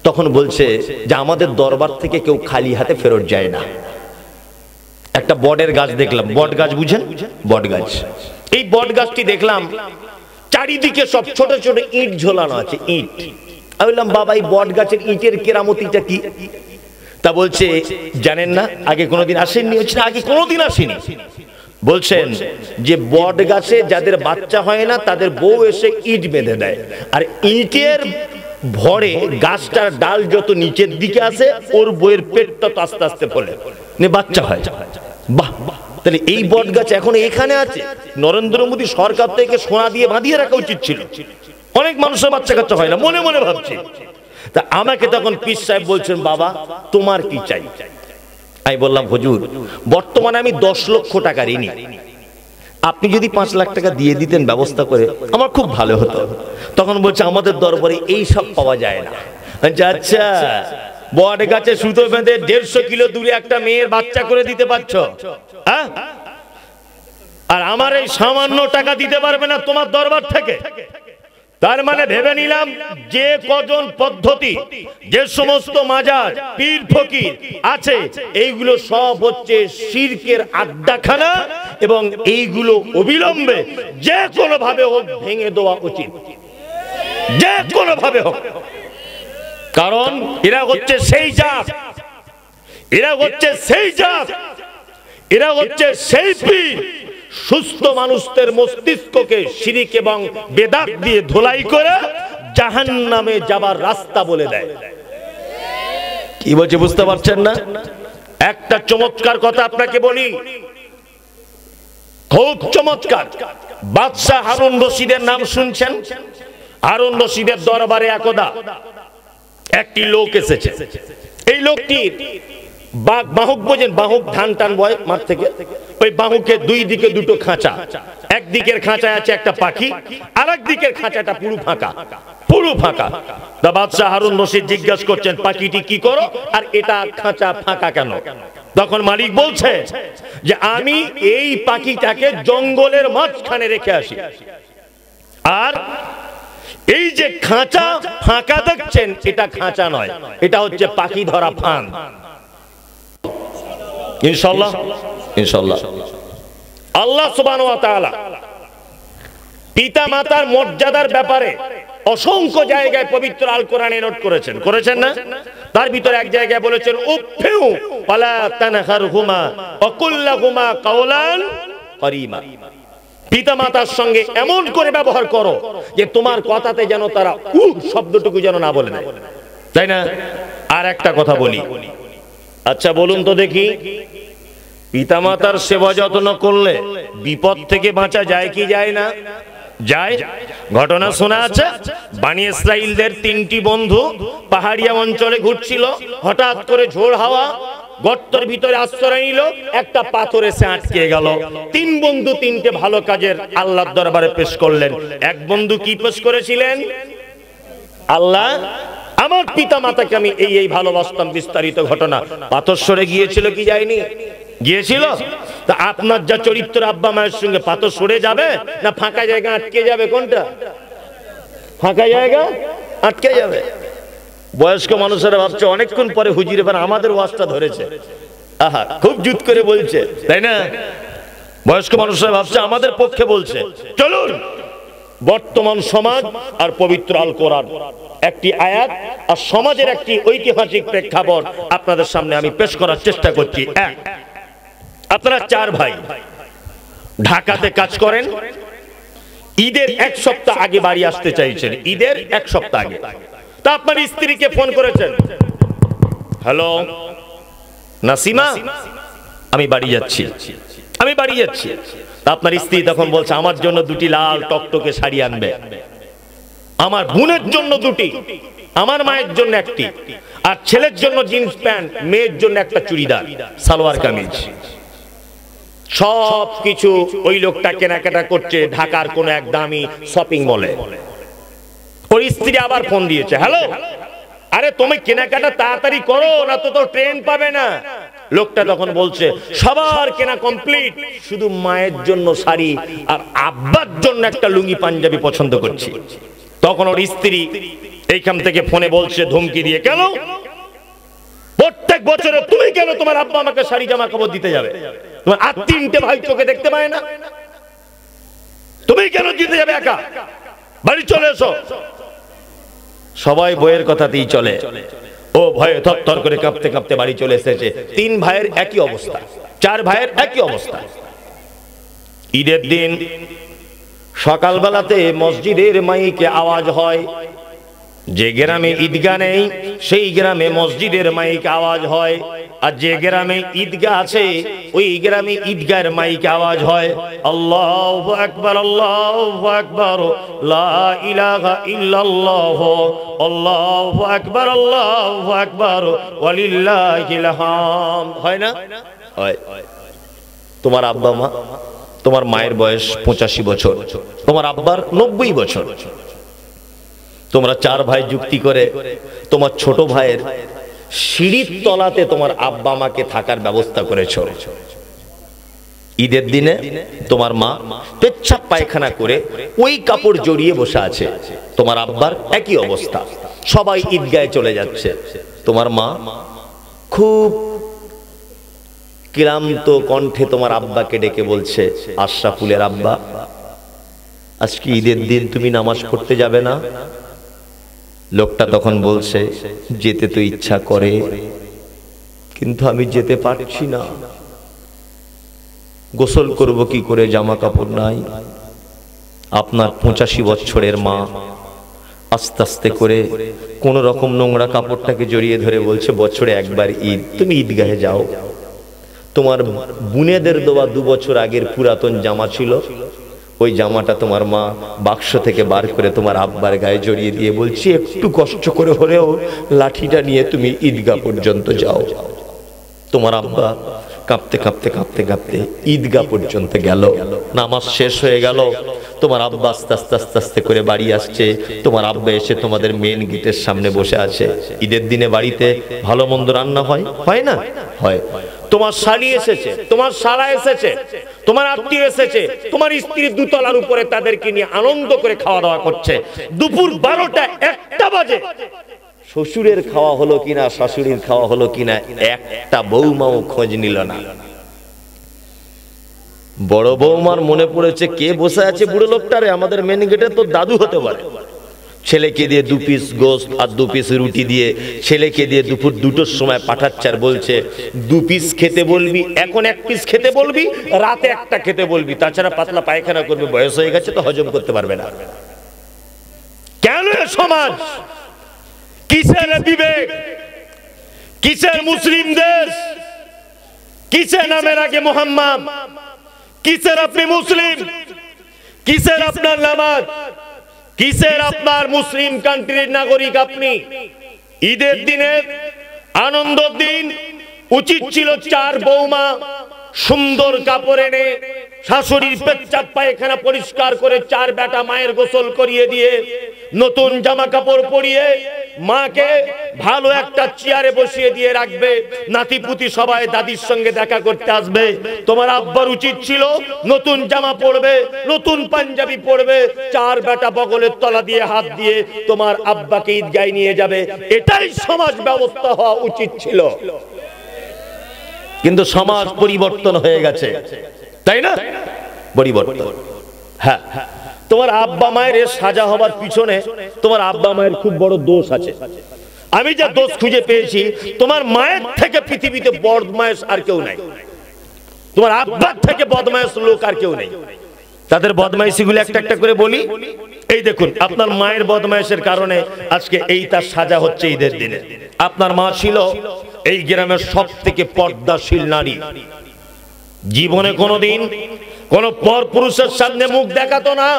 তখন বলছে যে আমাদের দরবার থেকে কেউ খালি হাতে ফেরত যায় না। একটা বটের গাছ দেখলাম, বট গাছ বুঝেন? বট গাছ। এই বট গাছটি দেখলাম চারিদিকে সব ছোট ছোট ইট ঝোলানো আছে, ইট। আমি বললাম বাবা এই বট গাছের ইটের কেরামতিটা কি? তা বলছে জানেন না, আগে কোনোদিন আসেননি? হচ্ছে আগে কোনোদিন আসেনি। বলছেন যে বট গাছে যাদের বাচ্চা হয় না তাদের বউ এসে ইট বেঁধে দেয়, আর ইটের ভরে গাছটার ডাল যত নিচের দিকে আসে ওর বউয়ের পেটটা তো আস্তে আস্তে ফলে বাচ্চা হয়। বাহ, তাহলে এই বট গাছ এখন এখানে আছে। নরেন্দ্র মোদী সরকার থেকে সোনা দিয়ে বাঁধিয়ে রাখা উচিত ছিল। অনেক মানুষের বাচ্চা কাচ্চা হয় না, মনে মনে ভাবছি। তা আমাকে তখন পীর সাহেব বলছেন বাবা তোমার কি চাই? আমি বললাম হুজুর বর্তমানে আমি 10 লক্ষ টাকা ঋণী, আপনি যদি 5 লাখ টাকা দিয়ে দিতেন ব্যবস্থা করে আমার খুব ভালো হতো। তখন বলছে আমাদের দরবারে এই সব পাওয়া যায় না। আচ্ছা, বট গাছে সুতো বেঁধে 150 কিলো দূরে একটা মেয়ের বাচ্চা করে দিতে পারছো, হ্যাঁ? আর আমার এই সামান্য টাকা দিতে পারবে না তোমার দরবার থেকে? তার মানে ভেবে নিলাম যে কজন পদ্ধতি, যে সমস্ত মাজার পীর ফকির আছে, এইগুলো সব হচ্ছে শিরকের আড্ডাখানা, এবং এইগুলো অবিলম্বে যে কোনো ভাবে হোক ভেঙে দেওয়া উচিত, যে কোনো ভাবে হোক। কারণ এরা হচ্ছে সেই জাত, এরা হচ্ছে সেই জাত, এরা হচ্ছে সেই পীর সুস্থ মানুষদের মস্তিষ্ককে শিরিক এবং বেদাত দিয়ে ধোলাই করে জাহান্নামে যাবার রাস্তা বলে দেয়। কি বলছে বুঝতে পারছেন না? একটা চমৎকার কথা আপনাকে বলি, খুব চমৎকার। বাদশাহ হারুন রশিদের নাম শুনছেন? হারুন রশিদের দরবারে একদা একটি লোক এসেছে। এই লোকটির বাহুক, বোঝেন বাহুক, ধান টান বয় মাঠ থেকে, ওই বাহুকে দুই দিকে দুটো খাঁচা, একদিকের খাঁচায় আছে একটা পাখি, আর একদিকের খাঁচাটা পুরো ফাঁকা, পুরো ফাঁকা। তা বাদশাহ হারুন রশিদ জিজ্ঞাসা করছেন, পাখিটি কি করো আর এটা খাঁচা ফাঁকা কেন? তখন মালিক বলছে যে আমি এই পাখিটাকে জঙ্গলের মাঝখানে রেখে আসি, আর এই যে খাঁচা ফাঁকা দেখছেন এটা খাঁচা নয়, এটা হচ্ছে পাখি ধরা ফান। ইনশাআল্লাহ, ইনশাআল্লাহ। আল্লাহ সুবহানাহু ওয়া তাআলা পিতা মাতার মর্যাদার ব্যাপারে অসংখ্য জায়গায় পবিত্র আল কোরআনে নোট করেছেন, করেছেন না? তার ভিতরে এক জায়গায় বলেছেন উফফিউ ওয়ালা তানহারহুমা ওয়া কুল লাহুমা কাওলান কারীমা। পিতা মাতার সঙ্গে এমন করে ব্যবহার করো যে তোমার কথাতে যেন তারা শব্দটুকু যেন না বলে দেয়, তাই না? আর একটা কথা বলি, আচ্ছা বলুন তো দেখি, পিতামাতার সেবা যত্ন করলে বিপদ থেকে বাঁচা যায় কি যায় না? যায়। ঘটনা শোনা আছে, বানি ইসরাইলদের তিনটি বন্ধু পাহাড়িয়া অঞ্চলে ঘুরছিল, হঠাৎ করে ঝোড় হাওয়া গর্তের ভিতরে আশ্রয় নিল, একটা পাথর এসে আটকে গেল। তিন বন্ধু তিনটে ভালো কাজের আল্লাহর দরবারে পেশ করলেন। এক বন্ধু কি পেশ করেছিলেন? আল্লাহ, আমার পিতা মাতাকে আমি এই এই ভালোবাসতাম, বিস্তারিত ঘটনা। পাথর সরে গিয়েছিল কি যায়নি? গিয়েছিল। তা আপনার যা চরিত্র আব্বা মায়ের সঙ্গে, পাথর সরে যাবে না ফাঁকা জায়গা আটকে যাবে? কোনটা? ফাঁকা জায়গা আটকে যাবে। বয়স্ক মানুষেরা ভাবছে অনেকক্ষণ পরে হুজুর এবার আমাদের ওয়াজটা ধরেছে, আহা খুব জুত করে বলছে, তাই না? বয়স্ক মানুষেরা ভাবছে আমাদের পক্ষে বলছে। চলুন বর্তমান সমাজ আর পবিত্র আল কোরআন, একটি আয়াত আর সমাজের একটি ঐতিহাসিক প্রেক্ষাপট আপনাদের সামনে আমি পেশ করার চেষ্টা করছি। এক, আপনারা চার ভাই ঢাকাতে কাজ করেন, ঈদের এক সপ্তাহ আগে বাড়ি আসতে চাইছেন, ঈদের এক সপ্তাহ আগে। তা আপনার স্ত্রীকে ফোন করেছেন, হ্যালো নাসিমা, আমি বাড়ি যাচ্ছি, আমি বাড়ি যাচ্ছি। আপনার স্ত্রী তখন বলছে আমার জন্য দুটি লাল টকটকে শাড়ি আনবে, আমার বোনের জন্য দুটি, আমার মায়ের জন্য একটি, আর ছেলের জন্য জিন্স প্যান্ট, মেয়ের জন্য একটা চুড়িদার সালোয়ার কামিজ। সব কিছু ওই লোকটা কেনাকাটা করছে ঢাকার কোন এক দামি শপিং মলে। ওর স্ত্রী আবার ফোন দিয়েছে, হ্যালো, আরে তুমি কেনাকাটা তাড়াতাড়ি করো না তো তো ট্রেন পাবে না। লোকটা তখন বলছে সবার কেনা কমপ্লিট, শুধু মায়ের জন্য শাড়ি আর আব্বার জন্য একটা লুঙ্গি পাঞ্জাবি পছন্দ করছি। তখন ওর স্ত্রী এইখান থেকে ফোনে বলছে ধমকি দিয়ে, কেন প্রত্যেক বছরে তুমি কেন তোমার আব্বা আমাকে শাড়ি জামা কাপড় দিতে যাবে? তোমার আর তিনটে ভাই চোখে দেখতে পায় না? তুমি কেন দিতে যাবে একা? বাড়ি চলে এসো। সবাই বইয়ের কথাতেই চলে। ও ভয়ে থরথর করে কাঁপতে কাঁপতে বাড়ি চলে এসেছে। তিন ভাইয়ের একই অবস্থা, চার ভাইয়ের একই অবস্থা। ঈদের দিন সকালবেলাতে মসজিদের মাইকে আওয়াজ হয়। যে গ্রামে ঈদগাহ নেই সেই গ্রামে মসজিদের মাইকে আওয়াজ হয়, আর যে গ্রামে ঈদগাহ আছে ওই গ্রামে ঈদগাহের মাইকে আওয়াজ হয় আল্লাহু আকবার, আল্লাহু আকবার, লা ইলাহা ইল্লাল্লাহ, আল্লাহু আকবার, আল্লাহু আকবার, ওয়ালিল্লাহিল হামদ। হয় না? হয়। তোমার আব্বা মা, তোমার মায়ের বয়স 85 বছর, তোমার আব্বার 90 বছর। তোমরা চার ভাই যুক্তি করে তোমার ছোট ভাইয়ের সিঁড়ির তলাতে তোমার আব্বা মাকে থাকার ব্যবস্থা করেছো। ঈদের দিনে তোমার মা পেচ্ছাপ পায়খানা করে ওই কাপড় জড়িয়ে বসে আছে, তোমার আব্বার একই অবস্থা, সবাই ঈদগাহে চলে যাচ্ছে। তোমার মা খুব ক্লান্ত কণ্ঠে তোমার আব্বাকে ডেকে বলছে, আশরাফুলের আব্বা, আজকে ঈদের দিন তুমি নামাজ পড়তে যাবে না? লোকটা তখন বলছে, যেতে তো ইচ্ছা করে, কিন্তু আমি যেতে পারছি না, গোসল করব কি করে, জামা কাপড় নাই। আপনার 85 বছরের মা আস্তে আস্তে করে কোন রকম নোংরা কাপড়টাকে জড়িয়ে ধরে বলছে, বছরে একবার ঈদ, তুমি ঈদগাহে যাও। তোমার বুনেদের দেওয়া 2 বছর আগের পুরাতন জামা ছিল, ওই জামাটা তোমার মা বাক্স থেকে বার করে তোমার আব্বার গায়ে জড়িয়ে দিয়ে বলছি, একটু কষ্ট করে হলেও লাঠিটা নিয়ে তুমি ঈদগাহ পর্যন্ত যাও। তোমার আব্বা কাঁপতে কাঁপতে কাঁপতে কাঁপতে ঈদগাহ পর্যন্ত গেল। নামাজ শেষ হয়ে গেল, তোমার আব্বা আস্তে আস্তে আস্তে আস্তে করে বাড়ি আসছে। তোমার আব্বা এসে তোমাদের মেন গেটের সামনে বসে আছে। ঈদের দিনে বাড়িতে ভালো মন্দ রান্না হয়, হয় না? হয়। তোমার শালি এসেছে, তোমার শালা এসেছে, তোমার আত্মীয় এসেছে, তোমার স্ত্রীর 2 তলার উপরে তাদেরকে নিয়ে আনন্দ করে খাওয়া দাওয়া করছে। দুপুর 12টা 1টা বাজে, শ্বশুরের খাওয়া হলো কিনা, শাশুড়ির খাওয়া হলো কিনা একটা বৌমাও খোঁজ নিল না। বড় বৌমার মনে পড়েছে, কে বসে আছে বুড়ো লোকটারে, আমাদের মেন গেটে তো দাদু হতে পারে। ছেলেকে দিয়ে 2 পিস গোশত আর 2 পিস রুটি দিয়ে ছেলেকে দিয়ে দুপুর 2টোর সময় পাঠাচ্ছে, আর বলছে 2 পিস খেতে বলবি, এখন 1 পিস খেতে বলবি, রাতে 1টা খেতে বলবি, তাছাড়া পাতলা পায়খানা করবে, বয়স হয়ে গেছে তো হজম করতে পারবে না। কেন সমাজ? কিসের বিবেক? কিসের মুসলিম দেশ? কিসের নামের আগে মোহাম্মদ? কিসের আপনি মুসলিম? কিসের আপনার নামাজ? কিসের আপনার মুসলিম কান্ট্রির নাগরিক আপনি? ঈদের দিনে আনন্দের দিন উচিত ছিল 4 বৌমা সুন্দর কাপড় এনে শাশুড়ির পেচ্ছাপ পায়খানা পরিষ্কার করে 4 বেটা মায়ের গোসল করিয়ে দিয়ে নতুন জামা কাপড় পরিয়ে মাকে ভালো একটা চেয়ারে বসিয়ে দিয়ে রাখবে। নাতিপুতি সবাই দাদির সঙ্গে দেখা করতে আসবে। তোমার আব্বার উচিত ছিল নতুন জামা পরবে, নতুন পাঞ্জাবি পরবে, 4 বেটা বগলের তলা দিয়ে হাত দিয়ে তোমার আব্বাকে ঈদগাহে নিয়ে যাবে। এটাই সমাজ ব্যবস্থা হওয়া উচিত ছিল। কিন্তু সমাজ পরিবর্তন হয়ে গেছে, তাই না? পরিবর্তন। হ্যাঁ, তোমার আব্বা মায়ের সাজা হবার পিছনে তোমার আব্বা মায়ের খুব বড় দোষ আছে। আমি যা দোষ খুঁজে পেয়েছি, তোমার মায়ের থেকে পৃথিবীতে বদমায়েশ আর কেউ নাই। তোমার আব্বার থেকে বদমায়েশ লোক আর কেউ নেই। তাদের বদমাইশিগুলো একটা একটা করে বলি। এই দেখুন, আপনার মায়ের বদমাইশের কারণে আজকে এই তার সাজা হচ্ছে ঈদের দিনে। আপনার মা ছিল এই গ্রামের সবথেকে পর্দাশীল নারী। জীবনে কোনোদিন কোন পরপুরুষের সামনে মুখ দেখাতো না।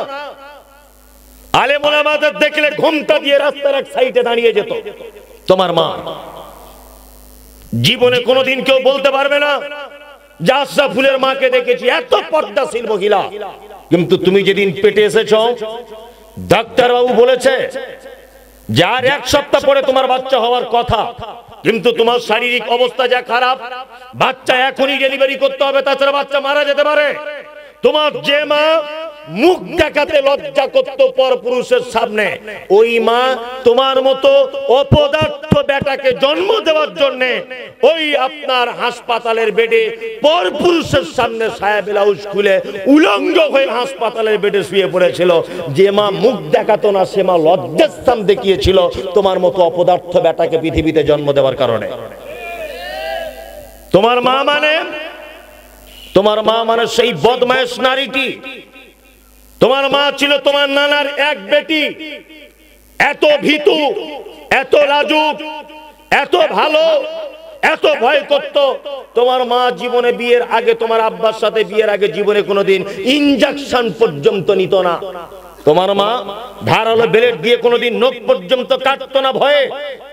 আলেম ওলামাদের দেখলে ঘোমটা দিয়ে রাস্তার এক সাইডে দাঁড়িয়ে যেত। তোমার মা জীবনে কোনোদিন কেউ বলতে পারবে না যে আশরাফুলের মাকে দেখেছি, এত পর্দাশীল মহিলা। কিন্তু তুমি যেদিন পেটে এসেছ, ডাক্তারবাবু বলেছে যে আর 1 সপ্তাহ পরে তোমার বাচ্চা হওয়ার কথা, কিন্তু তোমার শারীরিক অবস্থা যা খারাপ, বাচ্চা এখনই ডেলিভারি করতে হবে, তাছাড়া বাচ্চা মারা যেতে পারে। তোমার যে মা মুখ দেখাতে লজ্জা করত পরপুরুষের সামনে, ওই মা তোমার মতো অপদার্থ বেটাকে জন্ম দেওয়ার জন্য ওই আপনার হাসপাতালের বেডে পরপুরুষের সামনে সায়া ব্লাউজ খুলে উলঙ্গ হয়ে হাসপাতালের বেডে শুয়ে পড়েছিল। যে মা মুখ দেখাতো না, সে মা লজ্জাস্থান দেখিয়েছিল তোমার মতো অপদার্থ বেটাকে পৃথিবীতে জন্ম দেওয়ার কারণে। তোমার মা মানে সেই বদমায়েশ নারীটি। তোমার মা ছিল তোমার নানার 1 বেটি, এত ভীতু, এত লাজুক, এত ভালো, এত ভয় করত। তোমার মা জীবনে বিয়ের আগে, তোমার আব্বার সাথে বিয়ের আগে জীবনে কোনোদিন ইনজেকশন পর্যন্ত নিত না। তোমার মা ধারালো ব্লেড দিয়ে কোনোদিন নখ পর্যন্ত কাটতো না ভয়ে।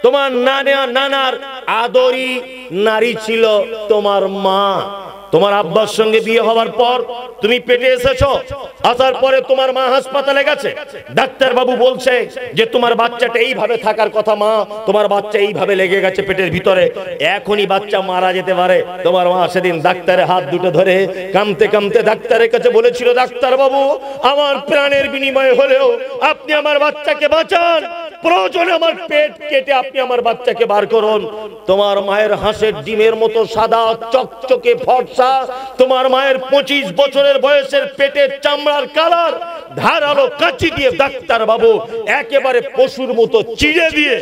তোমার নানার আদরি নারী ছিল তোমার মা। তোমার আব্বার সঙ্গে বিয়ে হওয়ার পর তুমি পেটে এসেছো, আসার পরে তোমার মা হাসপাতালে গেছে, ডাক্তার বাবু বলছে যে তোমার বাচ্চাটা এইভাবে থাকার কথা, মা তোমার বাচ্চা এইভাবে লেগে গেছে পেটের ভিতরে, এখনই বাচ্চা মারা যেতে পারে। তোমার মা সেদিন ডাক্তারের হাত দুটো ধরে কাঁদতে কাঁদতে ডাক্তারের কাছে বলেছিল, ডাক্তার বাবু আমার প্রাণের বিনিময়ে হলেও আপনি আমার বাচ্চাকে বাঁচান, প্রয়োজনে আমার পেট কেটে আপনি আমার বাচ্চাকে বার করুন। তোমার মায়ের হাঁসের ডিমের মতো সাদা চকচকে ফর্সা, তোমার মায়ের 25 বছরের বয়সের পেটের চামড়ার কালার ধারালো কাঁচি দিয়ে ডাক্তার বাবু একেবারে পশুর মতো চিড়ে দিয়ে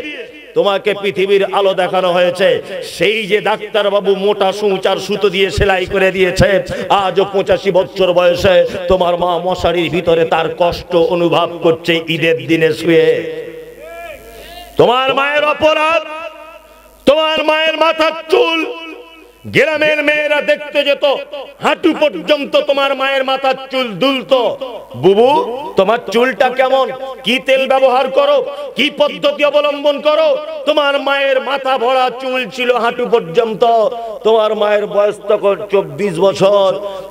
তোমাকে পৃথিবীর আলো দেখানো হয়েছে। সেই যে ডাক্তার বাবু মোটা সূচার সুতো দিয়ে সেলাই করে দিয়েছে, আজও 85 বছর বয়সে তোমার মা মশারির ভিতরে তার কষ্ট অনুভব করছে ঈদের দিনে শুয়ে। তোমার মায়ের অপরাধ, তোমার মায়ের মাথার চুল গ্রামের মেয়েরা দেখতে যেত, হাঁটু পর্যন্ত তোমার মায়ের মাথার চুল দুলতো। বুবু তোমার চুলটা কেমন, কি তেল ব্যবহার করো, কি পদ্ধতি অবলম্বন করো? তোমার মায়ের মাথা ভরা চুল ছিল হাঁটু পর্যন্ত। তোমার মায়ের বয়স তখন 24 বছর।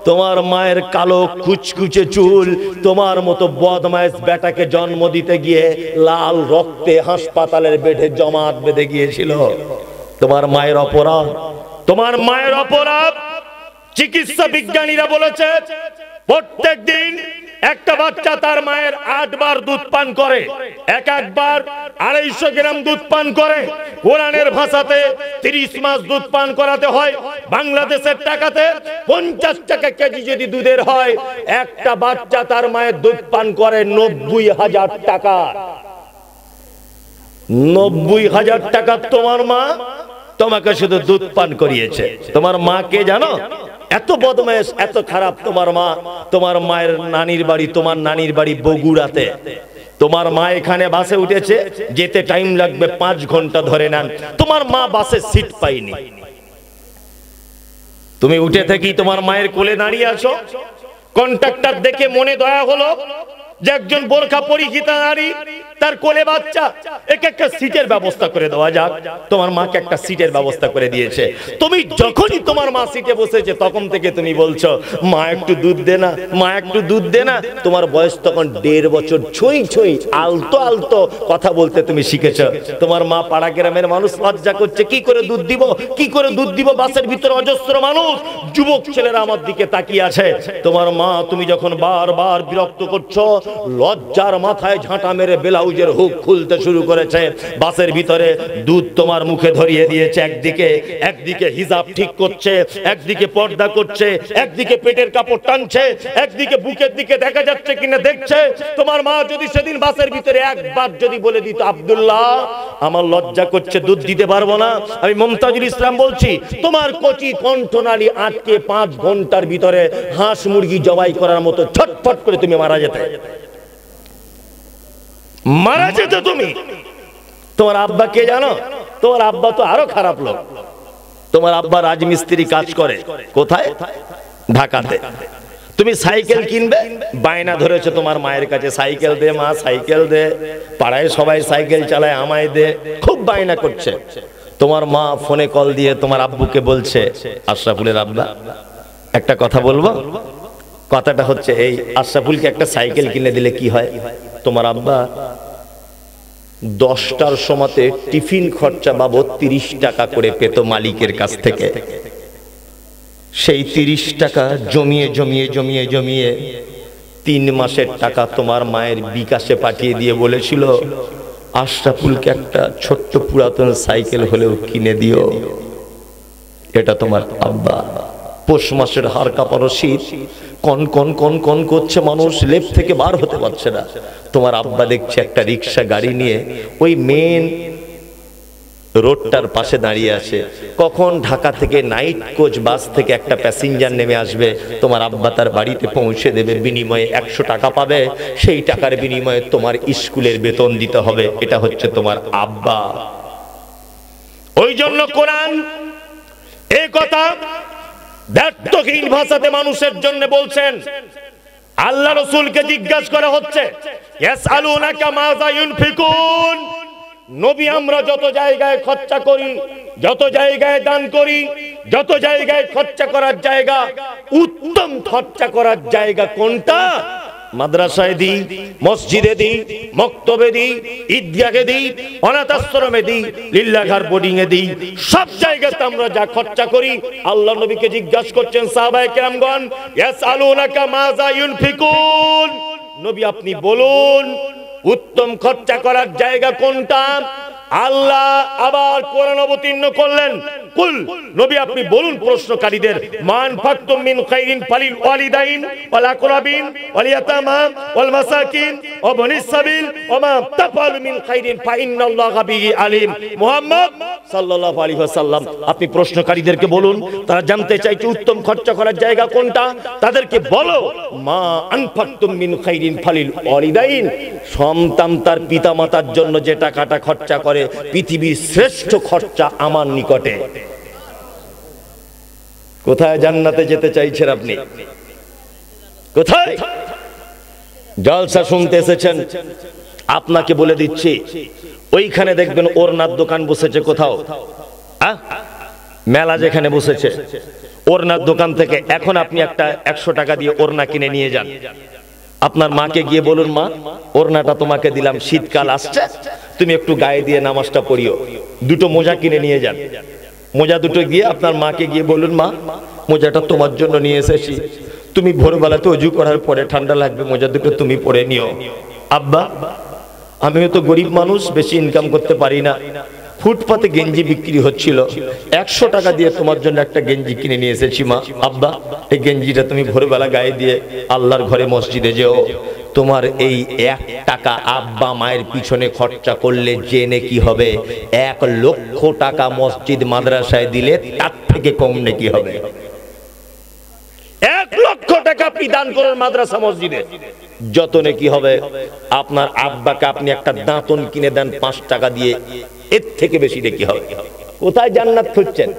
তোমার মায়ের কালো কুচকুচে চুল তোমার মতো বদমাইশ বেটাকে জন্ম দিতে গিয়ে লাল রক্তে হাসপাতালের বেডে জমাট বেঁধে গিয়েছিল। তোমার মায়ের অপরাধ, তোমার মায়ের অপরাধ। চিকিৎসা বিজ্ঞানীরা বলেছে প্রত্যেক দিন একটা বাচ্চা তার মায়ের 8 বার দুধ পান করে, একবার 250 গ্রাম দুধ পান করে। কোরআনের ভাষাতে 30 মাস দুধ পান করাতে হয়। বাংলাদেশের টাকাতে 50 টাকা কেজি যদি দুধের হয়, একটা বাচ্চা তার মায়ের দুধ পান করে 90,000 টাকা। 90,000 টাকা তোমার মা তোমাকে শুধু দুধ পান করিয়েছে। তোমার মা কে জানো? এত বদমাইশ, এত খারাপ তোমার মা। তোমার মায়ের নানির বাড়ি, তোমার নানির বাড়ি বগুড়াতে। তোমার মা এখানে বাসে উঠেছে, যেতে টাইম লাগবে 5 ঘন্টা ধরে নেন। তোমার মা বাসে সিট পাইনি, তুমি উঠে থেকেই তোমার মায়ের কোলে দাঁড়িয়ে আছো। কন্ট্রাক্টর দেখে মনে দয়া হলো যে একজন বোরখা পরিহিতা নারী, তার কোলে বাচ্চা, একে একটা সিটের ব্যবস্থা করে দেওয়া যাক। তোমার মাকে একটা সিটের ব্যবস্থা করে দিয়েছে। তুমি যখনই তোমার মা সিটে বসেছে তখন থেকে তুমি বলছো, মা একটু দুধ দে না, মা একটু দুধ দে না। তোমার বয়স তখন 1.5 বছর। ছুঁই ছুঁই আলতো আলতো কথা বলতে তুমি শিখেছো। তোমার মা পাড়া গ্রামের মানুষ লজ্জা করছে, কি করে দুধ দিব, কি করে দুধ দিব? বাসের ভিতরে অজস্র মানুষ, যুবক ছেলেরা আমার দিকে তাকিয়ে আছে। তোমার মা তুমি যখন বারবার বিরক্ত করছো, লজ্জার মাথায় ঝাঁটা মেরে ব্লাউজের হুক খুলতে শুরু করেছে। বাসের ভিতরে দুধ তোমার মুখে ধরিয়ে দিয়েছে। একদিকে হিজাব ঠিক করছে, একদিকে পর্দা করছে, একদিকে পেটের কাপড় টানছে, একদিকে বুকের দিকে দেখা যাচ্ছে কিনা দেখছে। তোমার মা যদি সেদিন বাসের ভিতরে একবার যদি বলে দিত, আব্দুল্লাহ আমার লজ্জা করছে, দুধ দিতে পারবো না, আমি মুমতাজুল ইসলাম বলছি, তোমার কচি কণ্ঠনালী আটকে 5 ঘন্টার ভিতরে হাঁস মুরগি জবাই করার মতো ছটফট করে তুমি মারা যেতে, মারা যেতে তুমি। তোমার আব্বা কে জানো? তোমার আব্বা তো আরো খারাপ লোক। তোমার আব্বা রাজমিস্ত্রি কাজ করে। কোথায়? ঢাকাতে। তুমি সাইকেল কিনবে, বায়না ধরেছে তোমার মায়ের কাছে, সাইকেল দে মা, সাইকেল দে, পাড়ায় সবাই সাইকেল চালায়, আমায় দে, খুব বায়না করছে। তোমার মা ফোনে কল দিয়ে তোমার আব্বুকে বলছে, আশরাফুলের আব্বা একটা কথা বলবো। কথাটা হচ্ছে এই, আশরাফুলকে একটা সাইকেল কিনে দিলে কি হয়? তোমার আব্বা 10টার সময়তে টিফিন খরচা বাবদ 30 টাকা করে পেত মালিকের কাছ থেকে। সেই 30 টাকা জমিয়ে জমিয়ে জমিয়ে জমিয়ে 3 মাসের টাকা তোমার মায়ের বিকাশে পাঠিয়ে দিয়ে বলেছিল, আশরাফুলকে একটা ছোট্ট পুরাতন সাইকেল হলেও কিনে দিও। এটা তোমার আব্বা। পৌষ মাসের হাড় কাঁপানো শীত, কন কন কন কন করছে, মানুষ লেপ থেকে বার হতে পারছে না। তোমার আব্বা দেখছে একটা রিক্সা গাড়ি নিয়ে ওই মেন রোডটার পাশে দাঁড়িয়ে আছে। কখন ঢাকা থেকে নাইট কোচ বাস থেকে একটা প্যাসেঞ্জার নেমে আসবে, তোমার আব্বা তার বাড়িতে পৌঁছে দেবে, বিনিময়ে 100 টাকা পাবে। সেই টাকার বিনিময়ে তোমার স্কুলের বেতন দিতে হবে। এটা হচ্ছে তোমার আব্বা। ওই জন্য কোরআন এই কথা ব্যর্থহীন ভাষাতে মানুষের জন্য বলছেন। আল্লাহ রাসূলকে জিজ্ঞাসা করা হচ্ছে, ইয়াসআলুনাকা মাযা ইউনফিকুন। নবী আমরা যত জায়গায় খরচা করি, যত জায়গায় দান করি, যত জায়গায় খরচা করার জায়গা, উত্তম খরচা করার জায়গা কোনটা? মাদ্রাসায় দিই, মসজিদে দিই, মক্তবে দিই, ঈদগাহে দিই, অনাথ আশ্রমে দিই, লিল্লাঘর বোর্ডিং এ দিই, সব জায়গাতে আমরা যা খরচা করি, আল্লাহ নবীকে জিজ্ঞাসা করছেন সাহাবায়ে কেরামগণ, ইয়াসআলুনাকা মাযা ইউনফিকুন, নবী আপনি বলুন উত্তম খরচা করার জায়গা কোনটা? আল্লাহ আবার কোরআন অবতীর্ণ করলেন, কুল, নবী আপনি বলুন প্রশ্নকারীদের, মান ফাকতুম মিন খাইরিন ফালিল ওয়ালিদাইন ওয়াল আকরাবিন ওয়াল ইয়াতামা ওয়াল মাসাকিন ওয়া বনিস সাবিল ওয়া মা তাফআলু মিন খাইরিন ফা ইন্নাল্লাহা বিহি আলিম। মুহাম্মদ সাল্লাল্লাহু আলাইহি ওয়াসাল্লাম আপনি প্রশ্নকারীদেরকে বলুন, তারা জানতে চাইছে উত্তম খরচা করার জায়গা কোনটা, তাদেরকে বলো মা আনফাকতুম মিন খাইরিন ফালিল ওয়ালিদাইন, সন্তান তার পিতামাতার জন্য যে টাকাটা খরচা করে পৃথিবীর শ্রেষ্ঠ খরচা আমার নিকটে। কোথায় জান্নাতে যেতে চাইছেন আপনি? কোথায়? জলসা শুনতে এসেছেন, আপনাকে বলে দিচ্ছি ওইখানে দেখবেন ওড়নার দোকান বসেছে কোথাও, মেলা যেখানে বসেছে, ওড়নার দোকান থেকে এখন আপনি একটা 100 টাকা দিয়ে ওড়না কিনে নিয়ে যান, আপনার মাকে গিয়ে বলুন, মা ওড়নাটা তোমাকে দিলাম, শীতকাল আসছে, তুমি একটু গায়ে দিয়ে নামাজটা পড়িও। দুটো মোজা কিনে নিয়ে যান, মোজা দুটো গিয়ে আপনার মাকে গিয়ে বলুন, মা মোজাটা তোমার জন্য নিয়ে এসেছি, তুমি ভোরবেলাতে ওযু করার পরে ঠান্ডা লাগবে, মোজা দুটো তুমি পরে নিও। আব্বা আমিও তো গরিব মানুষ, বেশি ইনকাম করতে পারি না, ফুটপাতে গেঞ্জি বিক্রি হচ্ছিল, 100 টাকা দিয়ে তোমার জন্য একটা গেঞ্জি কিনে নিয়ে এসেছি মা। আব্বা এই গেঞ্জিটা তুমি ভোরবেলা গায়ে দিয়ে আল্লাহর ঘরে মসজিদে যেও, তোমার এই 1 টাকা আব্বা মায়ের পিছনে খরচা করলে জেনে কি হবে, 1 লক্ষ টাকা মসজিদ মাদ্রাসায় দিলে তার থেকে কম নেকি হবে। 1 লক্ষ টাকা আপনি দান করেন মাদ্রাসা মসজিদে, যত নেকি হবে। আপনার আব্বাকে আপনি একটা দাঁতন কিনে দেন 5 টাকা দিয়ে, এর থেকে বেশি নেকি হবে। কোথায় জান্নাত খুঁজছেন?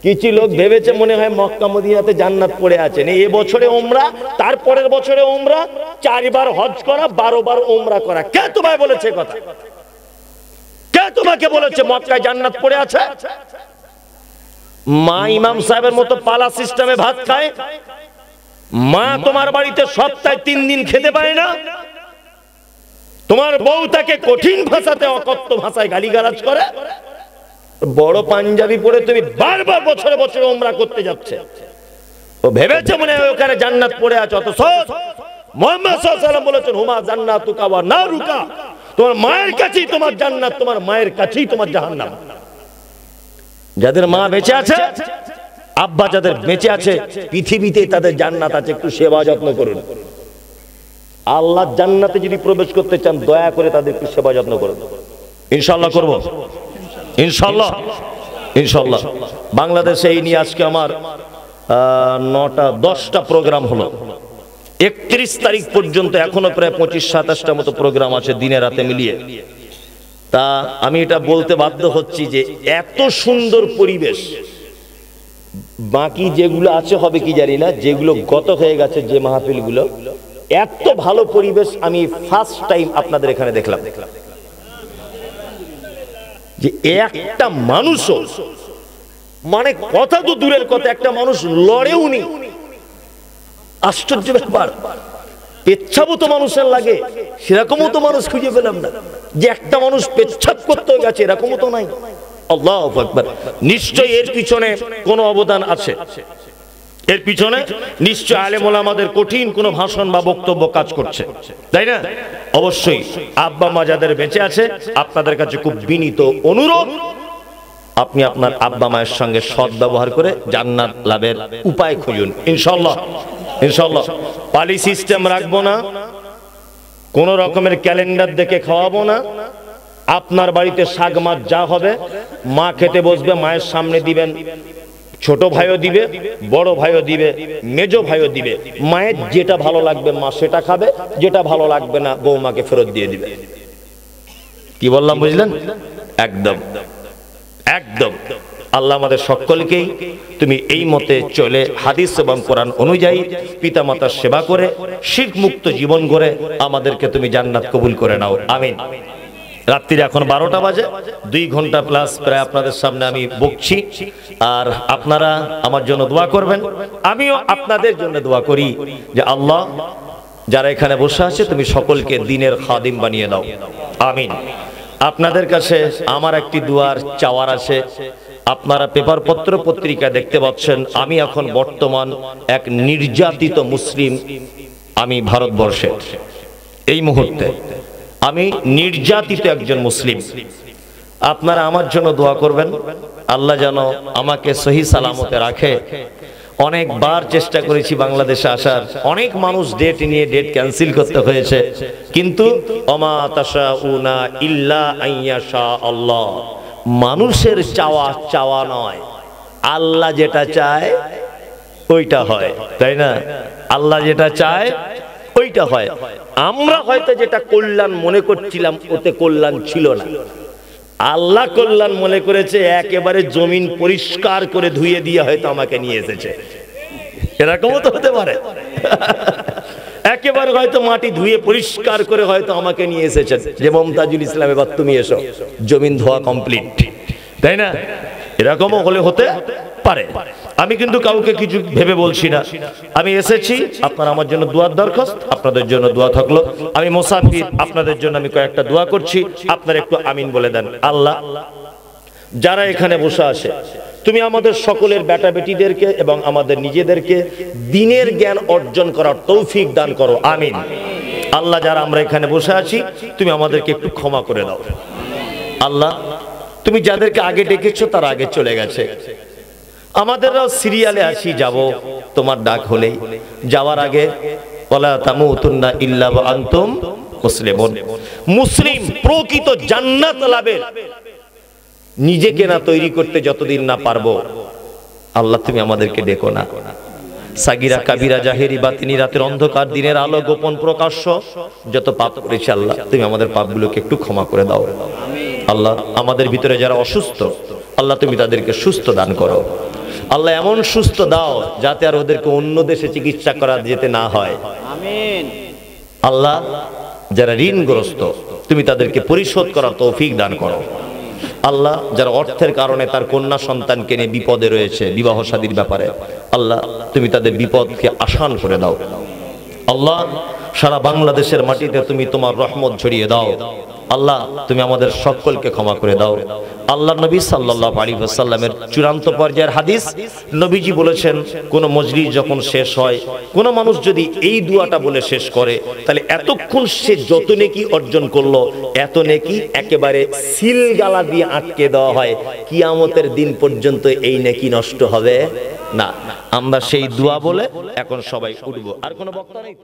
কিছু লোক ভেবেছে মনে হয় মক্কা মদিনাতে জান্নাত পড়ে আছেন, এই বছরে উমরা, তারপরের বছরে উমরা, 4 বার হজ করা, 12 বার উমরা করা। কে তোমায় বলেছে কথা? কে তোমাকে বলেছে মক্কায় জান্নাত পড়ে আছে? মা ইমাম সাহেবের মতো পালা সিস্টেমে ভাত খায়, মা তোমার বাড়িতে সপ্তাহে 3 দিন খেতে পায় না, তোমার বউ তাকে কঠিন ভাষাতে অকথ্য ভাষায় গালিগালাজ করে, বড় পাঞ্জাবি পরে তুমি বারবার বছরে বছরে উমরা করতে যাচ্ছে, ও ভেবেছে মনে হয় ওখানে জান্নাত পড়ে আছে। অথচ মুহাম্মদ সাল্লাল্লাহু আলাইহি ওয়াসাল্লাম বলেছেন, হুমা জান্নাতুকা ওয়া নারুকা, তোমার মায়ের কাছেই তোমার জান্নাত, তোমার মায়ের কাছেই তোমার জাহান্নাম। যাদের মা বেঁচে আছে, আব্বা যাদের বেঁচে আছে, পৃথিবীতে তাদের জান্নাত আছে, একটু সেবা যত্ন করুন। আল্লাহর জান্নাতে যদি প্রবেশ করতে চান, দয়া করে তাদের একটু সেবা যত্ন করুন। ইনশাআল্লাহ করব, ইনশাআল্লাহ, ইনশাআল্লাহ। বাংলাদেশে এই নিয়ে আজকে আমার 9টা-10টা প্রোগ্রাম হলো, 31 তারিখ পর্যন্ত এখনো প্রায় 25-27টা মতো প্রোগ্রাম আছে দিনে রাতে মিলিয়ে। তা আমি এটা বলতে বাধ্য হচ্ছি যে এত সুন্দর পরিবেশ, বাকি যেগুলো আছে হবে কি জানি না, যেগুলো গত হয়ে গেছে যে মাহফিলগুলো, এত ভালো পরিবেশ আমি ফার্স্ট টাইম আপনাদের এখানে দেখলাম। যে একটা মানুষও, মানে কথা তো দূরের কথা, একটা মানুষ লড়েও নি। আশ্চর্য ব্যাপার, পেচ্ছাবও তো মানুষের লাগে, সেরকমও তো মানুষ খুঁজে পেলাম না। যে একটা মানুষ পেচ্ছাব করতে গেছে এরকমও তো নাই। আল্লাহু আকবার। নিশ্চয়ই এর পিছনে কোনো অবদান আছে, এর পিছনে নিশ্চয় আলেম ওলামাদের কঠিন কোনো ভাষণ বা বক্তব্য কাজ করছে, তাই না? অবশ্যই আব্বা মা যাদের বেঁচে আছে, আপনাদের কাছে খুব বিনীত অনুরোধ, আপনি আপনার আব্বা মায়ের সঙ্গে সৎ ব্যবহার করে জান্নাত লাভের উপায় খুঁজুন। ইনশাআল্লাহ, ইনশাআল্লাহ। পালি সিস্টেম রাখবো না, কোন রকমের ক্যালেন্ডার দেখে খাওয়াবো না। আপনার বাড়িতে শাক মাছ যা হবে, মা খেতে বসবে, মায়ের সামনে দিবেন, ছোট ভাইও দিবে, বড় ভাইও দিবে, মেজো ভাইও দিবে। মায়ের যেটা ভালো লাগবে মা সেটা খাবে, যেটা ভালো লাগবে না বৌমাকে ফেরত দিয়ে দিবে। কি বললাম বুঝলেন? একদম একদম। আল্লাহ আমাদের সকলকেই তুমি এই মতে চলে হাদিস এবং কোরআন অনুযায়ী পিতামাতার সেবা করে শিরক মুক্ত জীবন গড়ে আমাদেরকে তুমি জান্নাত কবুল করে নাও। আমিন। রাত্রির এখন 12টা বাজে, 2 ঘন্টা প্লাস প্রায় আপনাদের সামনে আমি বকছি, আর আপনারা আমার জন্য দোয়া করবেন, আমিও আপনাদের জন্য দোয়া করি যে আল্লাহ যারা এখানে বসে আছে তুমি সকলকে দ্বীনের খাদিম বানিয়ে দাও, আমিন। আপনাদের কাছে আমার একটি দুয়ার চাওয়ার আছে। আপনারা পেপার পত্র পত্রিকা দেখতে পাচ্ছেন, আমি এখন বর্তমান এক নির্যাতিত মুসলিম, আমি ভারতবর্ষের এই মুহূর্তে আমি নির্যাতিত একজন মুসলিম। আপনারা আমার জন্য দোয়া করবেন, আল্লাহ যেন আমাকে সহি সালামতে রাখে। অনেকবার চেষ্টা করেছি বাংলাদেশে আসার, অনেক মানুষ ডেট নিয়ে ডেট ক্যান্সেল করতে হয়েছে, কিন্তু ওমা তাশাউনা ইল্লা আইয়াশা আল্লাহ, মানুষের চাওয়া চাওয়া নয়, আল্লাহ যেটা চায় ওইটা হয়, তাই না? আল্লাহ যেটা চায় ওইটা হয়। আমরা হয়তো যেটা কল্যাণ মনে করছিলাম ওতে কল্যাণ ছিল না, আল্লাহ কল্যাণ মনে করেছে, একেবারে জমিন পরিষ্কার করে ধুয়ে দিয়ে হয়তো আমাকে নিয়ে এসেছে, এরকমও তো হতে পারে। একেবারে হয়তো মাটি ধুয়ে পরিষ্কার করে হয়তো আমাকে নিয়ে এসেছেন, যে মমতাজুল ইসলাম এবার তুমি এসো, জমিন ধোয়া কমপ্লিট, তাই না? এরকমও হলে হতে পারে। আমি কিন্তু কাউকে কিছু ভেবে বলছি না, আমি এসেছি আপনারা আমার জন্য দোয়ার দরখাস্ত, আপনাদের জন্য দোয়া থাকলো। আমি মুসাফির, আপনাদের জন্য আমি কয়েকটা দোয়া করছি, আপনারা একটু আমিন বলে দেন। আল্লাহ যারা এখানে বসে আছে তুমি আমাদের সকলের বেটা বেটিদেরকে এবং আমাদের নিজেদেরকে দ্বীনের জ্ঞান অর্জন করার তৌফিক দান করো, আমিন। আল্লাহ যারা আমরা এখানে বসে আছি তুমি আমাদেরকে একটু ক্ষমা করে দাও। আল্লাহ তুমি যাদেরকে আগে ডেকেছো তারা আগে চলে গেছে, আমাদেরও সিরিয়ালে আছি, যাব তোমার ডাক হলেই। যাওয়ার আগে ওয়ালা তামুতুন্না ইল্লা ওয়া আনতুম মুসলিমুন, মুসলিম প্রকৃত জান্নাত লাভের নিজেকে না তৈরি করতে যতদিন না পারবো, আল্লাহ তুমি আমাদেরকে ডেকো না। সাগিরা কাবিরা জাহেরি বাতিনি, রাতের অন্ধকার দিনের আলো গোপন প্রকাশ্য যত পাপ করেছি আল্লাহ তুমি আমাদের পাপগুলোকে একটু ক্ষমা করে দাও। আল্লাহ আমাদের ভিতরে যারা অসুস্থ আল্লাহ তুমি তাদেরকে সুস্থ দান করো। আল্লাহ এমন সুস্থ দাও যাতে আর ওদেরকে অন্য দেশে চিকিৎসা করা যেতে না হয়, আমিন। আল্লাহ যারা ঋণগ্রস্ত তুমি তাদেরকে পরিশোধ করার তৌফিক দান করো। আল্লাহ যারা অর্থের কারণে তার কন্যা সন্তানকে নিয়ে বিপদে রয়েছে বিবাহ শাদীর ব্যাপারে, আল্লাহ তুমি তাদের বিপদকে আসান করে দাও। আল্লাহ সারা বাংলাদেশের মাটিতে তুমি তোমার রহমত ছড়িয়ে দাও। আল্লাহ তুমি আমাদের সকলকে ক্ষমা করে দাও। আল্লাহ নবী সাল্লাল্লাহু আলাইহি ওয়াসাল্লামের চূড়ান্ত পর্যায়ের হাদিস, নবীজি বলেছেন কোন মজলিস যখন শেষ হয়, কোন মানুষ যদি এই দোয়াটা বলে শেষ করে, তাহলে এতক্ষণ সে যত নেকি অর্জন করলো এত নেকি একেবারে সিলগালা দিয়ে আটকে দেওয়া হয়, কিয়ামতের দিন পর্যন্ত এই নেকি নষ্ট হবে না। আমরা সেই দোয়া বলে এখন সবাই উঠবো। আর কোনো বক্তা নেই?